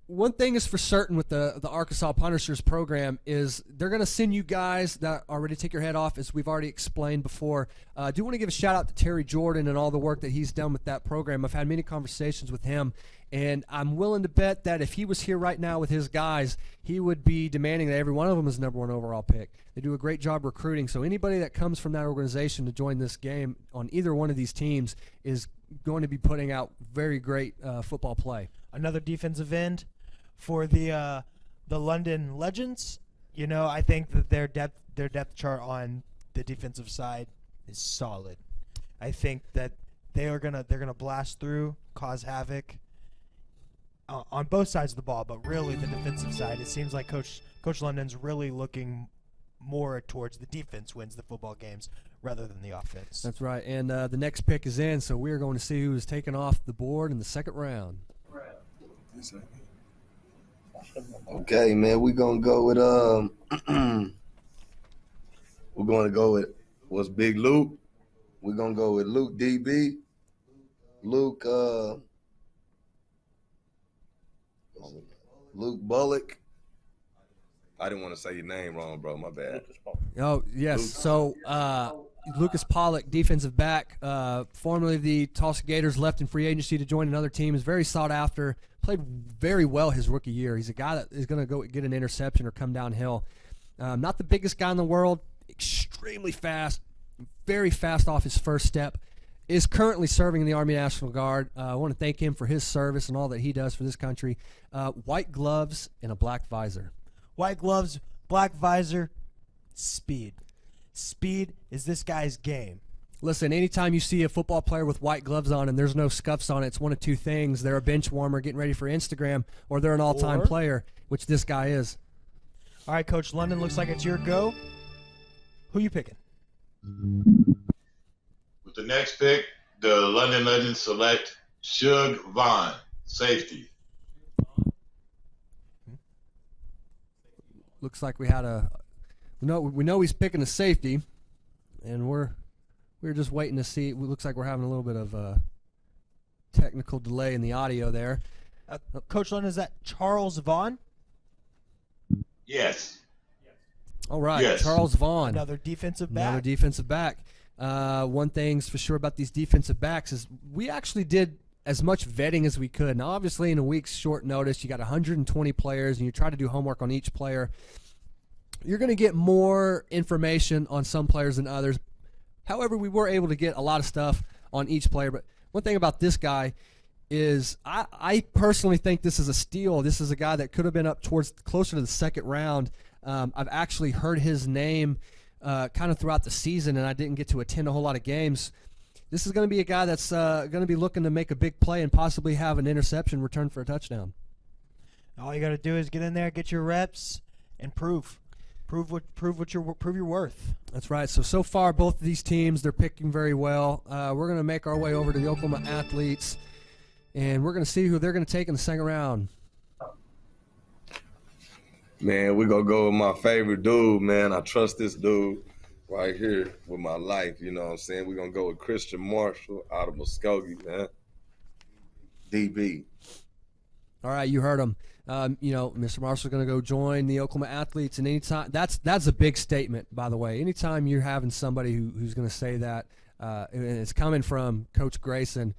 one thing is for certain with the Arkansas Punishers program is they're going to send you guys that are ready to take your head off, as we've already explained before. I do want to give a shout-out to Terry Jordan and all the work that he's done with that program. I've had many conversations with him, and I'm willing to bet that if he was here right now with his guys, he would be demanding that every one of them is number 1 overall pick. They do a great job recruiting, so anybody that comes from that organization to join this game on either one of these teams is going to be putting out very great football play. Another defensive end for the London Legends. You know, I think that their depth chart on the defensive side is solid. I think that they're gonna blast through, cause havoc on both sides of the ball, but really the defensive side. It seems like Coach London's really looking more towards the defense wins the football games rather than the offense. That's right, and the next pick is in, so we're going to see who is taken off the board in the second round. Okay, man, we're gonna go with we're gonna go with what's Big Luke. We're gonna go with Luke DB. Luke Bullock. I didn't want to say your name wrong, bro. My bad. Oh, yes. Luke. So Lucas Pollock, defensive back, formerly the Tulsa Gators, left in free agency to join another team, is very sought after, played very well his rookie year. He's a guy that is going to go get an interception or come downhill. Not the biggest guy in the world, extremely fast, very fast off his first step, is currently serving in the Army National Guard. I want to thank him for his service and all that he does for this country. White gloves and a black visor. White gloves, black visor, speed. Speed is this guy's game. Listen, anytime you see a football player with white gloves on and there's no scuffs on it, it's one of two things. They're a bench warmer getting ready for Instagram, or they're an all-time player, which this guy is. All right, Coach London, looks like it's your go. Who you picking? With the next pick, the London Legends select Shug Vaughn, safety. Looks like we had we know he's picking a safety, and we're just waiting to see. It looks like we're having a little bit of a technical delay in the audio there. Coach London, is that Charles Vaughn? Yes. All right, yes. Charles Vaughn. Another defensive back. Another defensive back. One thing's for sure about these defensive backs is we actually did as much vetting as we could. Now, obviously, in a week's short notice, you got 120 players, and you try to do homework on each player. You're going to get more information on some players than others. However, we were able to get a lot of stuff on each player. But one thing about this guy is I personally think this is a steal. This is a guy that could have been up towards closer to the second round. I've actually heard his name kind of throughout the season, and I didn't get to attend a whole lot of games. This is going to be a guy that's going to be looking to make a big play and possibly have an interception return for a touchdown. All you got to do is get in there, get your reps, and prove your worth. That's right. So far, both of these teams, they're picking very well. We're going to make our way over to the Oklahoma Athletes, and we're going to see who they're going to take in the second round. Man, we're going to go with my favorite dude, man. I trust this dude right here with my life, you know what I'm saying? We're going to go with Christian Marshall out of Muskogee, man. DB. All right, you heard him. Mr. Marshall's going to go join the Oklahoma Athletes, and anytime that's a big statement, by the way. Anytime you're having somebody who's going to say that, and it's coming from Coach Grayson,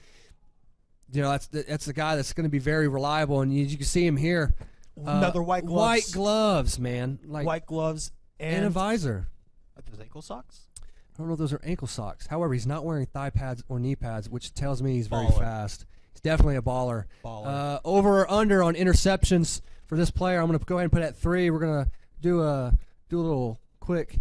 that's the guy that's going to be very reliable, and you can see him here. Another white gloves. White gloves, man. Like white gloves and a visor. Are those ankle socks? I don't know if those are ankle socks. However, he's not wearing thigh pads or knee pads, which tells me he's very fast. He's definitely a baller. Over or under on interceptions for this player, I'm going to go ahead and put at 3. We're going to do a little quick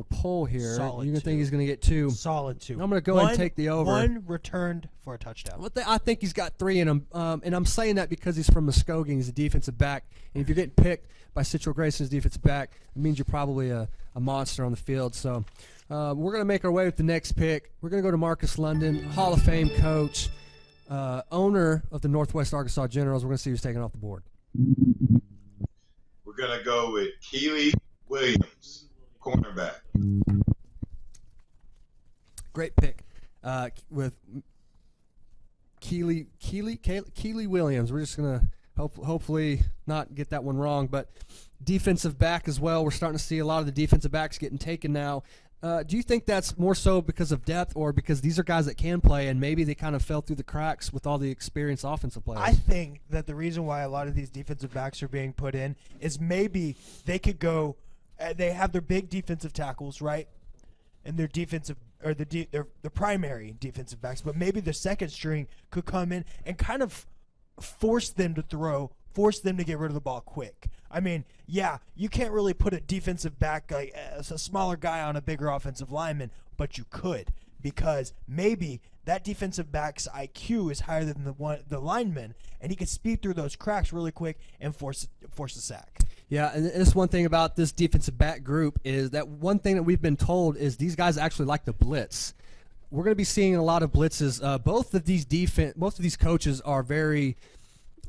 poll here. Solid You're going to 2. think he's going to get 2. Solid 2. I'm going to go ahead and take the over. 1 returned for a touchdown. I think he's got 3 in him, and I'm saying that because he's from Muskogee. He's a defensive back, and if you're getting picked by Citro Grayson's defensive back, it means you're probably a monster on the field. So we're going to make our way with the next pick. We're going to go to Marcus London, Hall of Fame coach, owner of the Northwest Arkansas Generals. We're going to see who's taking off the board. We're going to go with Keely Williams, cornerback. Great pick with Keely Williams. We're just going to hopefully not get that one wrong. But defensive back as well. We're starting to see a lot of the defensive backs getting taken now. Do you think that's more so because of depth or because these are guys that can play and maybe they kind of fell through the cracks with all the experienced offensive players? I think that the reason why a lot of these defensive backs are being put in is maybe they could go they have their big defensive tackles, right? And their defensive or their primary defensive backs, but maybe the second string could come in and kind of force them to throw, force them to get rid of the ball quick. I mean, yeah, you can't really put a defensive back, like a smaller guy on a bigger offensive lineman, but you could, because maybe that defensive back's IQ is higher than the lineman, and he could speed through those cracks really quick and force a sack. Yeah, and this one thing about this defensive back group is that one thing that we've been told is these guys actually like to blitz. We're going to be seeing a lot of blitzes. Both of these coaches are very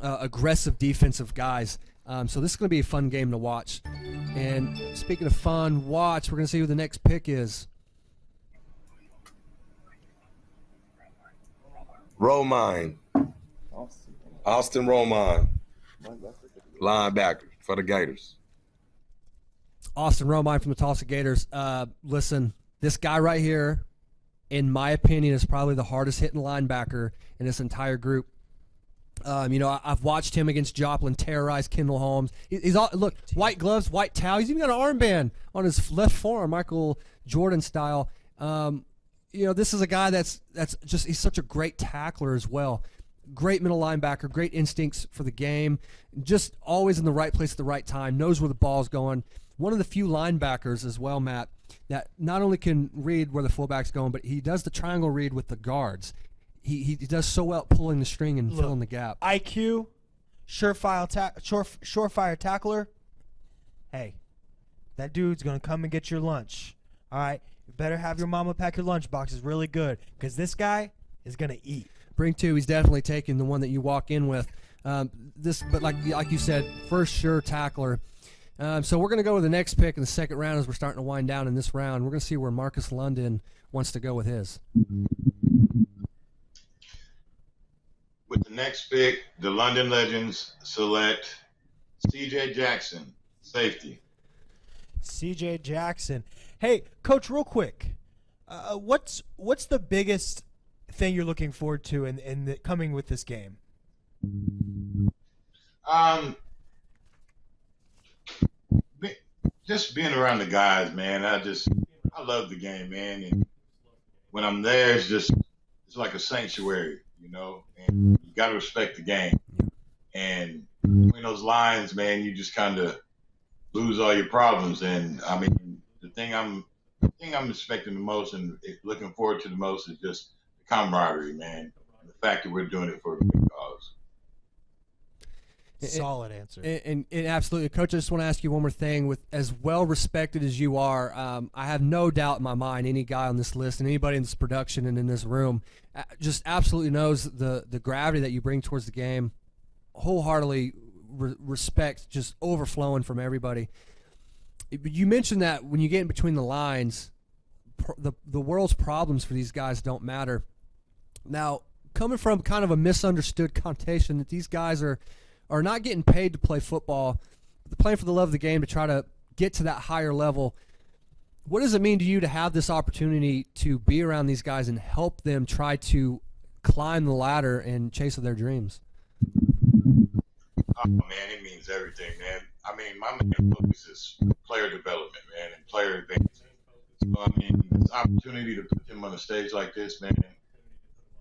aggressive defensive guys. So this is going to be a fun game to watch. And speaking of fun, watch, we're going to see who the next pick is. Romine. Austin Romine. Linebacker for the Gators. Austin Romine from the Tulsa Gators. Listen, this guy right here, in my opinion, is probably the hardest hitting linebacker in this entire group. I've watched him against Joplin terrorize Kendall Holmes. He's all, look, white gloves, white towel. He's even got an armband on his left forearm, Michael Jordan style. This is a guy that's just, he's such a great tackler as well. Great middle linebacker, great instincts for the game, just always in the right place at the right time, knows where the ball's going. One of the few linebackers as well, Matt, that not only can read where the fullback's going, but he does the triangle read with the guards. He does so well pulling the string and filling the gap. IQ, surefire tackler. Hey, that dude's going to come and get your lunch. All right? You better have your mama pack your lunch boxes really good, because this guy is going to eat. Bring two. He's definitely taking the one that you walk in with. But like you said, first sure tackler. So we're going to go with the next pick in the second round as we're starting to wind down in this round. We're going to see where Marcus London wants to go with his. With the next pick, the London Legends select C.J. Jackson, safety. C.J. Jackson. Hey, Coach, real quick, what's the biggest thing you're looking forward to in coming with this game? Just being around the guys, man. I love the game, man. And when I'm there, it's like a sanctuary, and you got to respect the game. And between those lines, man, you just kind of lose all your problems. And I mean, the thing I'm expecting the most and looking forward to the most is just the camaraderie, man. And the fact that we're doing it for a good cause. Solid answer. And absolutely, Coach, I just want to ask you one more thing. With as well respected as you are, I have no doubt in my mind any guy on this list and anybody in this production and in this room just absolutely knows the gravity that you bring towards the game. Wholeheartedly respect just overflowing from everybody. You mentioned that when you get in between the lines, the world's problems for these guys don't matter. Now, coming from kind of a misunderstood connotation that these guys are not getting paid to play football, but they're playing for the love of the game to try to get to that higher level. What does it mean to you to have this opportunity to be around these guys and help them try to climb the ladder and chase their dreams? Oh, man, it means everything, man. I mean, my main focus is player development, man, and player advancement. So, I mean, this opportunity to put them on a stage like this, man,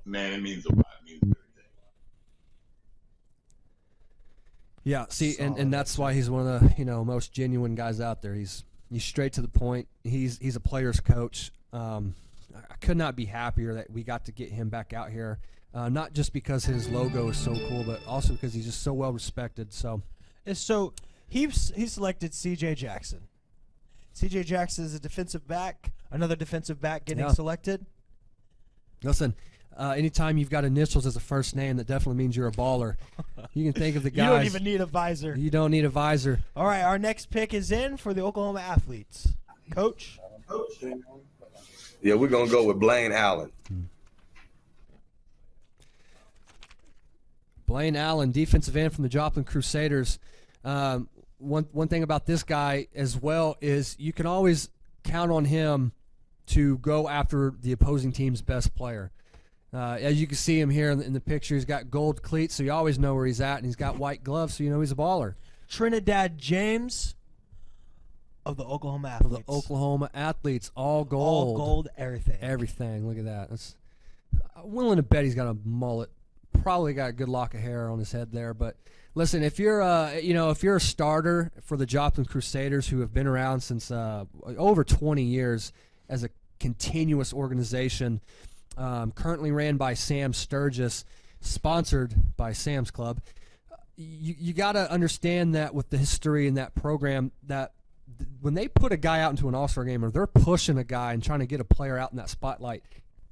it means a lot. It means everything. Yeah, see, and that's why he's one of the most genuine guys out there. He's straight to the point. He's a player's coach. I could not be happier that we got to get him back out here. Not just because his logo is so cool, but also because he's just so well respected. So he selected C.J. Jackson. C.J. Jackson is a defensive back. Another defensive back getting selected. Listen. Anytime you've got initials as a first name, that definitely means you're a baller. You can think of the guys. You don't even need a visor. You don't need a visor. All right, our next pick is in for the Oklahoma Athletes. Coach? Yeah, we're going to go with Blaine Allen. Blaine Allen, defensive end from the Joplin Crusaders. One thing about this guy as well is you can always count on him to go after the opposing team's best player. As you can see him here in the picture, he's got gold cleats, so you always know where he's at, and he's got white gloves, so you know he's a baller. Trinidad James of the Oklahoma Athletes. Of the Oklahoma Athletes, all gold. All gold, everything. Everything. Look at that. I'm willing to bet he's got a mullet. Probably got a good lock of hair on his head there. But listen, if you're if you're a starter for the Joplin Crusaders, who have been around since over 20 years as a continuous organization, currently ran by Sam Sturgis, sponsored by Sam's Club. You got to understand that with the history in that program, that when they put a guy out into an all-star game, or they're pushing a guy and trying to get a player out in that spotlight,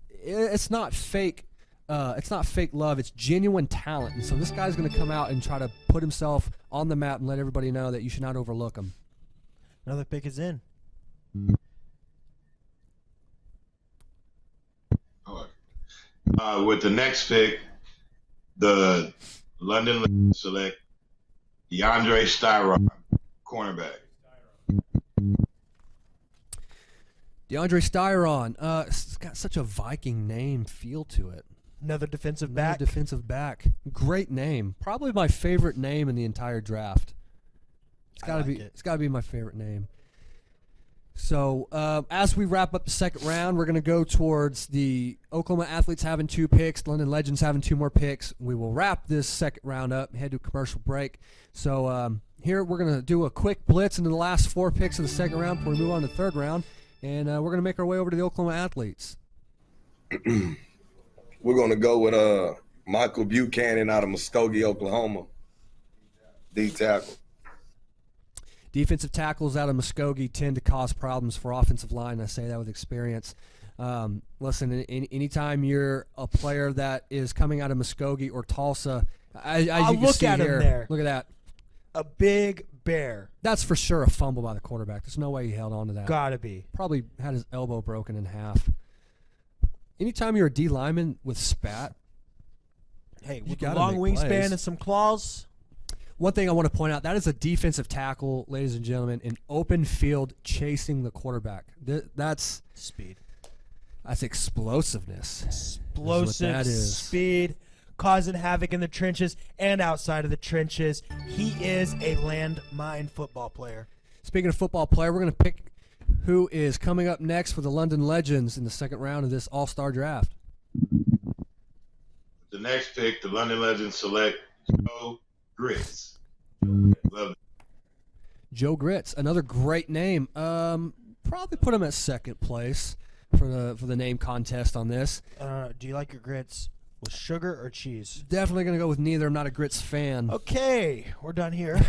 it's not fake. It's not fake love. It's genuine talent. And so this guy's going to come out and try to put himself on the map and let everybody know that you should not overlook him. Another pick is in. With the next pick, the London Legends select DeAndre Styron, cornerback. DeAndre Styron. It's got such a Viking name feel to it. Another defensive back. Defensive back. Great name. Probably my favorite name in the entire draft. It's got to be my favorite name. So as we wrap up the second round, we're going to go towards the Oklahoma Athletes having 2 picks, London Legends having 2 more picks. We will wrap this second round up, head to a commercial break. So here we're going to do a quick blitz into the last 4 picks of the second round before we move on to the third round, and we're going to make our way over to the Oklahoma Athletes. We're going to go with Michael Buchanan out of Muskogee, Oklahoma, D tackle. Defensive tackles out of Muskogee tend to cause problems for offensive line. I say that with experience. Listen, anytime you're a player that is coming out of Muskogee or Tulsa, as you can look see at here, him there. Look at that. A big bear. That's for sure a fumble by the quarterback. There's no way he held on to that. Gotta be. Probably had his elbow broken in half. Anytime you're a D lineman with spat, hey, with a long wingspan and some claws. One thing I want to point out, that is a defensive tackle, ladies and gentlemen, in open field chasing the quarterback. That's speed. That's explosiveness. Explosive that is. Speed, causing havoc in the trenches and outside of the trenches. He is a landmine football player. Speaking of football player, we're going to pick who is coming up next for the London Legends in the second round of this all-star draft. The next pick, the London Legends select Joe Grits. Love it. Joe Grits, another great name. Probably put him at second place for the name contest on this. Do you like your grits with sugar or cheese? Definitely going to go with neither. I'm not a grits fan. Okay, we're done here.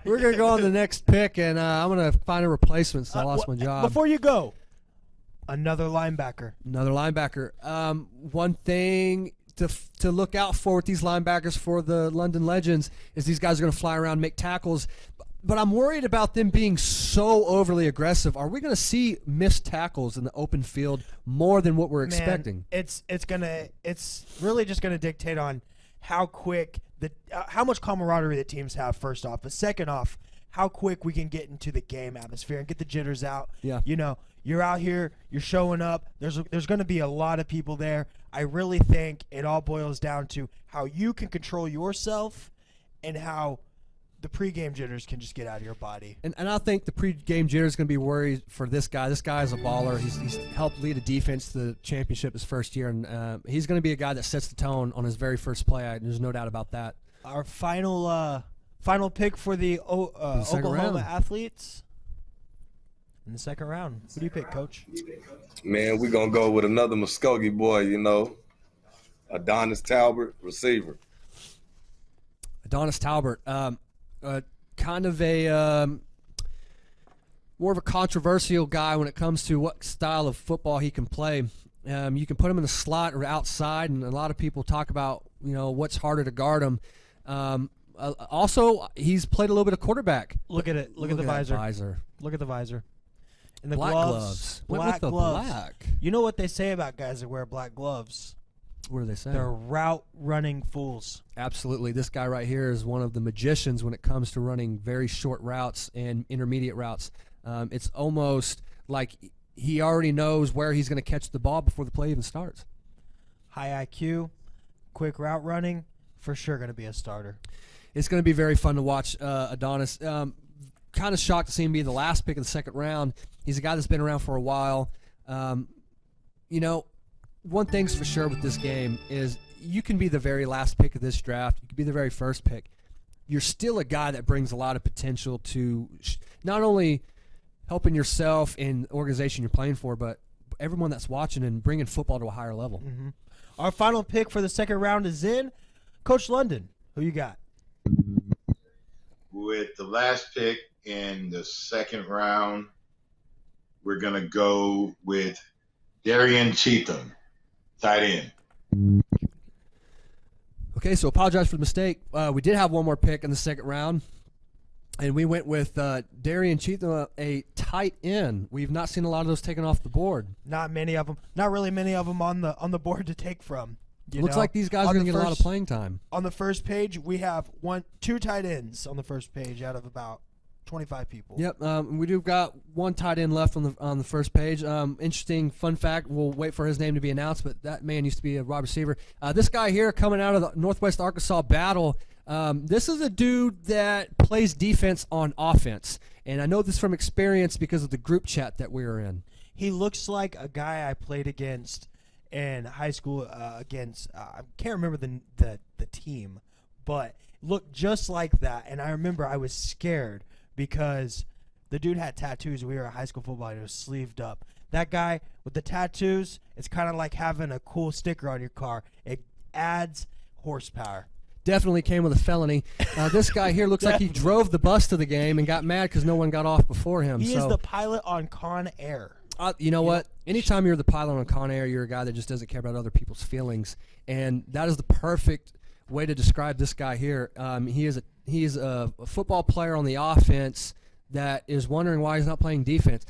We're going to go on the next pick, and I'm going to find a replacement since I lost my job. Before you go, another linebacker. Another linebacker. One thing to look out for with these linebackers for the London Legends is these guys are going to fly around, make tackles. But I'm worried about them being so overly aggressive. Are we going to see missed tackles in the open field more than what we're expecting? It's really just going to dictate on how quick how much camaraderie the teams have, first off. But second off, how quick we can get into the game atmosphere and get the jitters out. Yeah. You know, you're out here, you're showing up. There's going to be a lot of people there. I really think it all boils down to how you can control yourself and how the pregame jitters can just get out of your body. And I think the pregame jitters is going to be worried for this guy. This guy is a baller. He's helped lead a defense to the championship his first year, and he's going to be a guy that sets the tone on his very first play. There's no doubt about that. Our final pick for the Oklahoma Athletes in the second round. Who do you pick, Coach? Man, we're going to go with another Muskogee boy, you know, Adonis Talbert, receiver. Adonis Talbert, kind of a more of a controversial guy when it comes to what style of football he can play. You can put him in the slot or outside, and a lot of people talk about, you know, what's harder to guard him. Also, he's played a little bit of quarterback. Look at it. Look at the visor. Look at the visor. And the black gloves. Black gloves. You know what they say about guys that wear black gloves? What do they say? They're route running fools. Absolutely. This guy right here is one of the magicians when it comes to running very short routes and intermediate routes. It's almost like he already knows where he's going to catch the ball before the play even starts. High IQ, quick route running, for sure going to be a starter. It's going to be very fun to watch Adonis. Kind of shocked to see him be the last pick of the second round. He's a guy that's been around for a while. You know, one thing's for sure with this game is you can be the very last pick of this draft. You can be the very first pick. You're still a guy that brings a lot of potential to not only helping yourself and the organization you're playing for, but everyone that's watching and bringing football to a higher level. Mm-hmm. Our final pick for the second round is in. Coach London, who you got? With the last pick in the second round, we're going to go with Darian Cheatham, tight end. Okay, so apologize for the mistake. We did have one more pick in the second round, and we went with Darian Cheatham, a tight end. We've not seen a lot of those taken off the board. Not many of them. Not really many of them on the board to take from. Looks like these guys are going to get a lot of playing time. On the first page, we have two tight ends on the first page out of about 25 people. Yep, we do got one tight end left on the first page. Interesting fun fact. We'll wait for his name to be announced, but that man used to be a wide receiver. This guy here coming out of the Northwest Arkansas Battle. This is a dude that plays defense on offense, and I know this from experience because of the group chat that we were in. He looks like a guy I played against in high school. I can't remember the team, but looked just like that. And I remember I was scared because the dude had tattoos. We were at high school football, and it was sleeved up. That guy with the tattoos, it's kind of like having a cool sticker on your car. It adds horsepower. Definitely came with a felony. This guy here looks like he drove the bus to the game and got mad because no one got off before him. He is the pilot on Con Air. You know what? Anytime you're the pilot on Con Air, you're a guy that just doesn't care about other people's feelings. And that is the perfect way to describe this guy here. He is a football player on the offense that is wondering why he's not playing defense.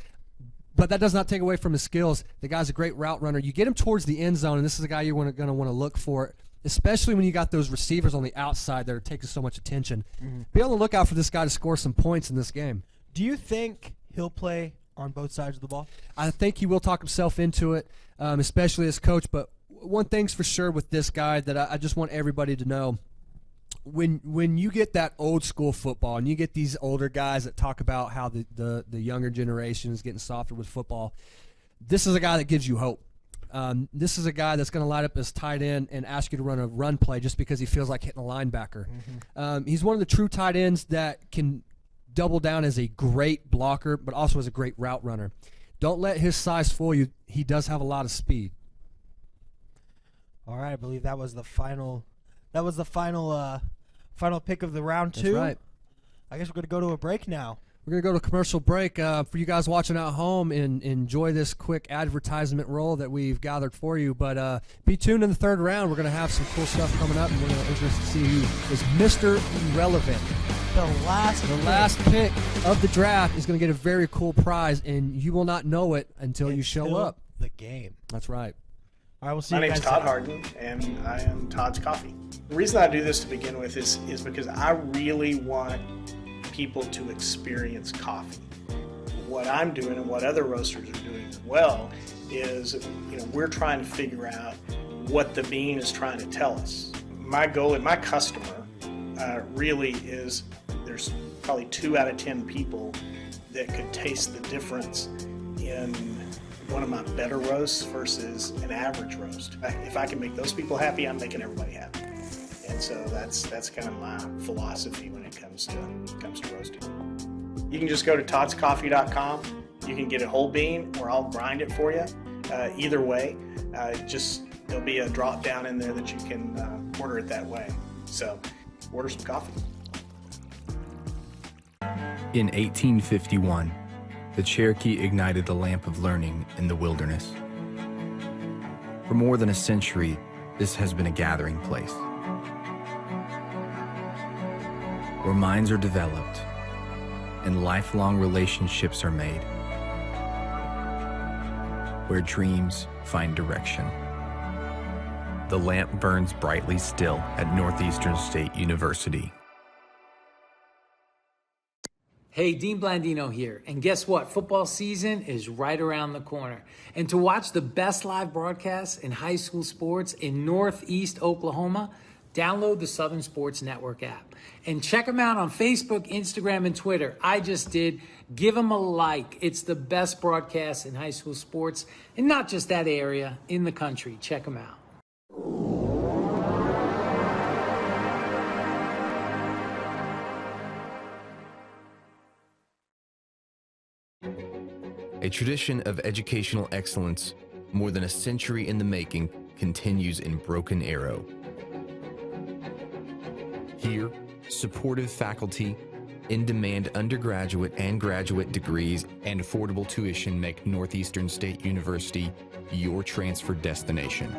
But that does not take away from his skills. The guy's a great route runner. You get him towards the end zone, and this is a guy you're going to want to look for, especially when you got those receivers on the outside that are taking so much attention. Mm-hmm. Be on the lookout for this guy to score some points in this game. Do you think he'll play on both sides of the ball? I think he will talk himself into it, especially as coach. But one thing's for sure with this guy that I just want everybody to know. When you get that old school football and you get these older guys that talk about how the younger generation is getting softer with football, this is a guy that gives you hope. This is a guy that's going to light up as tight end and ask you to run a run play just because he feels like hitting a linebacker. Mm-hmm. He's one of the true tight ends that can double down as a great blocker, but also as a great route runner. Don't let his size fool you. He does have a lot of speed. All right, I believe that was the final. That was the final pick of the round 2. That's right. I guess we're going to go to a break now. We're going to go to a commercial break. For you guys watching at home, and enjoy this quick advertisement roll that we've gathered for you. But be tuned in the third round. We're going to have some cool stuff coming up, and we're going to interested to see who is Mr. Irrelevant. The last pick of the draft is going to get a very cool prize, and you will not know it until you show up. The game. That's right. All right, we'll see My you name's guys Todd next Harden, and I am Todd's Coffee. The reason I do this to begin with is because I really want people to experience coffee. What I'm doing and what other roasters are doing as well is, we're trying to figure out what the bean is trying to tell us. My goal and my customer really is there's probably 2 out of 10 people that could taste the difference in one of my better roasts versus an average roast. If I can make those people happy, I'm making everybody happy. And so that's kind of my philosophy when it comes to roasting. You can just go to toddscoffee.com. You can get a whole bean, or I'll grind it for you. Either way, there'll be a drop down in there that you can order it that way. So order some coffee. In 1851, the Cherokee ignited the lamp of learning in the wilderness. For more than a century, this has been a gathering place where minds are developed and lifelong relationships are made, where dreams find direction. the lamp burns brightly still at Northeastern State University. Hey, Dean Blandino here. And guess what? Football season is right around the corner. And to watch the best live broadcasts in high school sports in Northeast Oklahoma, download the Southern Sports Network app. And check them out on Facebook, Instagram, and Twitter. I just did. Give them a like. It's the best broadcast in high school sports, and not just that area, in the country. Check them out. A tradition of educational excellence, more than a century in the making, continues in Broken Arrow. Here, supportive faculty, in-demand undergraduate and graduate degrees, and affordable tuition make Northeastern State University your transfer destination.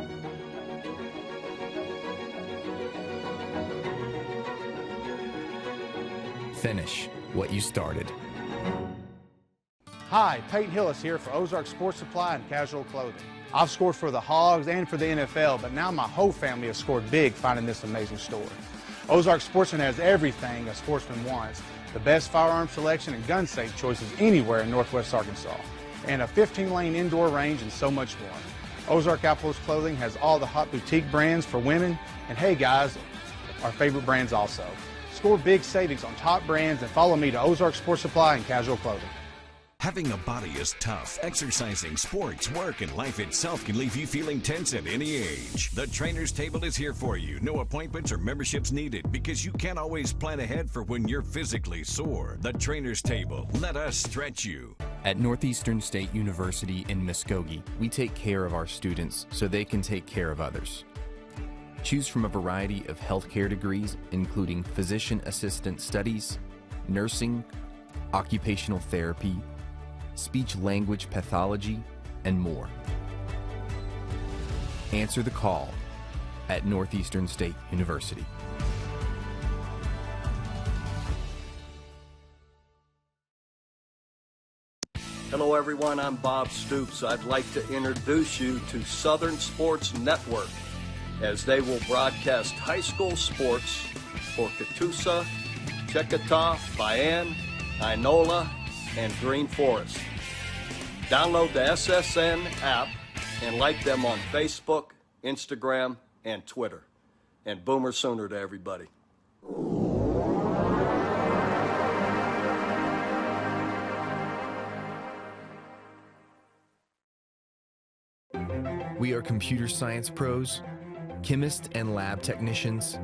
Finish what you started. Hi, Peyton Hillis here for Ozark Sports Supply and Casual Clothing. I've scored for the Hogs and for the NFL, but now my whole family has scored big finding this amazing store. Ozark Sportsman has everything a sportsman wants. The best firearm selection and gun safe choices anywhere in Northwest Arkansas. And a 15-lane indoor range and so much more. Ozark Outpost Clothing has all the hot boutique brands for women. And hey guys, our favorite brands also. Score big savings on top brands and follow me to Ozark Sports Supply and Casual Clothing. Having a body is tough. Exercising, sports, work, and life itself can leave you feeling tense at any age. The Trainer's Table is here for you. No appointments or memberships needed because you can't always plan ahead for when you're physically sore. The Trainer's Table. Let us stretch you. At Northeastern State University in Muskogee, we take care of our students so they can take care of others. Choose from a variety of healthcare degrees, including physician assistant studies, nursing, occupational therapy, speech-language pathology, and more. Answer the call at Northeastern State University. Hello everyone, I'm Bob Stoops. I'd like to introduce you to Southern Sports Network as they will broadcast high school sports for Catoosa, Chickasaw, Bayan, Inola, and Green Forest. Download the SSN app and like them on Facebook, Instagram, and Twitter. And Boomer Sooner to everybody. We are computer science pros, chemists and lab technicians,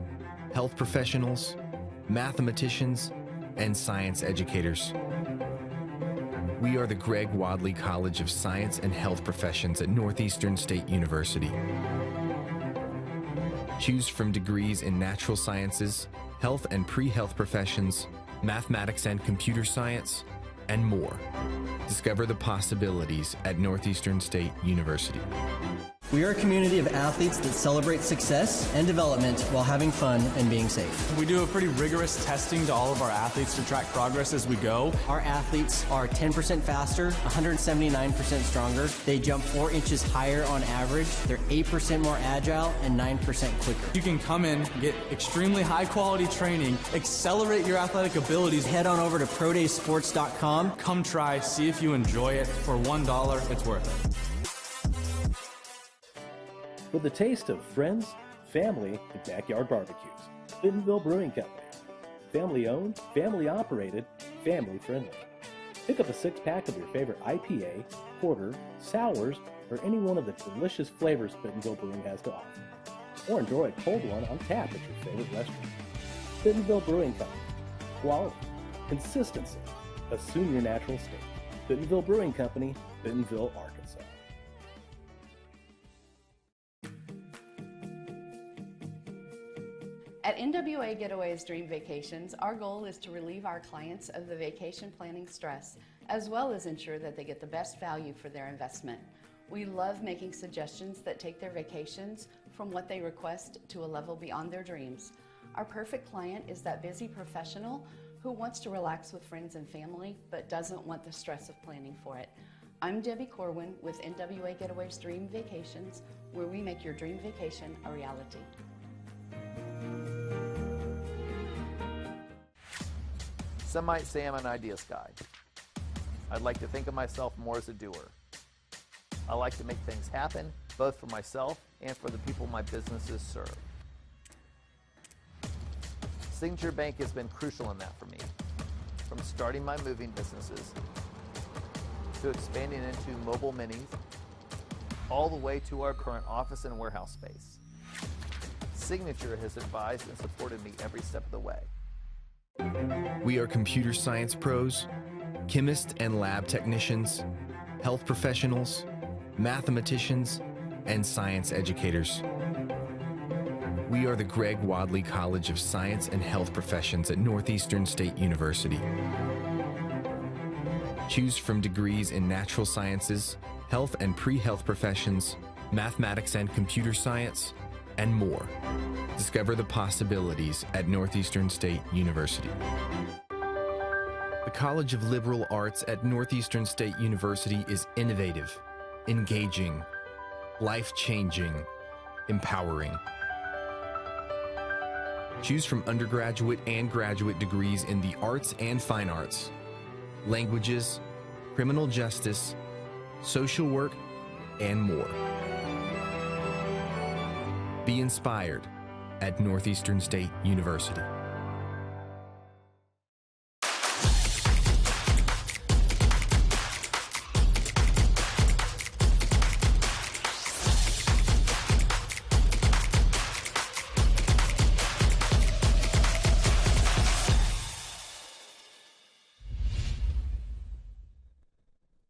health professionals, mathematicians, and science educators. We are the Greg Wadley College of Science and Health Professions at Northeastern State University. Choose from degrees in natural sciences, health and pre-health professions, mathematics and computer science, and more. Discover the possibilities at Northeastern State University. We are a community of athletes that celebrate success and development while having fun and being safe. We do a pretty rigorous testing to all of our athletes to track progress as we go. Our athletes are 10% faster, 179% stronger. They jump 4 inches higher on average. They're 8% more agile and 9% quicker. You can come in, get extremely high quality training, accelerate your athletic abilities. Head on over to ProDaySports.com. Come try, see if you enjoy it. For $1, it's worth it. With a taste of friends, family, and backyard barbecues. Bentonville Brewing Company. Family owned, family operated, family friendly. Pick up a 6-pack of your favorite IPA, porter, sours, or any one of the delicious flavors Bentonville Brewing has to offer. Or enjoy a cold one on tap at your favorite restaurant. Bentonville Brewing Company. Quality, consistency, assume your natural state. Bentonville Brewing Company, Bentonville, Arkansas. At NWA Getaways Dream Vacations, our goal is to relieve our clients of the vacation planning stress, as well as ensure that they get the best value for their investment. We love making suggestions that take their vacations from what they request to a level beyond their dreams. Our perfect client is that busy professional who wants to relax with friends and family, but doesn't want the stress of planning for it. I'm Debbie Corwin with NWA Getaways Dream Vacations, where we make your dream vacation a reality. Some might say I'm an ideas guy. I'd like to think of myself more as a doer. I like to make things happen, both for myself and for the people my businesses serve. Signature Bank has been crucial in that for me, from starting my moving businesses to expanding into mobile minis, all the way to our current office and warehouse space. Signature has advised and supported me every step of the way. We are computer science pros, chemists and lab technicians, health professionals, mathematicians, and science educators. We are the Greg Wadley College of Science and Health Professions at Northeastern State University. Choose from degrees in natural sciences, health and pre-health professions, mathematics and computer science, and more. Discover the possibilities at Northeastern State University. The College of Liberal Arts at Northeastern State University is innovative, engaging, life-changing, empowering. Choose from undergraduate and graduate degrees in the arts and fine arts, languages, criminal justice, social work, and more. Be inspired at Northeastern State University.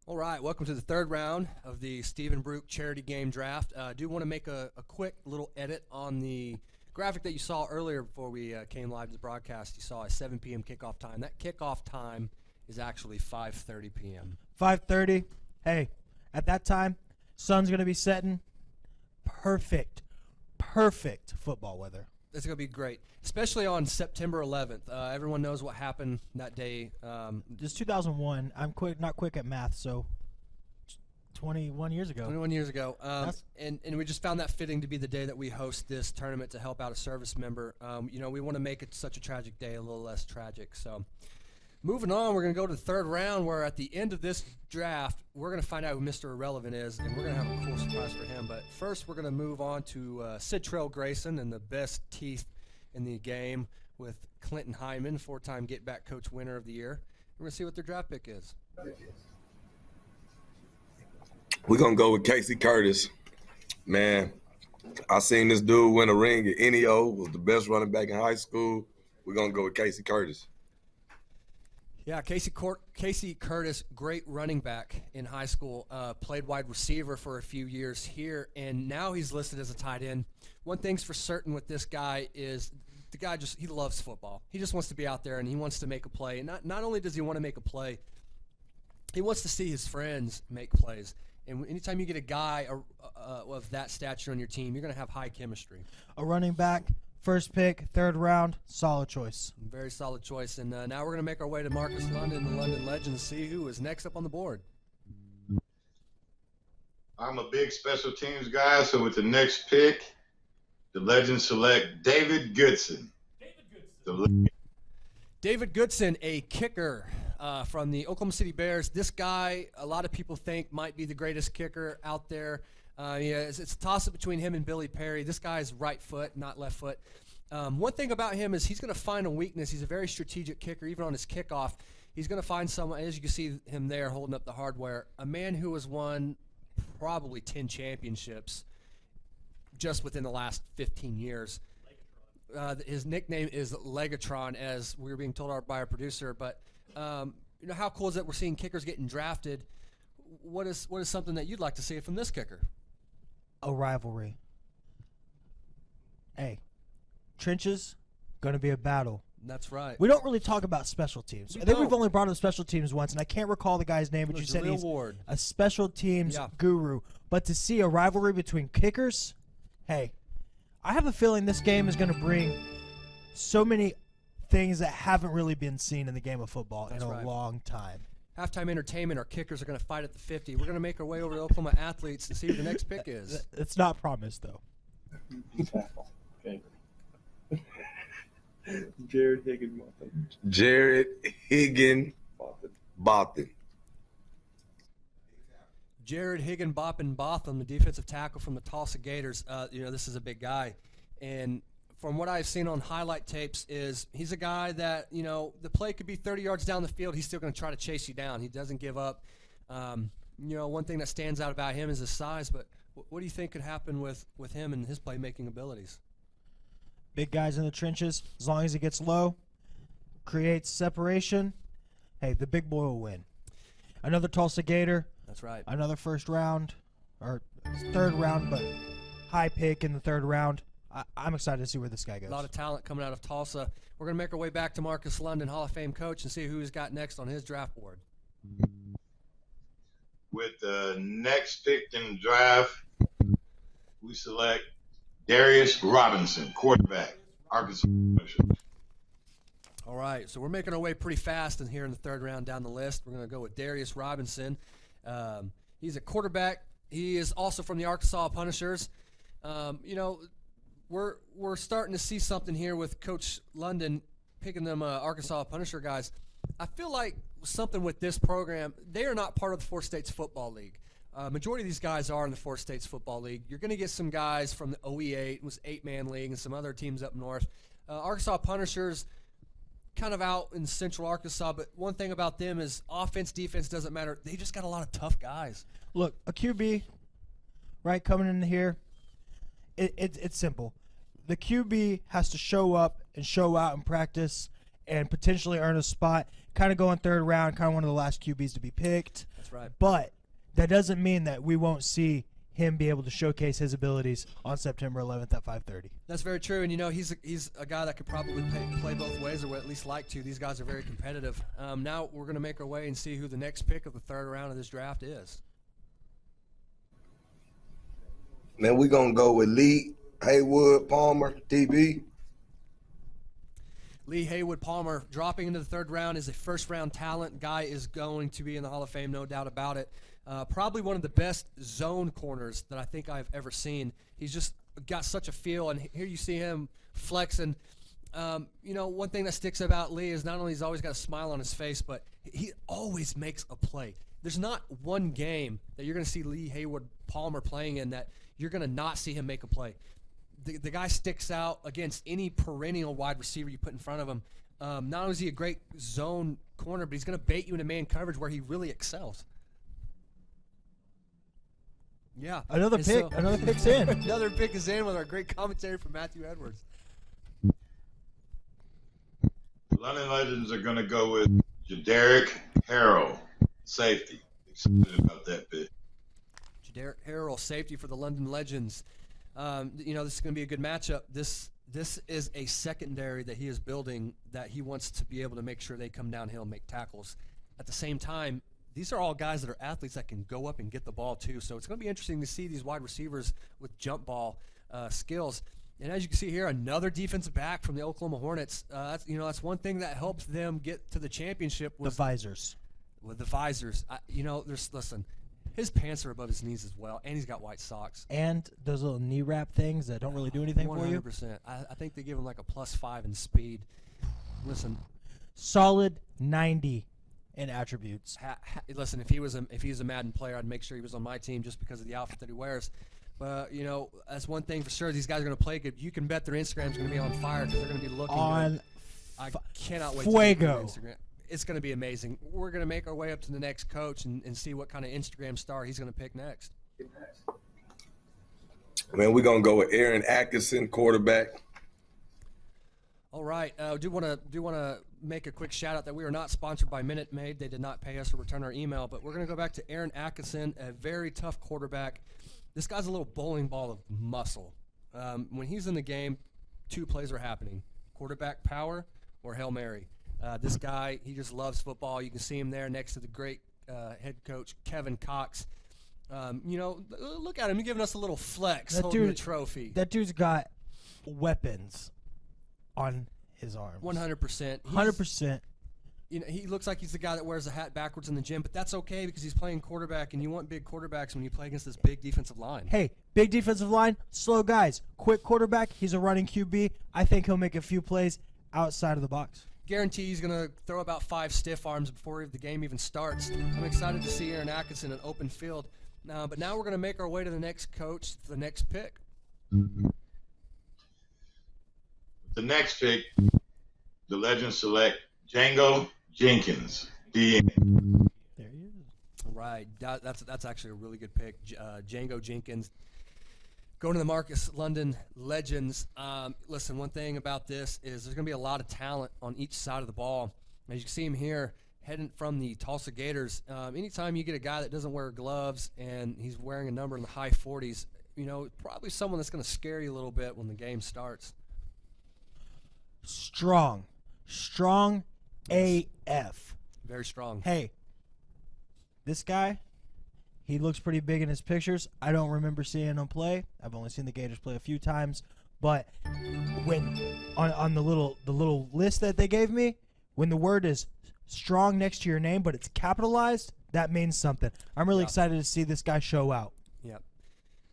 All right, welcome to the third round of the Stephen Brook Charity Game Draft. I do want to make a quick little edit on the graphic that you saw earlier before we came live to the broadcast. You saw a 7 p.m. kickoff time. That kickoff time is actually 5:30 p.m. 5:30. Hey, at that time, sun's going to be setting. Perfect football weather. It's going to be great, especially on September 11th. Everyone knows what happened that day. This 2001. I'm not quick at math, so 21 years ago. 21 years ago. And we just found that fitting to be the day that we host this tournament to help out a service member. We want to make it such a tragic day a little less tragic. So moving on, we're going to go to the third round, where at the end of this draft, we're going to find out who Mr. Irrelevant is, and we're going to have a cool surprise for him. But first, we're going to move on to Sid Trail Grayson and the best teeth in the game with Clinton Hyman, 4-time Get Back Coach winner of the year. We're going to see what their draft pick is. We're going to go with Casey Curtis. Man, I seen this dude win a ring at NEO, was the best running back in high school. We're going to go with Casey Curtis. Yeah, Casey Curtis, great running back in high school, played wide receiver for a few years here, and now he's listed as a tight end. One thing's for certain with this guy is the guy he loves football. He just wants to be out there, and he wants to make a play. And not only does he want to make a play, he wants to see his friends make plays. And anytime you get a guy of that stature on your team, you're going to have high chemistry. A running back, first pick, third round, solid choice. Very solid choice. And now we're going to make our way to Marcus London, the London Legends, see who is next up on the board. I'm a big special teams guy, so with the next pick, the Legends select David Goodson. David Goodson, a kicker from the Oklahoma City Bears. This guy, a lot of people think might be the greatest kicker out there. It's a toss-up between him and Billy Perry. This guy's right foot, not left foot. One thing about him is he's going to find a weakness. He's a very strategic kicker. Even on his kickoff, he's going to find someone, as you can see him there holding up the hardware, a man who has won probably 10 championships just within the last 15 years. His nickname is Legatron, as we were being told by our producer. But how cool is it we're seeing kickers getting drafted? What is something that you'd like to see from this kicker? A rivalry. Hey, trenches, going to be a battle. That's right. We don't really talk about special teams. I think we've only brought up special teams once, and I can't recall the guy's name, but you said he's a special teams guru. But to see a rivalry between kickers, hey, I have a feeling this game is going to bring so many things that haven't really been seen in the game of football in a long time. halftime entertainment, our kickers are going to fight at the 50. We're going to make our way over to Oklahoma Athletes and see who the next pick is. It's not promised, though. Okay. Jared Higginbotham. Jared Higginbotham. Jared Higginbotham, the defensive tackle from the Tulsa Gators. This is a big guy. And from what I've seen on highlight tapes is he's a guy that, the play could be 30 yards down the field. He's still going to try to chase you down. He doesn't give up. One thing that stands out about him is his size, but what do you think could happen with him and his playmaking abilities? Big guys in the trenches, as long as he gets low, creates separation, hey, the big boy will win. Another Tulsa Gator. That's right. Another first round, or third round, but high pick in the third round. I'm excited to see where this guy goes. A lot of talent coming out of Tulsa. We're going to make our way back to Marcus London, Hall of Fame coach, and see who he's got next on his draft board. With the next pick in the draft, we select Darius Robinson, quarterback, Arkansas. All right, so we're making our way pretty fast in here in the third round down the list. We're going to go with Darius Robinson. He's a quarterback. He is also from the Arkansas Punishers. We're starting to see something here with Coach London picking them Arkansas Punisher guys. I feel like something with this program, they are not part of the Four States Football League. Majority of these guys are in the Four States Football League. You're going to get some guys from the OE8, it was 8-man league, and some other teams up north. Arkansas Punishers kind of out in central Arkansas, but one thing about them is offense, defense doesn't matter. They just got a lot of tough guys. Look, a QB, right, coming in here, it's simple. The QB has to show up and show out in practice and potentially earn a spot, kind of go in third round, kind of one of the last QBs to be picked. That's right. But that doesn't mean that we won't see him be able to showcase his abilities on September 11th at 5:30. That's very true, and he's a guy that could probably play both ways, or would at least like to. These guys are very competitive. Now we're going to make our way and see who the next pick of the third round of this draft is. Man, we're going to go with Lee Haywood Palmer, DB. Lee Haywood Palmer dropping into the third round is a first-round talent. Guy is going to be in the Hall of Fame, no doubt about it. Probably one of the best zone corners that I think I've ever seen. He's just got such a feel, and here you see him flexing. One thing that sticks about Lee is not only he's always got a smile on his face, but he always makes a play. There's not one game that you're going to see Lee Haywood Palmer playing in that you're going to not see him make a play. The guy sticks out against any perennial wide receiver you put in front of him. Not only is he a great zone corner, but he's going to bait you into man coverage where he really excels. Yeah. Another pick's in. Another pick is in with our great commentary from Matthew Edwards. London Legends are going to go with Jadarick Harrell, safety. Excited about that pick. Jadarick Harrell, safety for the London Legends. This is going to be a good matchup. This is a secondary that he is building that he wants to be able to make sure they come downhill and make tackles. At the same time, these are all guys that are athletes that can go up and get the ball too. So it's going to be interesting to see these wide receivers with jump ball skills. And as you can see here, another defensive back from the Oklahoma Hornets. That's one thing that helps them get to the championship. The visors. With the visors. Listen, his pants are above his knees as well, and he's got white socks. And those little knee wrap things that don't really do anything 100%. for you. 100%. I think they give him like a +5 in speed. Listen. Solid 90 in attributes. Listen, if he was a Madden player, I'd make sure he was on my team just because of the outfit that he wears. But, that's one thing for sure. These guys are going to play good. You can bet their Instagram's going to be on fire because they're going to be looking good. I cannot wait to see their Instagram. It's going to be amazing. We're going to make our way up to the next coach and see what kind of Instagram star he's going to pick next. Man, we're going to go with Aaron Atkinson, quarterback. All right. Do want to make a quick shout out that we are not sponsored by Minute Maid. They did not pay us to return our email, but we're going to go back to Aaron Atkinson, a very tough quarterback. This guy's a little bowling ball of muscle. When he's in the game, two plays are happening: quarterback power or Hail Mary. This guy, he just loves football. You can see him there next to the great head coach, Kevin Cox. Look at him. He's giving us a little flex holding the trophy. That dude's got weapons on his arms. 100%. 100%. he looks like he's the guy that wears the hat backwards in the gym, but that's okay because he's playing quarterback, and you want big quarterbacks when you play against this big defensive line. Hey, big defensive line, slow guys, quick quarterback. He's a running QB. I think he'll make a few plays outside of the box. Guarantee he's going to throw about 5 stiff arms before the game even starts. I'm excited to see Aaron Atkinson in an open field. But now we're going to make our way to the next coach, the next pick. The next pick, the Legends select Django Jenkins, DN. There he is. Right. That's actually a really good pick. Django Jenkins. Going to the Marcus London Legends. Listen, one thing about this is there's going to be a lot of talent on each side of the ball. As you can see him here, heading from the Tulsa Gators. Anytime you get a guy that doesn't wear gloves and he's wearing a number in the high 40s, probably someone that's going to scare you a little bit when the game starts. Strong AF. Very strong. Hey, this guy, he looks pretty big in his pictures. I don't remember seeing him play. I've only seen the Gators play a few times. But when on the little list that they gave me, when the word is strong next to your name, but it's capitalized, that means something. I'm really excited to see this guy show out. Yep.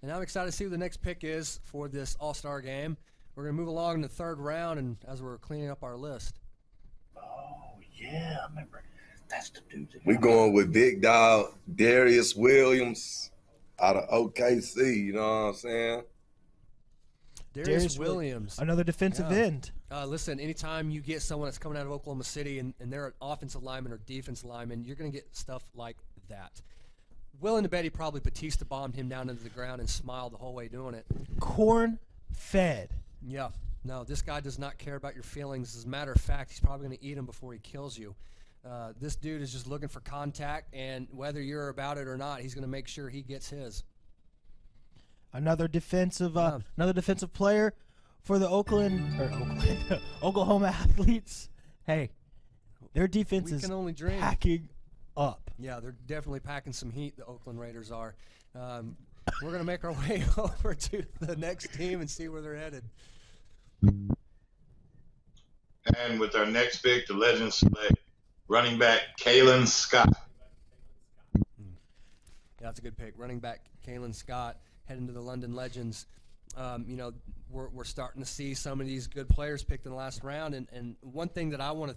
And I'm excited to see who the next pick is for this All-Star game. We're going to move along in the third round, and as we're cleaning up our list. Oh, yeah, I remember. That's the dude. We going with big dog Darius Williams out of OKC. You know what I'm saying? Darius Williams. Another defensive end. Listen, anytime you get someone that's coming out of Oklahoma City and they're an offensive lineman or defensive lineman, you're going to get stuff like that. Willing to bet he probably Batista bombed him down into the ground and smiled the whole way doing it. Corn fed. Yeah. No, this guy does not care about your feelings. As a matter of fact, he's probably going to eat him before he kills you. This dude is just looking for contact, and whether you're about it or not, he's going to make sure he gets his. Another defensive player for the Oklahoma Athletes. Hey, their defense is packing up. Yeah, they're definitely packing some heat, the Oakland Raiders are. We're going to make our way over to the next team and see where they're headed. And with our next pick, the Legends select running back Kalen Scott. Yeah, that's a good pick. Running back Kalen Scott heading to the London Legends. We're starting to see some of these good players picked in the last round. And one thing that I want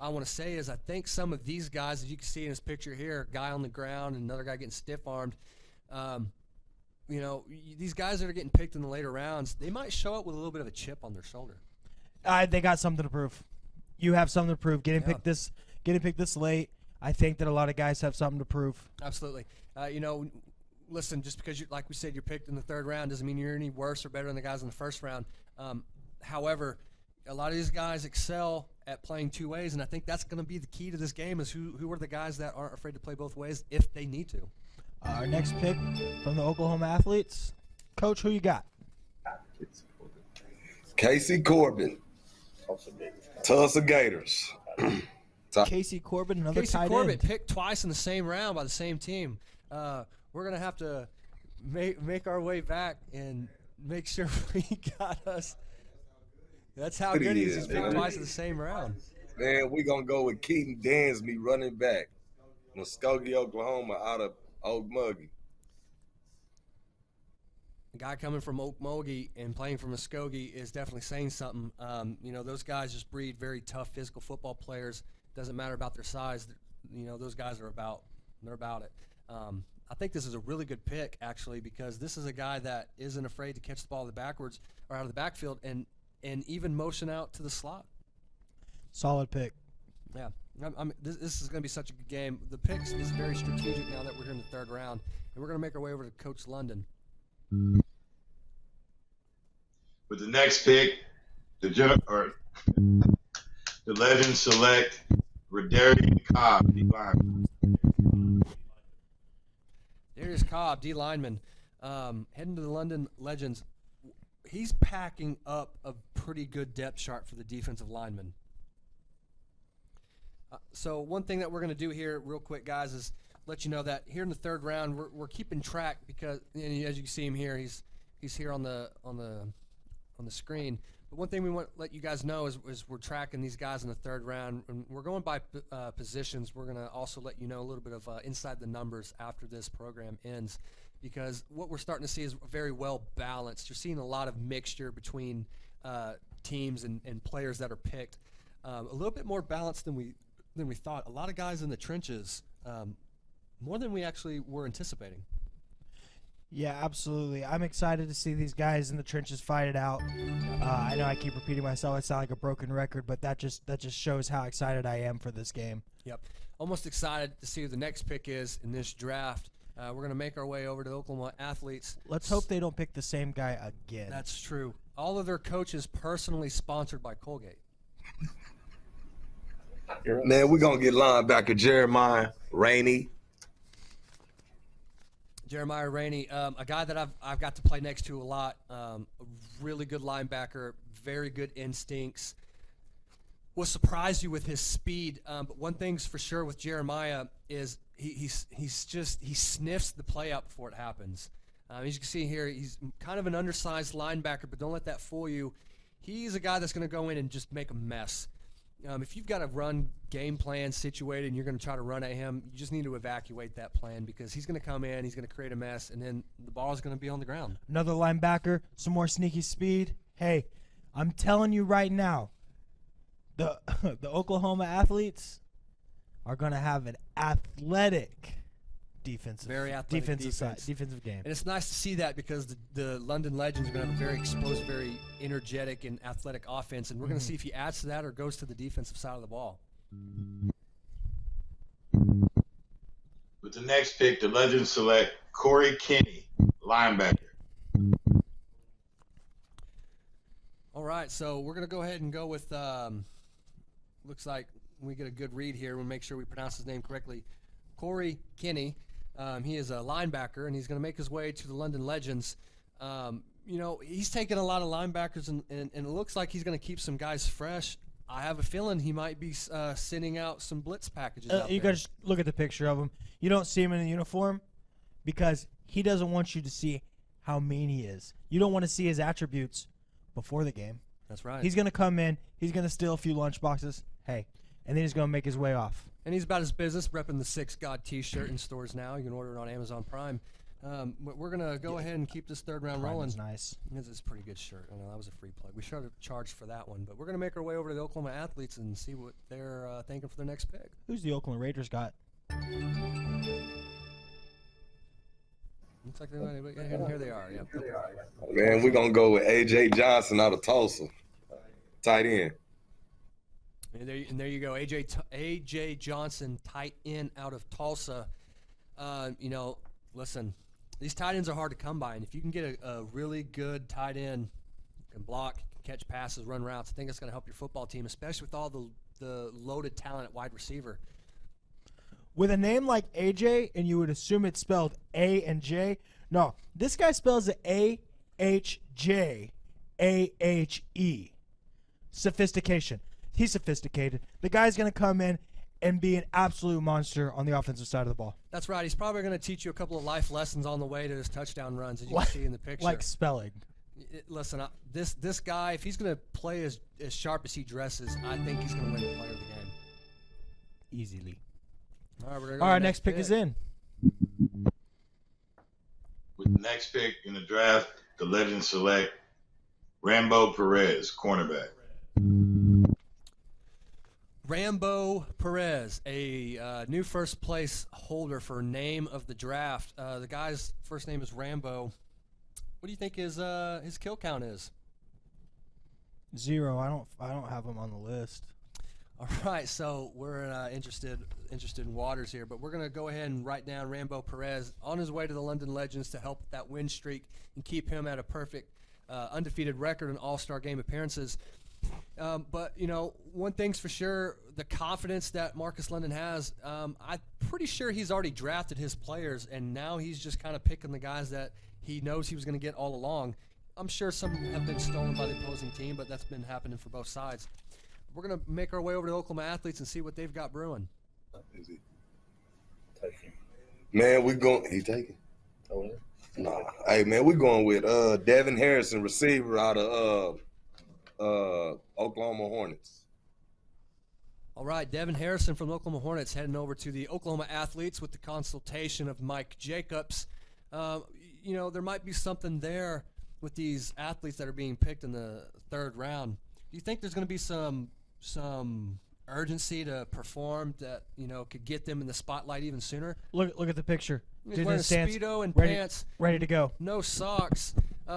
to say is I think some of these guys, as you can see in this picture here, a guy on the ground and another guy getting stiff-armed, these guys that are getting picked in the later rounds, they might show up with a little bit of a chip on their shoulder. They got something to prove. You have something to prove. Getting picked this late, I think that a lot of guys have something to prove. Absolutely. Listen, just because, like we said, you're picked in the third round doesn't mean you're any worse or better than the guys in the first round. However, a lot of these guys excel at playing two ways, and I think that's going to be the key to this game is who are the guys that aren't afraid to play both ways if they need to. Our next pick from the Oklahoma Athletes. Coach, who you got? Casey Corbin, Tulsa Gators. Casey Corbin, another tight end. Casey Corbin picked twice in the same round by the same team. We're going to have to make our way back and make sure we got us. That's how good he is. He's picked twice in the same round. Man, we're going to go with Keaton Dansby, running back, Muskogee, Oklahoma, out of Okmulgee. A guy coming from Okmulgee and playing for Muskogee is definitely saying something. Those guys just breed very tough physical football players. Doesn't matter about their size. Those guys are about it. I think this is a really good pick, actually, because this is a guy that isn't afraid to catch the ball backwards or out of the backfield and even motion out to the slot. Solid pick. Yeah. This is going to be such a good game. The picks is very strategic now that we're here in the third round, and we're going to make our way over to Coach London. With the next pick, the Legends select Redarius Cobb, D lineman. Darius Cobb, D lineman, heading to the London Legends. He's packing up a pretty good depth chart for the defensive lineman. So one thing that we're going to do here real quick, guys, is let you know that here in the third round we're keeping track because, as you can see him here, he's here on the screen. But one thing we want to let you guys know is we're tracking these guys in the third round, and we're going by positions. We're going to also let you know a little bit of inside the numbers after this program ends, because what we're starting to see is very well balanced. You're seeing a lot of mixture between teams and players that are picked. A little bit more balanced than we thought. A lot of guys in the trenches, more than we actually were anticipating. Yeah, absolutely. I'm excited to see these guys in the trenches fight it out. I know I keep repeating myself. I sound like a broken record, but that just shows how excited I am for this game. Yep. Almost excited to see who the next pick is in this draft. We're going to make our way over to the Oklahoma Athletes. Let's hope they don't pick the same guy again. That's true. All of their coaches personally sponsored by Colgate. Man, we're going to get linebacker Jeremiah Rainey. Jeremiah Rainey, a guy that I've got to play next to a lot. A really good linebacker, very good instincts. Will surprise you with his speed. But one thing's for sure with Jeremiah is he sniffs the play out before it happens. As you can see here, he's kind of an undersized linebacker, but don't let that fool you. He's a guy that's going to go in and just make a mess. If you've got a run game plan situated and you're going to try to run at him, you just need to evacuate that plan, because he's going to come in, he's going to create a mess, and then the ball is going to be on the ground. Another linebacker, some more sneaky speed. Hey, I'm telling you right now, the Oklahoma Athletes are going to have an athletic defensive game. And it's nice to see that, because the London Legends are going to have a very exposed, very energetic and athletic offense, and we're going to see if he adds to that or goes to the defensive side of the ball. With the next pick, the Legends select Corey Kinney, linebacker. All right, so we're going to go ahead and go with, looks like we get a good read here. We'll make sure we pronounce his name correctly. Corey Kinney. He is a linebacker, and he's going to make his way to the London Legends. He's taken a lot of linebackers, and it looks like he's going to keep some guys fresh. I have a feeling he might be sending out some blitz packages out you there. got to look at the picture of him. You don't see him in a uniform because he doesn't want you to see how mean he is. You don't want to see his attributes before the game. That's right. He's going to come in. He's going to steal a few lunch boxes. Hey. And then he's going to make his way off. And he's about his business, repping the Six God T-shirt in stores now. You can order it on Amazon Prime. But we're going to go ahead and keep this third round rolling. Is nice. This is a pretty good shirt. I know that was a free plug. We should have charged for that one. But we're going to make our way over to the Oklahoma Athletes and see what they're thinking for their next pick. Who's the Oakland Raiders got? Looks like they're here they are. Yep. Man, we're going to go with A.J. Johnson out of Tulsa. Tight end. And there you go, A.J. Johnson, tight end out of Tulsa. Listen, these tight ends are hard to come by, and if you can get a really good tight end, can block, can catch passes, run routes, I think it's going to help your football team, especially with all the loaded talent at wide receiver. With a name like A.J., and you would assume it's spelled A and J. No, this guy spells it A-H-J-A-H-E. Sophistication. He's sophisticated. The guy's going to come in and be an absolute monster on the offensive side of the ball. That's right. He's probably going to teach you a couple of life lessons on the way to his touchdown runs, as you can see in the picture. Like spelling. Listen, this guy, if he's going to play as sharp as he dresses, I think he's going to win the player of the game. Easily. All right, All right, next pick is in. With the next pick in the draft, the Legends select Rambo Perez, cornerback. Rambo Perez, a new first place holder for name of the draft. The guy's first name is Rambo. What do you think his kill count is? 0. I don't have him on the list. All right, so we're interested in waters here, but we're going to go ahead and write down Rambo Perez on his way to the London Legends to help that win streak and keep him at a perfect undefeated record in all-star game appearances. But, one thing's for sure, the confidence that Marcus London has, I'm pretty sure he's already drafted his players, and now he's just kind of picking the guys that he knows he was going to get all along. I'm sure some have been stolen by the opposing team, but that's been happening for both sides. We're going to make our way over to the Oklahoma Athletes and see what they've got brewing. Is he taking? Man, he taking? Oh, yeah? Nah. Hey, man, we're going with Devin Harrison, receiver out of Oklahoma Hornets. All right, Devin Harrison from the Oklahoma Hornets heading over to the Oklahoma Athletes with the consultation of Mike Jacobs. There might be something there with these athletes that are being picked in the third round. Do you think there's going to be some urgency to perform that could get them in the spotlight even sooner? Look at the picture. He's wearing a Speedo and ready, pants, ready to go. no socks.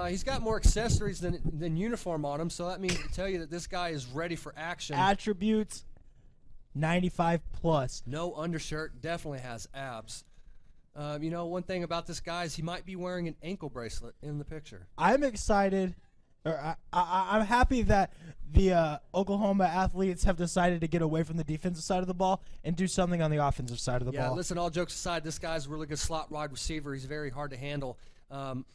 He's got more accessories than uniform on him, so that means to tell you that this guy is ready for action. Attributes 95 plus. No undershirt, definitely has abs. One thing about this guy is he might be wearing an ankle bracelet in the picture. I'm excited. I'm happy that the Oklahoma Athletes have decided to get away from the defensive side of the ball and do something on the offensive side of the ball. Yeah, listen, all jokes aside, this guy's a really good slot wide receiver. He's very hard to handle.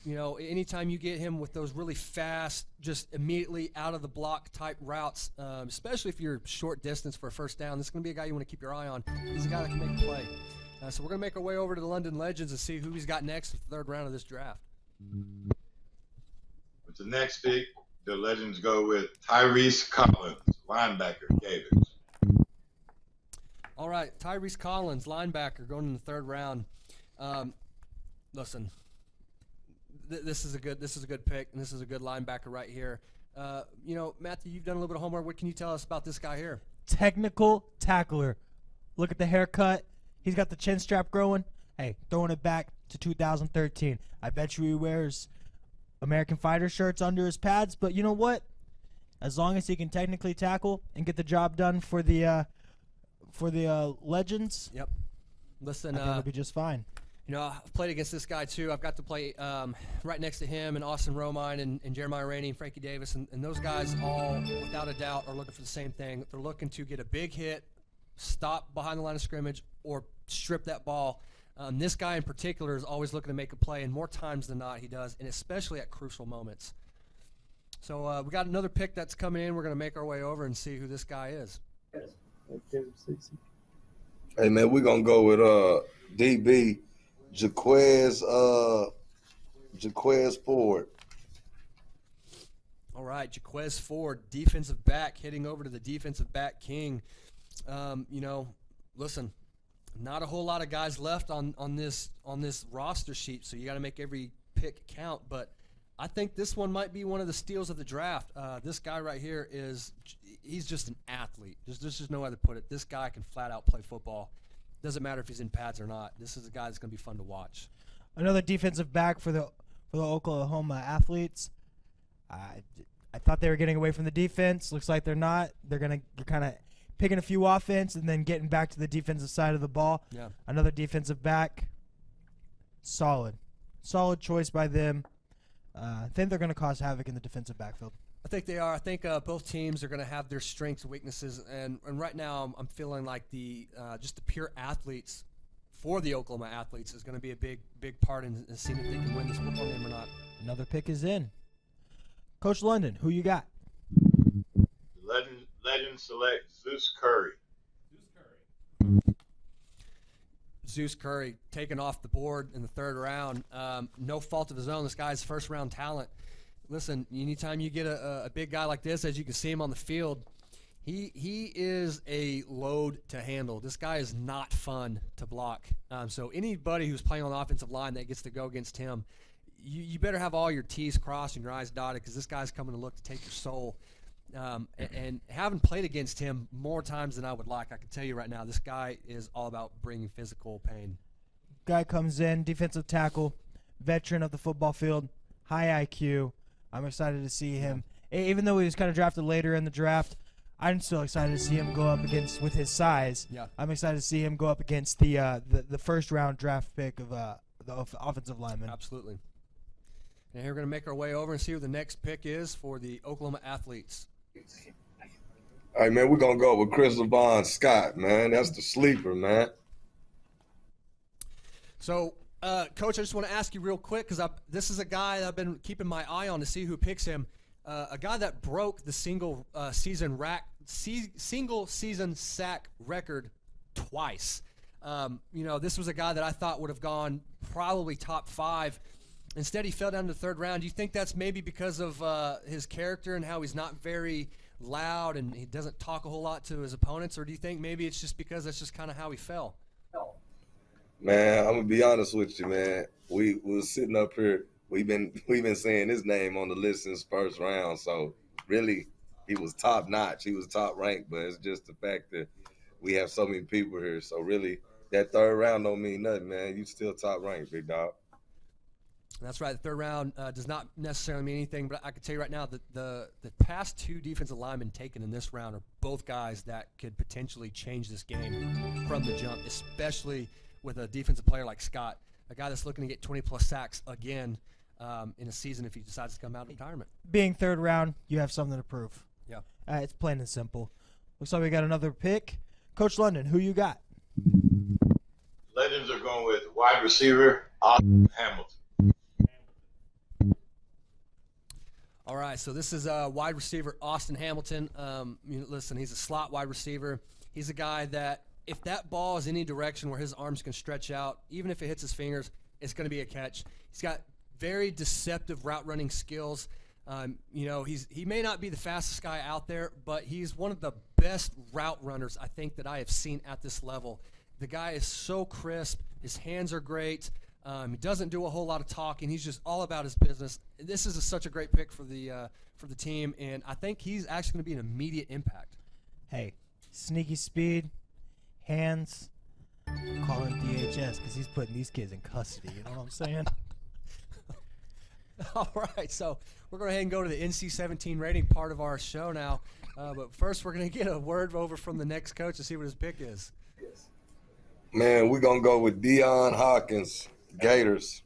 Anytime you get him with those really fast, just immediately out of the block type routes, especially if you're short distance for a first down, this is going to be a guy you want to keep your eye on. He's a guy that can make a play. So we're going to make our way over to the London Legends and see who he's got next in the third round of this draft. With the next pick, the Legends go with Tyrese Collins, linebacker, Gators. All right, Tyrese Collins, linebacker, going in the third round. Listen, this is a good pick, and this is a good linebacker right here. Matthew, you've done a little bit of homework. What can you tell us about this guy here? Technical tackler. Look at the haircut. He's got the chin strap growing. Hey, throwing it back to 2013. I bet you he wears American Fighter shirts under his pads, but you know what? As long as he can technically tackle and get the job done for the Legends, yep. Listen, I think he'll be just fine. I've played against this guy too. I've got to play right next to him and Austin Romine and Jeremiah Rainey and Frankie Davis, and those guys all, without a doubt, are looking for the same thing. They're looking to get a big hit, stop behind the line of scrimmage, or strip that ball. This guy in particular is always looking to make a play, and more times than not he does, and especially at crucial moments. So we got another pick that's coming in. We're going to make our way over and see who this guy is. Hey, man, we're going to go with DB Jaquez Ford. All right, Jaquez Ford, defensive back, heading over to the defensive back king. Listen, not a whole lot of guys left on this roster sheet, so you got to make every pick count. But I think this one might be one of the steals of the draft. This guy right here he's just an athlete. There's just no way to put it. This guy can flat out play football. Doesn't matter if he's in pads or not. This is a guy that's going to be fun to watch. Another defensive back for the Oklahoma Athletes. I thought they were getting away from the defense. Looks like they're not. They're kind of picking a few offense and then getting back to the defensive side of the ball. Yeah. Another defensive back. Solid choice by them. I think they're going to cause havoc in the defensive backfield. I think they are. I think both teams are going to have their strengths and weaknesses, and right now I'm feeling like just the pure athletes for the Oklahoma Athletes is going to be a big part in seeing if they can win this football game or not. Another pick is in. Coach London, who you got? Legend select Zeus Curry. Zeus Curry taken off the board in the third round. No fault of his own. This guy's first-round talent. Listen, anytime you get a big guy like this, as you can see him on the field, he is a load to handle. This guy is not fun to block. So anybody who's playing on the offensive line that gets to go against him, you better have all your T's crossed and your I's dotted, because this guy's coming to look to take your soul. And having played against him more times than I would like, I can tell you right now, this guy is all about bringing physical pain. Guy comes in, defensive tackle, veteran of the football field, high IQ. I'm excited to see him. Even though he was kind of drafted later in the draft, I'm still excited to see him go up against, with his size. Yeah. I'm excited to see him go up against the first-round draft pick of the offensive lineman. Absolutely. And here we're going to make our way over and see who the next pick is for the Oklahoma Athletes. All right, man, we're going to go with Chris Lavon Scott, man. That's the sleeper, man. So, Coach, I just want to ask you real quick, because this is a guy that I've been keeping my eye on to see who picks him. A guy that broke the single season sack record twice. This was a guy that I thought would have gone probably top 5 Instead, he fell down to the third round. Do you think that's maybe because of his character and how he's not very loud and he doesn't talk a whole lot to his opponents, or do you think maybe it's just because that's just kind of how he fell? Man, I'm gonna be honest with you, man. We was sitting up here. We've been saying his name on the list since first round. So really, he was top notch. He was top ranked. But it's just the fact that we have so many people here. So really, that third round don't mean nothing, man. You still top ranked, big dog. That's right. The third round does not necessarily mean anything, but I can tell you right now that the past two defensive linemen taken in this round are both guys that could potentially change this game from the jump, especially with a defensive player like Scott, a guy that's looking to get 20-plus sacks again in a season if he decides to come out of retirement. Being third round, you have something to prove. Yeah. It's plain and simple. Looks like we got another pick. Coach London, who you got? Legends are going with wide receiver Austin Hamilton. All right, so this is wide receiver Austin Hamilton. Listen, he's a slot wide receiver. He's a guy that if that ball is any direction where his arms can stretch out, even if it hits his fingers, it's going to be a catch. He's got very deceptive route running skills. He may not be the fastest guy out there, but he's one of the best route runners I think that I have seen at this level. The guy is so crisp. His hands are great. He doesn't do a whole lot of talking. He's just all about his business. This is such a great pick for the team, and I think he's actually going to be an immediate impact. Hey, sneaky speed, hands. Call him DHS because he's putting these kids in custody. You know what I'm saying? All right, so we're going to go ahead and go to the NC-17 rating part of our show now. But first, we're going to get a word over from the next coach to see what his pick is. Man, we're going to go with Deion Hawkins, Gators.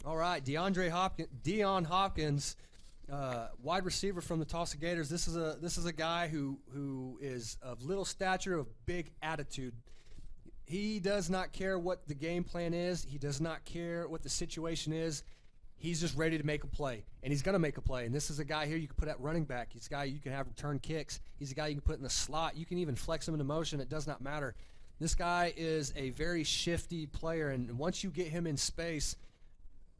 All right, Deion Hopkins, wide receiver from the Tulsa Gators. This is a guy who is of little stature, of big attitude. He does not care what the game plan is. He does not care what the situation is. He's just ready to make a play, and he's going to make a play. And this is a guy here you can put at running back. He's a guy you can have return kicks. He's a guy you can put in the slot. You can even flex him into motion. It does not matter. This guy is a very shifty player, and once you get him in space,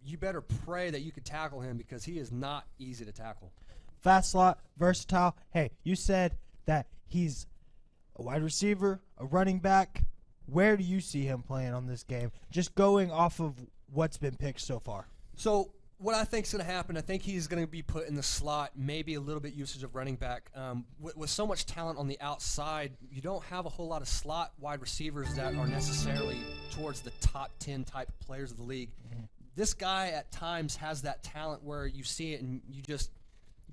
you better pray that you can tackle him because he is not easy to tackle. Fast slot, versatile. Hey, you said that he's a wide receiver, a running back. Where do you see him playing on this game? Just going off of what's been picked so far. So what I think is going to happen, I think he's going to be put in the slot, maybe a little bit usage of running back. With so much talent on the outside, you don't have a whole lot of slot wide receivers that are necessarily towards the top 10 type of players of the league. Mm-hmm. This guy at times has that talent where you see it and you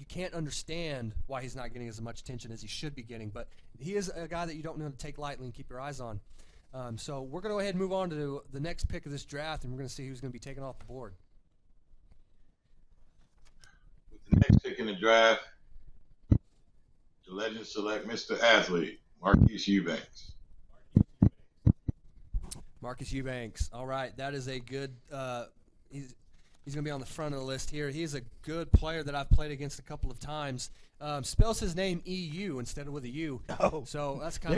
can't understand why he's not getting as much attention as he should be getting. But he is a guy that you don't know to take lightly and keep your eyes on. So we're going to go ahead and move on to the next pick of this draft, and we're going to see who's going to be taken off the board. The next pick in the draft, the Legends select Mr. Athlete, Marquise Eubanks. Marcus Eubanks. All right, that is a good he's going to be on the front of the list here. He's a good player that I've played against a couple of times. Spells his name EU instead of with a U. Oh, so that's kind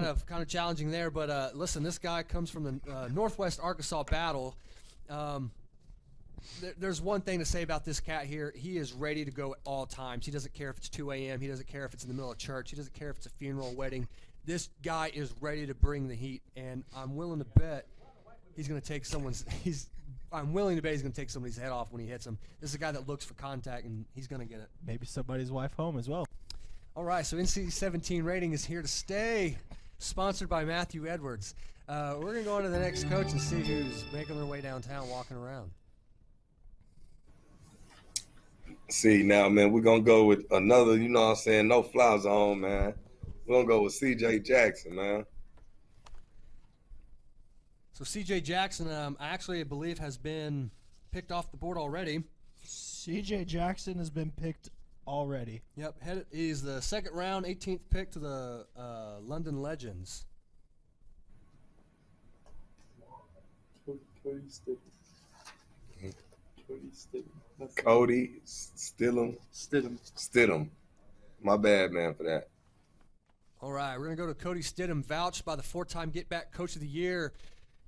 of challenging there. But listen, this guy comes from the Northwest Arkansas Battle. There's one thing to say about this cat here. He is ready to go at all times. He doesn't care if it's 2 a.m. He doesn't care if it's in the middle of church. He doesn't care if it's a funeral, wedding. This guy is ready to bring the heat, and I'm willing to bet he's going to take someone's I'm willing to bet he's going to take somebody's head off when he hits him. This is a guy that looks for contact, and he's going to get it. Maybe somebody's wife home as well. All right, so NC-17 rating is here to stay, sponsored by Matthew Edwards. We're going to go on to the next coach and see who's making their way downtown, walking around. See, now, man, we're going to go with another, you know what I'm saying, no fly zone, man. We're going to go with C.J. Jackson, man. So C.J. Jackson, I actually believe, has been picked off the board already. C.J. Jackson has been picked already. Yep, he's the second round, 18th pick to the London Legends. Cody Stidham. My bad, man, for that. All right, we're going to go to Cody Stidham, vouched by the 4-time Get Back Coach of the Year,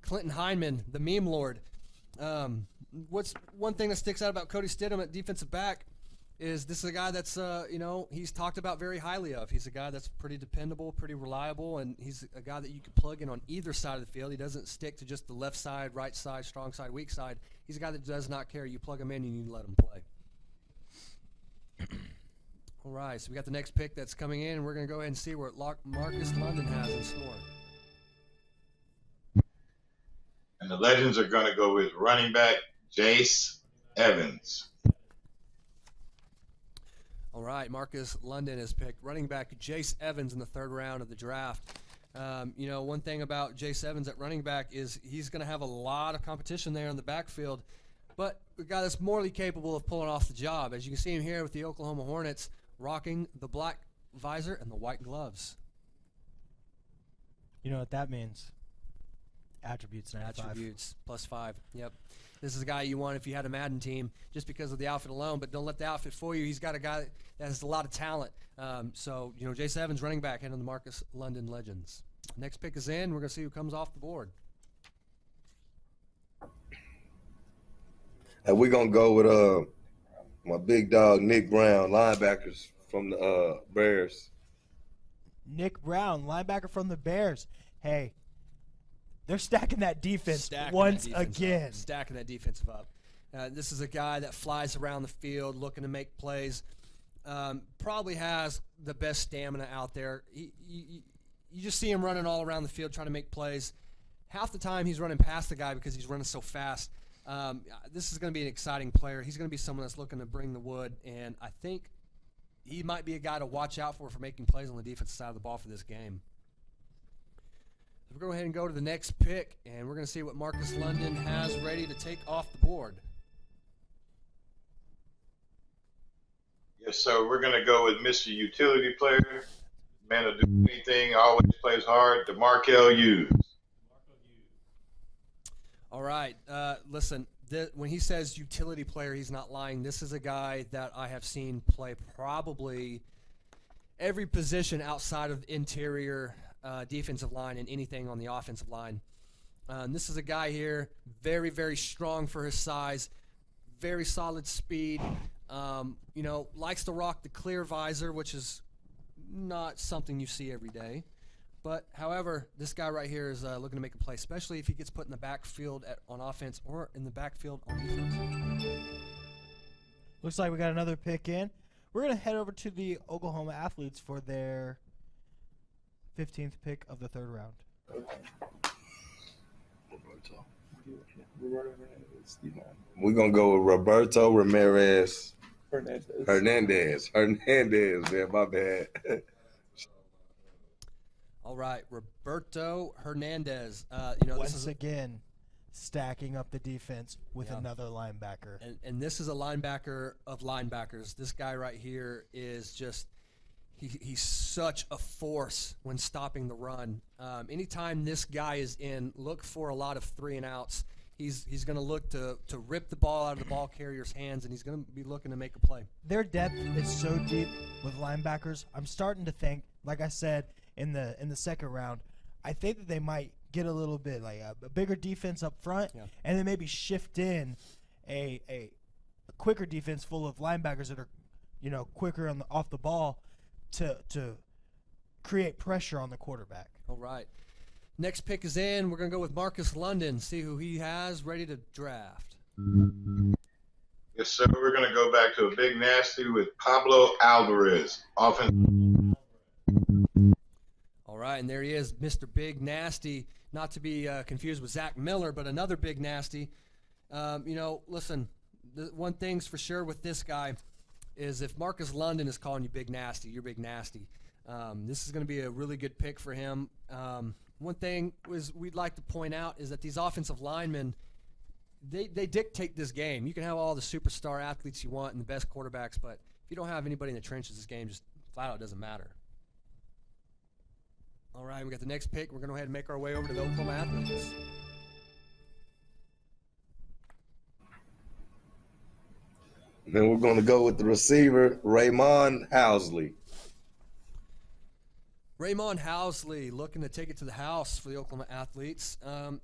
Clinton Heinman, the meme lord. What's one thing that sticks out about Cody Stidham at defensive back is this is a guy that's, he's talked about very highly of. He's a guy that's pretty dependable, pretty reliable, and he's a guy that you can plug in on either side of the field. He doesn't stick to just the left side, right side, strong side, weak side. He's a guy that does not care. You plug him in, you need to let him play. All right, so we got the next pick that's coming in, and we're going to go ahead and see what Marcus London has in store. And the Legends are going to go with running back Jace Evans. All right, Marcus London has picked running back Jace Evans in the 3rd round of the draft. One thing about Jace Evans at running back is he's going to have a lot of competition there in the backfield, but a guy that's morally capable of pulling off the job. As you can see him here with the Oklahoma Hornets, rocking the black visor and the white gloves. You know what that means? Attributes 95. Attributes +5. Yep. This is a guy you want if you had a Madden team just because of the outfit alone, but don't let the outfit fool you. He's got a guy that has a lot of talent. Jace Evans, running back, heading on the Marcus London Legends. Next pick is in. We're going to see who comes off the board. And we're going to go with my big dog, Nick Brown, linebackers from the Bears. Nick Brown, linebacker from the Bears. Hey, they're stacking that defense once again. Stacking that defensive up. This is a guy that flies around the field looking to make plays. Probably has the best stamina out there. You just see him running all around the field trying to make plays. Half the time he's running past the guy because he's running so fast. This is going to be an exciting player. He's going to be someone that's looking to bring the wood, and I think he might be a guy to watch out for making plays on the defensive side of the ball for this game. We're going to go ahead and go to the next pick, and we're going to see what Marcus London has ready to take off the board. Yes, sir. We're going to go with Mr. Utility Player. Man will do anything, always plays hard, DeMarkel Hughes. All right. Listen, when he says utility player, he's not lying. This is a guy that I have seen play probably every position outside of interior defensive line and anything on the offensive line. This is a guy here, very, very strong for his size, very solid speed, likes to rock the clear visor, which is not something you see every day. But, however, this guy right here is looking to make a play, especially if he gets put in the backfield on offense or in the backfield on defense. Looks like we got another pick in. We're going to head over to the Oklahoma Athletes for their 15th pick of the 3rd round. We're going to go with Roberto Ramirez. Hernandez, man, my bad. All right, Roberto Hernandez. Once again, stacking up the defense with another linebacker. And this is a linebacker of linebackers. This guy right here is just he's such a force when stopping the run. Anytime this guy is in, look for a lot of 3-and-outs. He's going to look to rip the ball out of the ball carrier's hands, and he's going to be looking to make a play. Their depth is so deep with linebackers. I'm starting to think, like I said in the 2nd round, I think that they might get a little bit like a bigger defense up front, and then maybe shift in a quicker defense full of linebackers that are, quicker off the ball to create pressure on the quarterback. All right. Next pick is in. We're going to go with Marcus London, see who he has ready to draft. Yes, sir. We're going to go back to a big nasty with Pablo Alvarez, offense. All right, and there he is, Mr. Big Nasty, not to be confused with Zach Miller, but another Big Nasty. Listen, one thing's for sure with this guy is if Marcus London is calling you Big Nasty, you're Big Nasty. This is going to be a really good pick for him. One thing we'd like to point out is that these offensive linemen, they dictate this game. You can have all the superstar athletes you want and the best quarterbacks, but if you don't have anybody in the trenches, this game just flat out doesn't matter. All right, we got the next pick. We're going to go ahead and make our way over to the Oklahoma Athletes. Then we're going to go with the receiver, Raymond Housley. Raymond Housley looking to take it to the house for the Oklahoma Athletes. A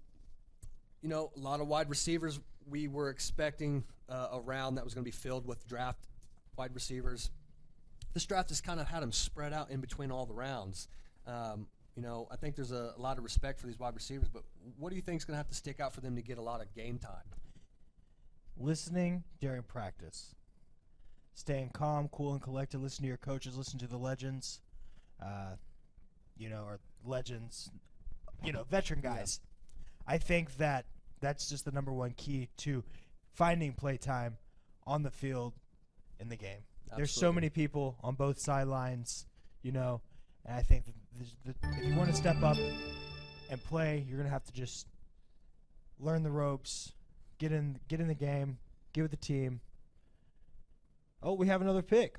lot of wide receivers we were expecting a round that was going to be filled with draft wide receivers. This draft has kind of had them spread out in between all the rounds. I think there's a lot of respect for these wide receivers, but what do you think is going to have to stick out for them to get a lot of game time? Listening during practice. Staying calm, cool, and collected. Listen to your coaches. Listen to the legends, or legends, veteran guys. Yeah. I think that's just the number one key to finding play time on the field in the game. Absolutely. There's so many people on both sidelines, and I think if you want to step up and play, you're going to have to just learn the ropes, get in the game, get with the team. Oh, we have another pick.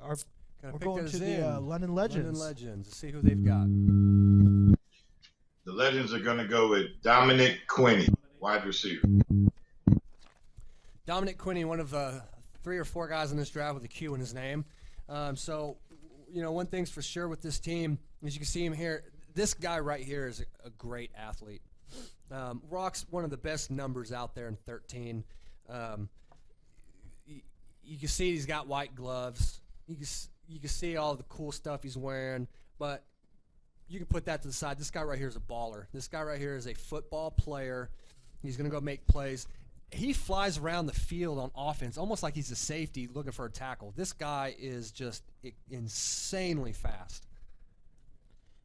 We're going to the London Legends. London Legends. Let's see who they've got. The Legends are going to go with Dominic Quinney, wide receiver. Dominic Quinney, one of 3 or 4 guys in this draft with a Q in his name. One thing's for sure with this team, as you can see him here, this guy right here is a great athlete. Rocks one of the best numbers out there in 13. You can see he's got white gloves. You can see all the cool stuff he's wearing, but you can put that to the side. This guy right here is a baller. This guy right here is a football player. He's going to go make plays. He flies around the field on offense almost like he's a safety looking for a tackle. This guy is just insanely fast.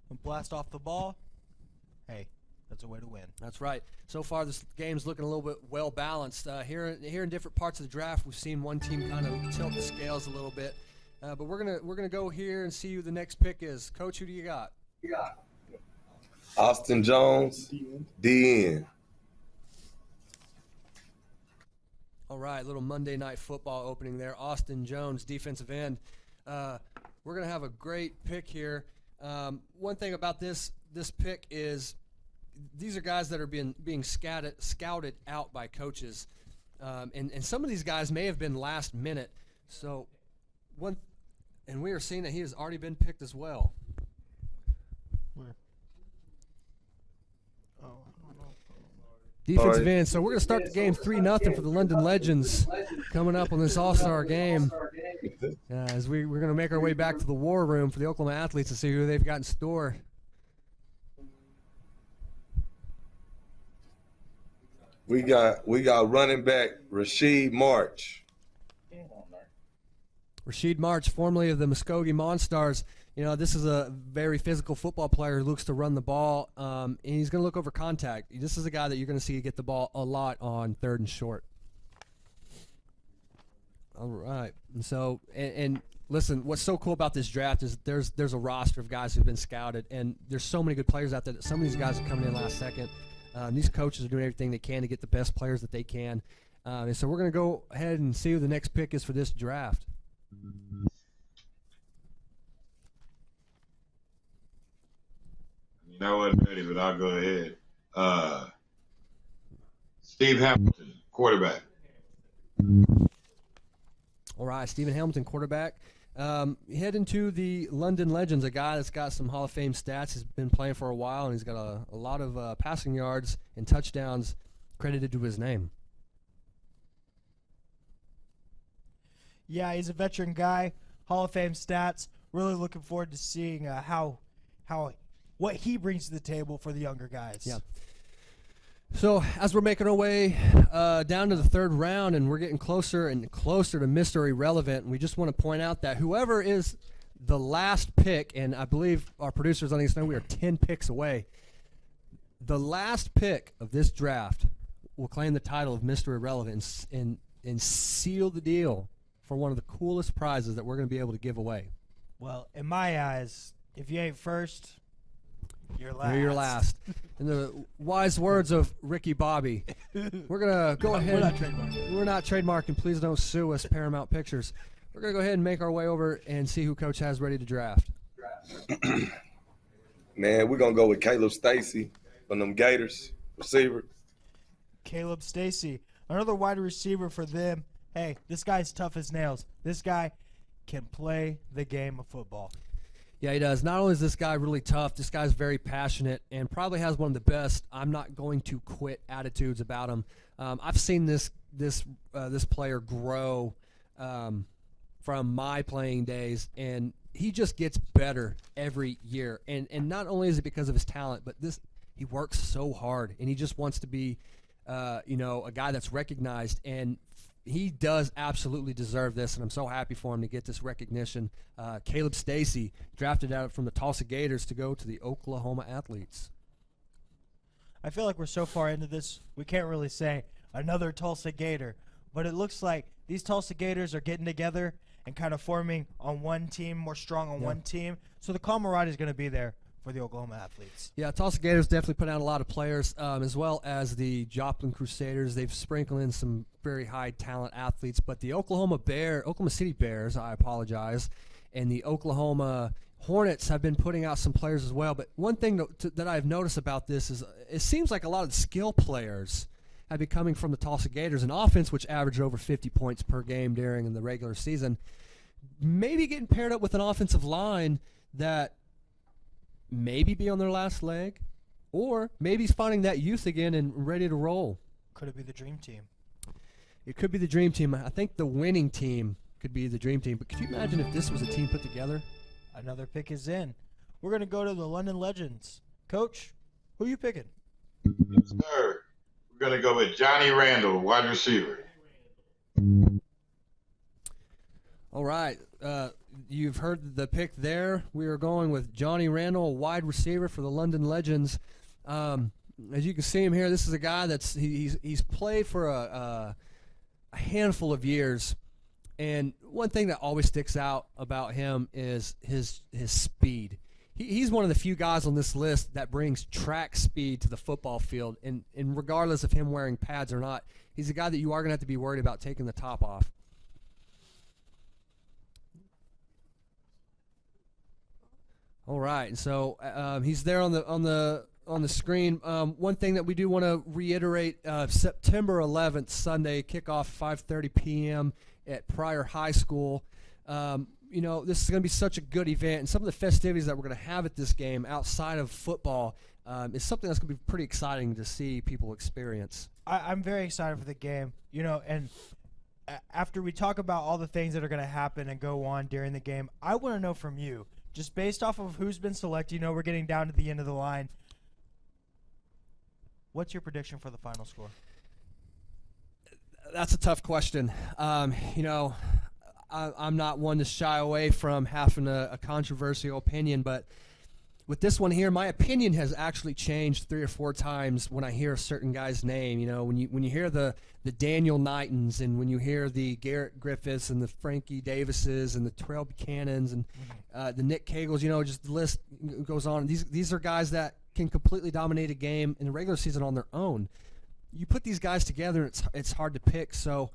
And blast off the ball, hey, that's a way to win. That's right. So far, this game's looking a little bit well balanced. Here in different parts of the draft, we've seen one team kind of tilt the scales a little bit. But we're gonna go here and see who the next pick is. Coach, who do you got? Austin Jones, DN. All right, little Monday Night Football opening there. Austin Jones, defensive end. We're gonna have a great pick here. One thing about this pick is these are guys that are being scouted out by coaches, and some of these guys may have been last minute. So and we are seeing that he has already been picked as well. Where? Defensive end. So we're going to start the game 3-0 for the London Legends coming up on this All-Star game. As we're going to make our way back to the war room for the Oklahoma Athletes to see who they've got in store. We got running back Rasheed March. Rasheed March, formerly of the Muskogee Monstars. This is a very physical football player who looks to run the ball, and he's going to look over contact. This is a guy that you're going to see get the ball a lot on 3rd and short. All right. And so, and listen, what's so cool about this draft is there's a roster of guys who've been scouted, and there's so many good players out there that some of these guys are coming in last second. These coaches are doing everything they can to get the best players that they can. And so we're going to go ahead and see who the next pick is for this draft. I wasn't ready, but I'll go ahead. Steve Hamilton, quarterback. All right, Stephen Hamilton, quarterback. Heading to the London Legends, a guy that's got some Hall of Fame stats. He's been playing for a while, and he's got a lot of passing yards and touchdowns credited to his name. Yeah, he's a veteran guy, Hall of Fame stats. Really looking forward to seeing what he brings to the table for the younger guys. Yeah. So as we're making our way down to the 3rd round, and we're getting closer and closer to Mr. Irrelevant, and we just want to point out that whoever is the last pick, and I believe our producers on East know we are 10 picks away, the last pick of this draft will claim the title of Mr. Irrelevant and seal the deal for one of the coolest prizes that we're going to be able to give away. Well, in my eyes, if you ain't first, you're last. You're last. In the wise words of Ricky Bobby, we're going to go ahead. We're not trademarking. Please don't sue us, Paramount Pictures. We're going to go ahead and make our way over and see who Coach has ready to draft. Man, we're going to go with Caleb Stacy from them Gators, receiver. Caleb Stacy, another wide receiver for them. Hey, this guy's tough as nails. This guy can play the game of football. Yeah, he does. Not only is this guy really tough, this guy's very passionate and probably has one of the best I'm not going to quit attitudes about him. I've seen this this player grow from my playing days, and he just gets better every year. And not only is it because of his talent, but he works so hard, and he just wants to be a guy that's recognized, and he does absolutely deserve this, and I'm so happy for him to get this recognition. Caleb Stacy, drafted out from the Tulsa Gators to go to the Oklahoma Athletes. I feel like we're so far into this, we can't really say another Tulsa Gator, but it looks like these Tulsa Gators are getting together and kind of forming on one team, more strong on one team. So the camaraderie is going to be there for the Oklahoma Athletes. Yeah, Tulsa Gators definitely put out a lot of players, as well as the Joplin Crusaders. They've sprinkled in some very high talent athletes, but the Oklahoma City Bears, I apologize, and the Oklahoma Hornets have been putting out some players as well. But one thing that I've noticed about this is it seems like a lot of the skill players have been coming from the Tulsa Gators, an offense which averaged over 50 points per game during the regular season, maybe getting paired up with an offensive line that maybe be on their last leg, or maybe he's finding that youth again and ready to roll. Could it be the dream team? It could be the dream team. I think the winning team could be the dream team. But could you imagine if this was a team put together? Another pick is in. We're going to go to the London Legends. Coach, who are you picking? Yes, sir. We're going to go with Johnny Randall, wide receiver. All right. You've heard the pick there. We are going with Johnny Randall, a wide receiver for the London Legends. As you can see him here, this is a guy that's he's played for a handful of years, and one thing that always sticks out about him is his speed. He's one of the few guys on this list that brings track speed to the football field, and regardless of him wearing pads or not, he's a guy that you are going to have to be worried about taking the top off. All right, and so he's there on the screen. One thing that we do want to reiterate: September 11th, Sunday, kickoff 5:30 p.m. at Pryor High School. This is going to be such a good event, and some of the festivities that we're going to have at this game outside of football is something that's going to be pretty exciting to see people experience. I'm very excited for the game. And after we talk about all the things that are going to happen and go on during the game, I want to know from you. Just based off of who's been selected, we're getting down to the end of the line. What's your prediction for the final score? That's a tough question. I'm not one to shy away from having a controversial opinion, but with this one here, my opinion has actually changed 3 or 4 times when I hear a certain guy's name. When you hear the Daniel Knightons, and when you hear the Garrett Griffiths and the Frankie Davises and the Terrell Buchanans and the Nick Cagles, just the list goes on. These are guys that can completely dominate a game in the regular season on their own. You put these guys together, and it's hard to pick. So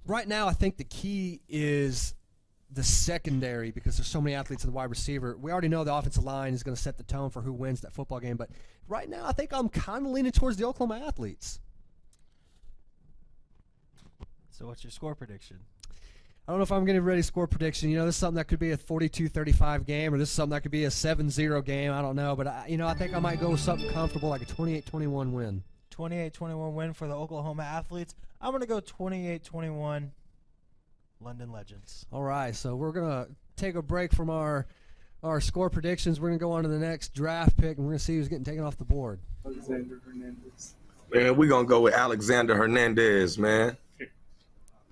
right now, I think the key is the secondary, because there's so many athletes in the wide receiver. We already know the offensive line is going to set the tone for who wins that football game, but right now I think I'm kind of leaning towards the Oklahoma Athletes. So what's your score prediction? I don't know if I'm getting ready to score prediction. This is something that could be a 42-35 game, or this is something that could be a 7-0 game. I don't know, but I think I might go with something comfortable, like a 28-21 win. 28-21 win for the Oklahoma Athletes. I'm going to go 28-21 London Legends. All right, so we're going to take a break from our score predictions. We're going to go on to the next draft pick, and we're going to see who's getting taken off the board. Alexander Hernandez. Man, we're going to go with Alexander Hernandez, man.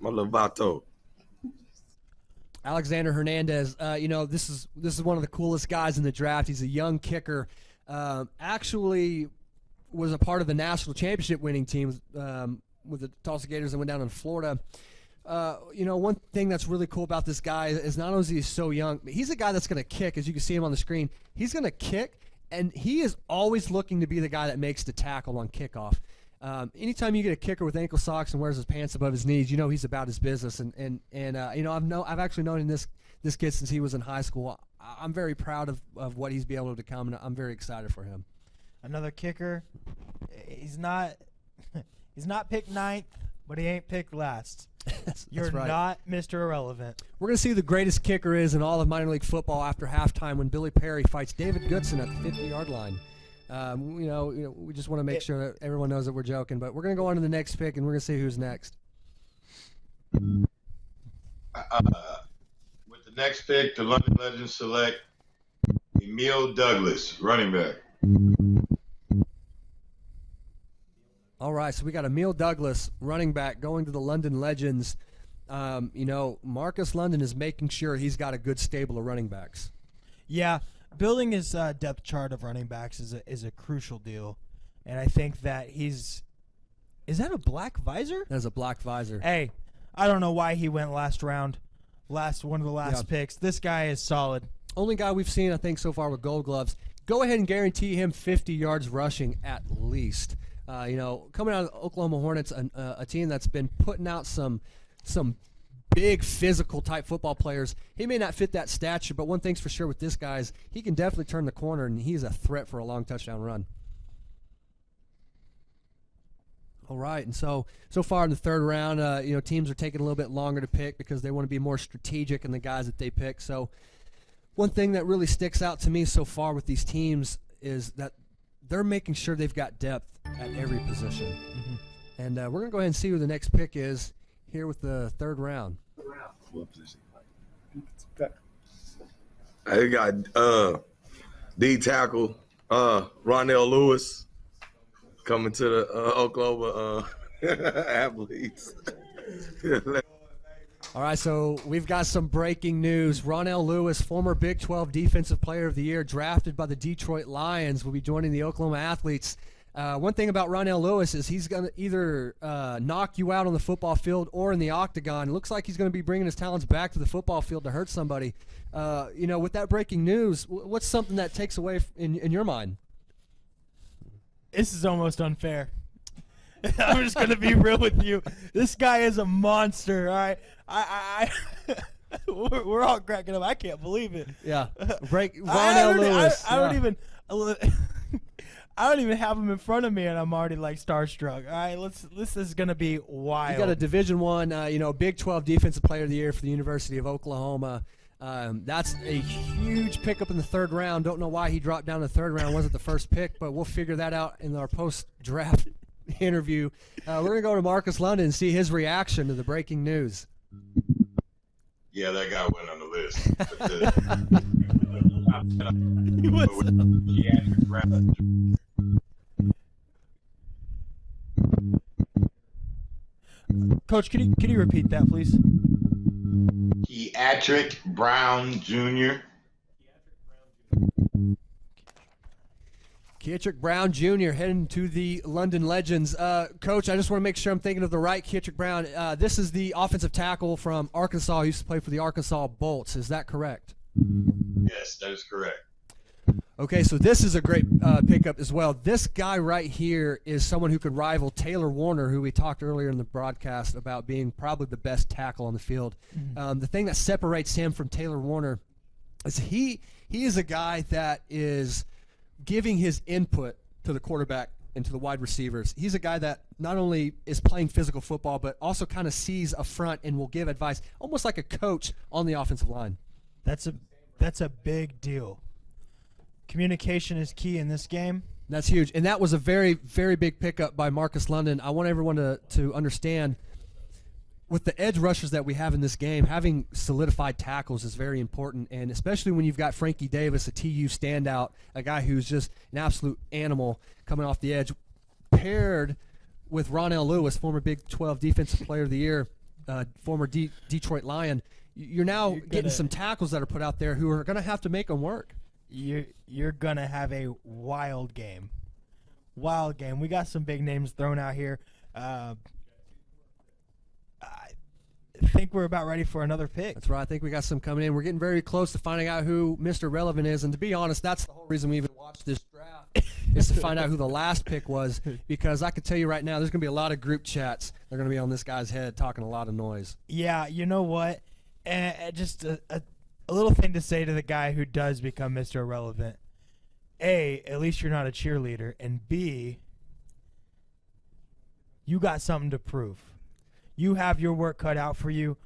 My Lovato. Alexander Hernandez, this is one of the coolest guys in the draft. He's a young kicker. Actually was a part of the national championship winning team with the Tulsa Gators that went down in Florida. One thing that's really cool about this guy is not only is he so young, but he's a guy that's going to kick. As you can see him on the screen, he's going to kick, and he is always looking to be the guy that makes the tackle on kickoff. Anytime you get a kicker with ankle socks and wears his pants above his knees, he's about his business. I've actually known this kid since he was in high school. I'm very proud of what he's been able to become, and I'm very excited for him. Another kicker. He's not picked 9th, but he ain't picked last. You're right. not Mr. Irrelevant. We're going to see who the greatest kicker is in all of minor league football after halftime when Billy Perry fights David Goodson at the 50-yard line. We just want to make sure that everyone knows that we're joking. But we're going to go on to the next pick, and we're going to see who's next. With the next pick, the London Legends select Emil Douglas, running back. All right, so we got Emil Douglas, running back, going to the London Legends. Marcus London is making sure he's got a good stable of running backs. Yeah, building his depth chart of running backs is a crucial deal, and I think that is that a black visor? That's a black visor. Hey, I don't know why he went last round, one of the last picks. This guy is solid. Only guy we've seen, I think, so far with Gold Gloves. Go ahead and guarantee him 50 yards rushing at least. Coming out of the Oklahoma Hornets, a team that's been putting out some big physical type football players. He may not fit that stature, but one thing's for sure with this guy is he can definitely turn the corner, and he's a threat for a long touchdown run. All right, and so far in the third round, teams are taking a little bit longer to pick because they want to be more strategic in the guys that they pick. So one thing that really sticks out to me so far with these teams is that they're making sure they've got depth at every position. Mm-hmm. And we're going to go ahead and see who the next pick is here with the third round. What position? I got D tackle Ronell Lewis coming to the Oklahoma athletes. All right, so we've got some breaking news. Ronell Lewis, former Big 12 Defensive Player of the Year, drafted by the Detroit Lions, will be joining the Oklahoma Athletes. One thing about Ronell Lewis is he's going to either knock you out on the football field or in the octagon. It looks like he's going to be bringing his talents back to the football field to hurt somebody. With that breaking news, what's something that takes away in your mind? This is almost unfair. I'm just going to be real with you. This guy is a monster, all right? We're all cracking up. I can't believe it. Yeah. Ronell Lewis. I don't even have him in front of me, and I'm already like starstruck. All right, this is gonna be wild. You got a Division I, Big 12 Defensive Player of the Year for the University of Oklahoma. That's a huge pickup in the third round. Don't know why he dropped down the third round. Wasn't the first pick, but we'll figure that out in our post-draft interview. We're gonna go to Marcus London and see his reaction to the breaking news. Yeah, that guy went on the list. Coach, can you repeat that, please? Keatrick Brown Jr. Keatrick Brown Jr. heading to the London Legends. Coach, I just want to make sure I'm thinking of the right Keatrick Brown. This is the offensive tackle from Arkansas. He used to play for the Arkansas Bolts. Is that correct? Yes, that is correct. Okay, so this is a great pickup as well. This guy right here is someone who could rival Taylor Warner, who we talked earlier in the broadcast about being probably the best tackle on the field. Mm-hmm. The thing that separates him from Taylor Warner is he is a guy that is giving his input to the quarterback and to the wide receivers. He's a guy that not only is playing physical football, but also kind of sees a front and will give advice, almost like a coach on the offensive line. That's a big deal. Communication is key in this game. That's huge. And that was a very, very big pickup by Marcus London. I want everyone to understand, with the edge rushers that we have in this game, having solidified tackles is very important, and especially when you've got Frankie Davis, a TU standout, a guy who's just an absolute animal coming off the edge, paired with Ronell Lewis, former Big 12 Defensive Player of the Year, former Detroit Lion. You're now getting some tackles that are put out there who are going to have to make them work. You're going to have a wild game. Wild game. We got some big names thrown out here. I think we're about ready for another pick. That's right. I think we got some coming in. We're getting very close to finding out who Mr. Relevant is. And to be honest, that's the whole reason we even watched this draft is to find out who the last pick was, because I can tell you right now there's going to be a lot of group chats. They're going to be on this guy's head talking a lot of noise. Yeah, you know what? Just a little thing to say to the guy who does become Mr. Irrelevant. A, at least you're not a cheerleader. And B, you got something to prove. You have your work cut out for you.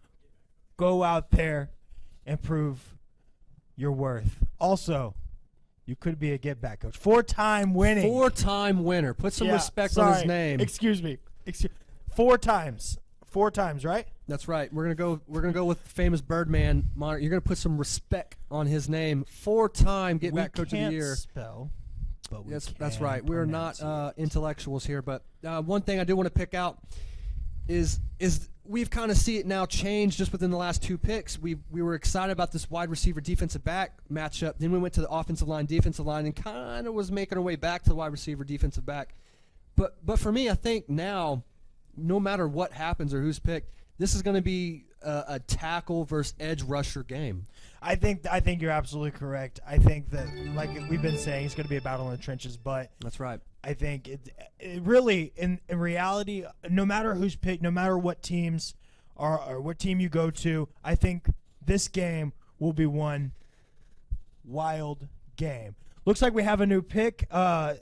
Go out there and prove your worth. Also, You could be a get back coach. 4-time winning. 4-time winner. Put some respect on his name. Excuse me. 4 times. 4 times, right? That's right. We're gonna go with famous Birdman. You're gonna put some respect on his name. 4-time get back coach of the year. Spell, but we that's right. We're not intellectuals here, but one thing I do want to pick out is we've kind of see it now change just within the last 2 picks. We were excited about this wide receiver defensive back matchup. Then we went to the offensive line defensive line and kind of was making our way back to the wide receiver defensive back. But for me, I think now, no matter what happens or who's picked, this is going to be a tackle versus edge rusher game. I think you're absolutely correct. I think that, like we've been saying, it's going to be a battle in the trenches. But that's right. I think it really, in reality, no matter who's picked, no matter what teams or what team you go to, I think this game will be one wild game. Looks like we have a new pick. The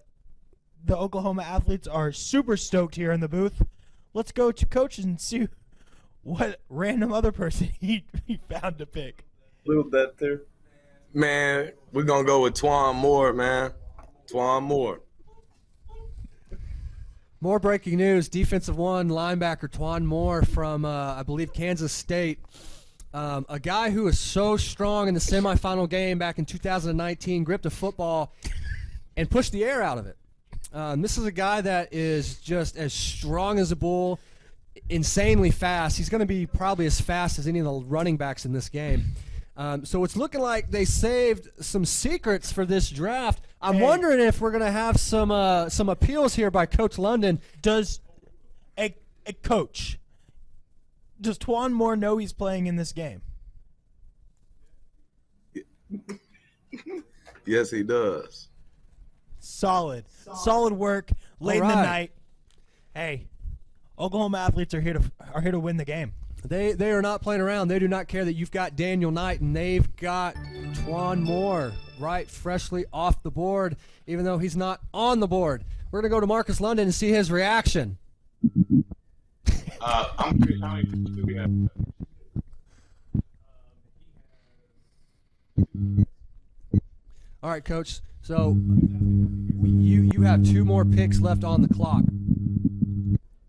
Oklahoma athletes are super stoked here in the booth. Let's go to coach and see what random other person he found to pick. Little bet there. Man, we're going to go with Twan Moore, man. Twan Moore. More breaking news. Defensive one linebacker Twan Moore from, I believe, Kansas State. A guy who was so strong in the semifinal game back in 2019, gripped a football and pushed the air out of it. This is a guy that is just as strong as a bull, insanely fast. He's going to be probably as fast as any of the running backs in this game. So it's looking like they saved some secrets for this draft. I'm wondering if we're going to have some appeals here by Coach London. Does a coach, does Twan Moore know he's playing in this game? Yes, he does. Solid work late in the night. Hey, Oklahoma athletes are here to win the game. They are not playing around. They do not care that you've got Daniel Knight and they've got Twan Moore right freshly off the board, even though he's not on the board. We're going to go to Marcus London and see his reaction. I'm curious how many picks do we have? All right, Coach. So you have 2 more picks left on the clock.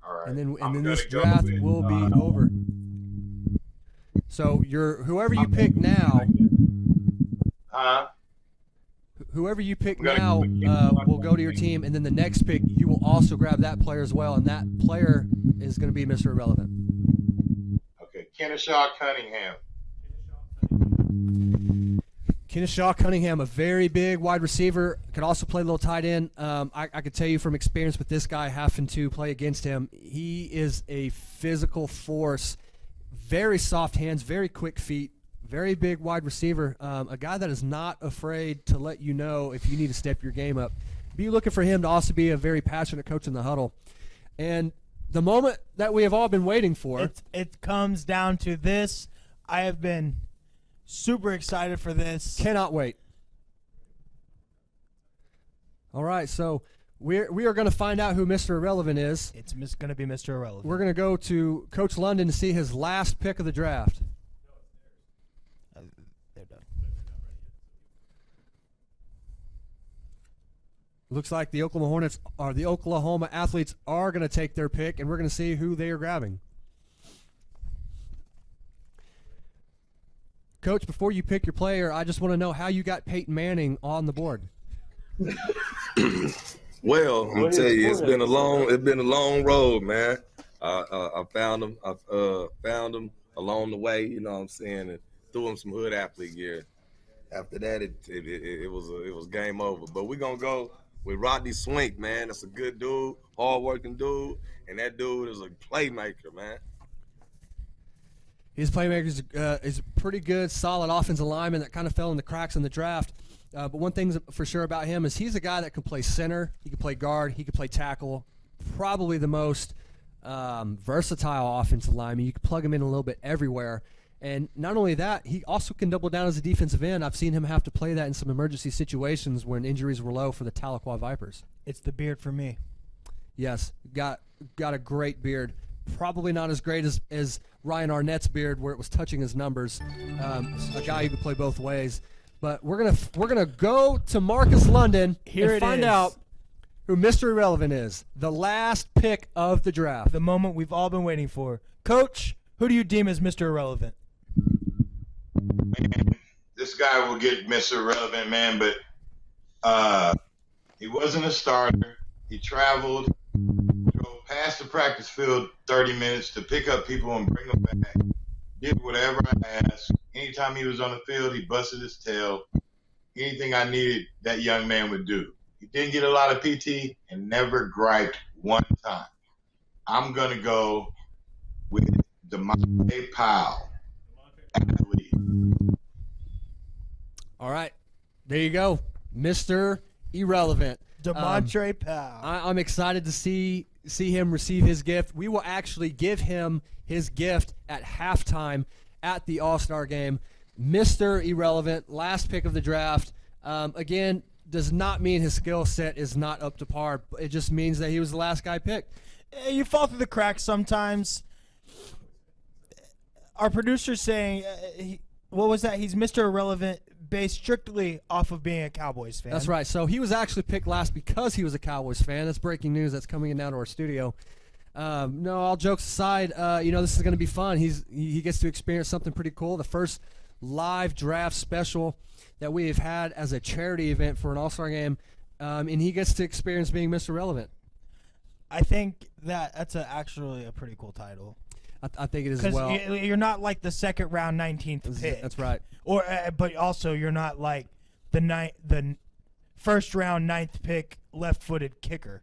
All right. And then this draft will be over. So whoever you pick now, whoever you pick now will go to your team, and then the next pick you will also grab that player as well, and that player is going to be Mr. Irrelevant. Okay, Kennesaw Cunningham. Kennesaw Cunningham, a very big wide receiver, could also play a little tight end. I could tell you from experience with this guy having to play against him, he is a physical force, very soft hands, very quick feet, very big wide receiver, a guy that is not afraid to let you know if you need to step your game up. Be looking for him to also be a very passionate coach in the huddle. And the moment that we have all been waiting for. It comes down to this. I have been super excited for this. Cannot wait. All right, so we are going to find out who Mr. Irrelevant is. It's going to be Mr. Irrelevant. We're going to go to Coach London to see his last pick of the draft. They're done. Looks like the Oklahoma athletes are going to take their pick, and we're going to see who they are grabbing. Coach, before you pick your player, I just want to know how you got Peyton Manning on the board. Well, I'm gonna tell you, it's been a long road, man. I found him. I found him along the way. You know what I'm saying, and threw him some hood athlete gear. After that, it was game over. But we're gonna go with Rodney Swink, man. That's a good dude, hard-working dude, and that dude is a playmaker, man. His playmaker is a pretty good, solid offensive lineman that kind of fell in the cracks in the draft. But one thing for sure about him is he's a guy that can play center, he can play guard, he can play tackle. Probably the most versatile offensive lineman. You can plug him in a little bit everywhere. And not only that, he also can double down as a defensive end. I've seen him have to play that in some emergency situations when injuries were low for the Tahlequah Vipers. It's the beard for me. Yes, got a great beard. Probably not as great as Ryan Arnett's beard where it was touching his numbers. A guy who could play both ways. But we're gonna go to Marcus London and find out who Mr. Irrelevant is. The last pick of the draft. The moment we've all been waiting for. Coach, who do you deem as Mr. Irrelevant? Man, this guy will get Mr. Irrelevant, man, but he wasn't a starter. He traveled, drove past the practice field 30 minutes to pick up people and bring them back. Did whatever I asked. Anytime he was on the field, he busted his tail. Anything I needed, that young man would do. He didn't get a lot of PT and never griped one time. I'm going to go with DeMonte Powell. Athlete. All right. There you go. Mr. Irrelevant. DeMonte Powell. I'm excited to see him receive his gift. We will actually give him his gift at halftime at the All-Star game. Mr. Irrelevant, last pick of the draft. Again, does not mean his skill set is not up to par. It just means that he was the last guy picked. You fall through the cracks sometimes. Our producer's saying, what was that? He's Mr. Irrelevant based strictly off of being a Cowboys fan. That's right. So he was actually picked last because he was a Cowboys fan. That's breaking news that's coming in now to our studio. No, all jokes aside, this is going to be fun. He gets to experience something pretty cool. The first live draft special that we have had as a charity event for an All-Star game, and he gets to experience being Mr. Relevant. I think that's actually a pretty cool title. I think it is as well. Because you're not like the second round 19th pick. That's right. But also you're not like the first round 9th pick left-footed kicker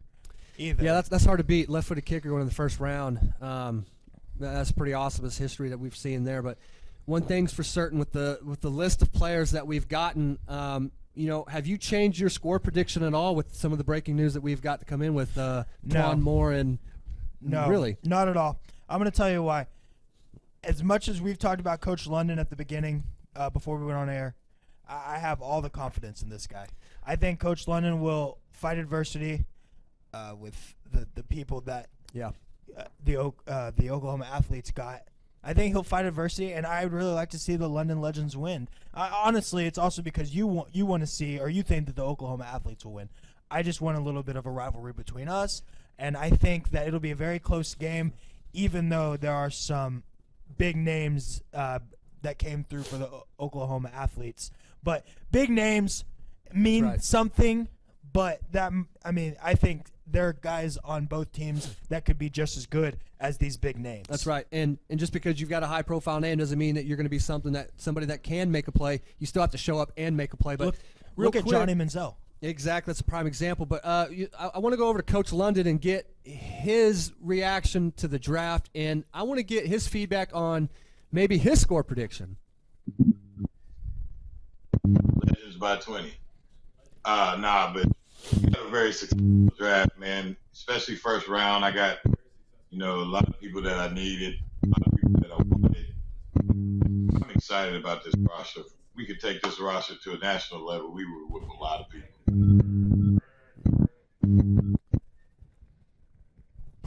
either. Yeah, that's hard to beat. Left-footed kicker going in the first round. That's pretty awesome. It's history that we've seen there. But one thing's for certain with the list of players that we've gotten. Have you changed your score prediction at all with some of the breaking news that we've got to come in with Twan Moore and no, really not at all. I'm going to tell you why. As much as we've talked about Coach London at the beginning, before we went on air, I have all the confidence in this guy. I think Coach London will fight adversity with the people that the Oklahoma Athletes got. I think he'll fight adversity, and I would really like to see the London Legends win. Honestly, it's also because you want to see, or you think that the Oklahoma Athletes will win. I just want a little bit of a rivalry between us, and I think that it'll be a very close game, even though there are some big names that came through for the Oklahoma Athletes. But big names mean something, but I think there are guys on both teams that could be just as good as these big names. That's right. And just because you've got a high-profile name doesn't mean that you're going to be somebody that can make a play. You still have to show up and make a play. But look at Johnny Manziel. Exactly. That's a prime example. But I want to go over to Coach London and get his reaction to the draft, and I want to get his feedback on maybe his score prediction. Legends by 20. But we had a very successful draft, man, especially first round. I got, a lot of people that I needed, a lot of people that I wanted. I'm excited about this roster. If we could take this roster to a national level, we would whip a lot of people.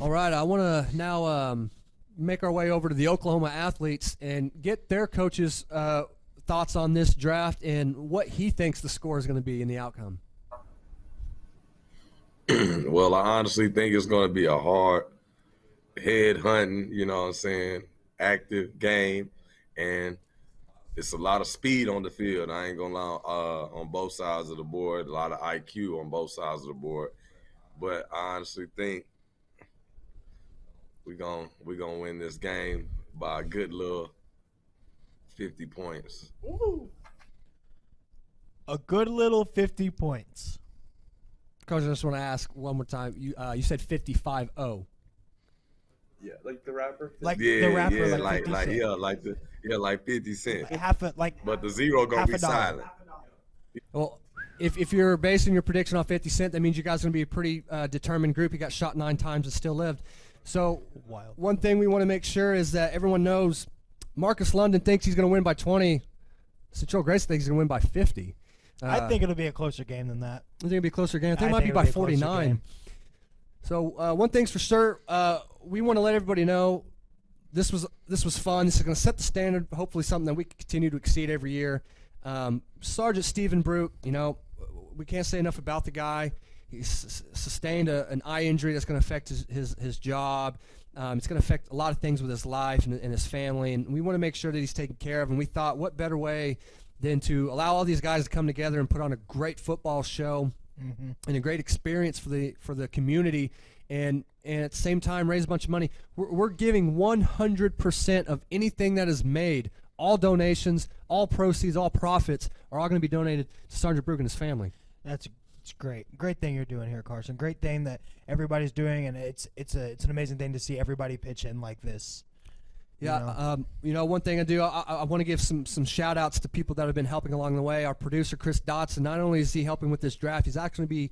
All right, I want to now make our way over to the Oklahoma Athletes and get their coaches' thoughts on this draft and what he thinks the score is going to be in the outcome. Well, I honestly think it's going to be a hard head-hunting, active game. And it's a lot of speed on the field. I ain't going to lie, on both sides of the board, a lot of IQ on both sides of the board. But I honestly think we're gonna win this game by a good little 50 points. Ooh. A good little 50 points. Coach, I just want to ask one more time. You said 55-0. Yeah, like the rapper. Like the rapper, yeah, like 50 Cent. like 50 Cent. But the zero gonna be silent. Well, if you're basing your prediction on 50 Cent, that means you guys are gonna be a pretty determined group. He got shot 9 times and still lived. So one thing we want to make sure is that everyone knows Marcus London thinks he's going to win by 20. Central Grace thinks he's going to win by 50. I think it'll be a closer game than that. I think it'll be a closer game. I think it might be by 49. So one thing's for sure, we want to let everybody know this was fun. This is going to set the standard, hopefully something that we can continue to exceed every year. Sergeant Stephen Brook, you know, we can't say enough about the guy. He's sustained an eye injury that's going to affect his job. It's going to affect a lot of things with his life and his family, and we want to make sure that he's taken care of. And we thought, what better way than to allow all these guys to come together and put on a great football show and a great experience for the community, and at the same time raise a bunch of money. We're giving 100% of anything that is made. All donations, all proceeds, all profits are all going to be donated to Sergeant Brook and his family. It's great thing you're doing here, Carson. Great thing that everybody's doing, and it's an amazing thing to see everybody pitch in like this. Yeah, you know, one thing I do, I want to give some shout outs to people that have been helping along the way. Our producer, Chris Dotson, not only is he helping with this draft, he's actually be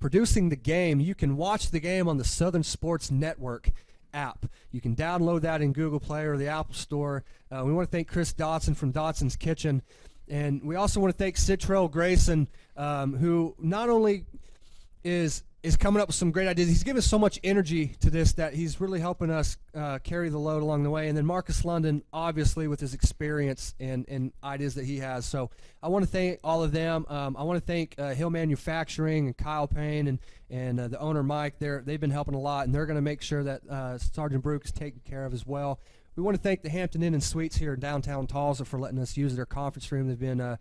producing the game. You can watch the game on the Southern Sports Network app. You can download that in Google Play or the Apple Store. We want to thank Chris Dotson from Dotson's Kitchen. And we also want to thank Citrell Grayson, who not only is coming up with some great ideas, he's given so much energy to this that he's really helping us carry the load along the way. And then Marcus London, obviously, with his experience and ideas that he has. So I want to thank all of them. I want to thank Hill Manufacturing and Kyle Payne and the owner, Mike. They've been helping a lot, and they're going to make sure that Sergeant Brook is taken care of as well. We want to thank the Hampton Inn and Suites here in downtown Tulsa for letting us use their conference room. They've been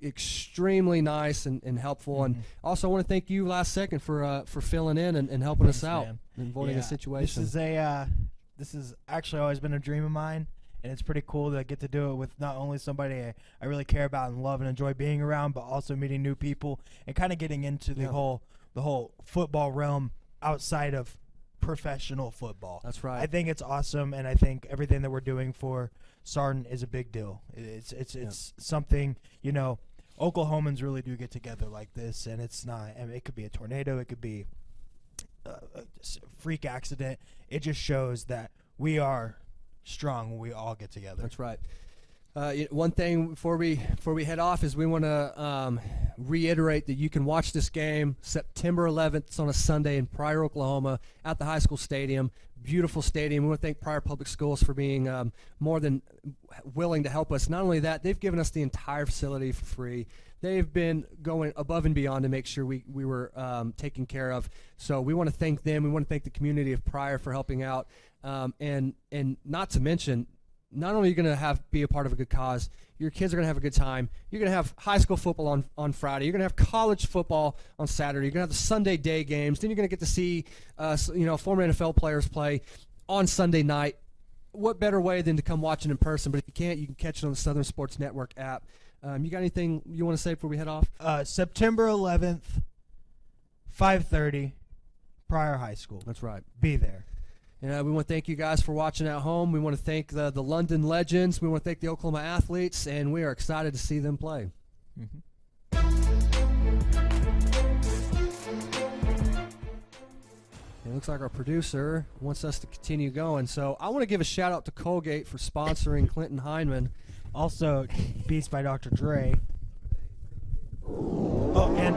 extremely nice and helpful. And also I want to thank you last second for filling in and helping us out and avoiding a situation. This has actually always been a dream of mine, and it's pretty cool to get to do it with not only somebody I really care about and love and enjoy being around, but also meeting new people and kind of getting into the whole football realm outside of professional football. That's right. I think it's awesome, and I think everything that we're doing for Sarton is a big deal. It's something, you know, Oklahomans really do get together like this, and it's not. I mean, it could be a tornado, it could be a freak accident. It just shows that we are strong when we all get together. That's right. One thing before we head off is we want to reiterate that you can watch this game September 11th. It's on a Sunday in Pryor, Oklahoma, at the high school stadium. Beautiful stadium. We want to thank Pryor Public Schools for being more than willing to help us. Not only that, they've given us the entire facility for free. They've been going above and beyond to make sure we were taken care of. So we want to thank them. We want to thank the community of Pryor for helping out. And not to mention, not only are you going to be a part of a good cause, your kids are going to have a good time. You're going to have high school football on Friday. You're going to have college football on Saturday. You're going to have the Sunday day games. Then you're going to get to see former NFL players play on Sunday night. What better way than to come watch it in person? But if you can't, you can catch it on the Southern Sports Network app. You got anything you want to say before we head off? September 11th, 5:30, Pryor High School. That's right. Be there. And we want to thank you guys for watching at home. We want to thank the London Legends. We want to thank the Oklahoma Athletes, and we are excited to see them play. It looks like our producer wants us to continue going. So I want to give a shout-out to Colgate for sponsoring Clinton Heineman. Also, Beats by Dr. Dre. Oh, and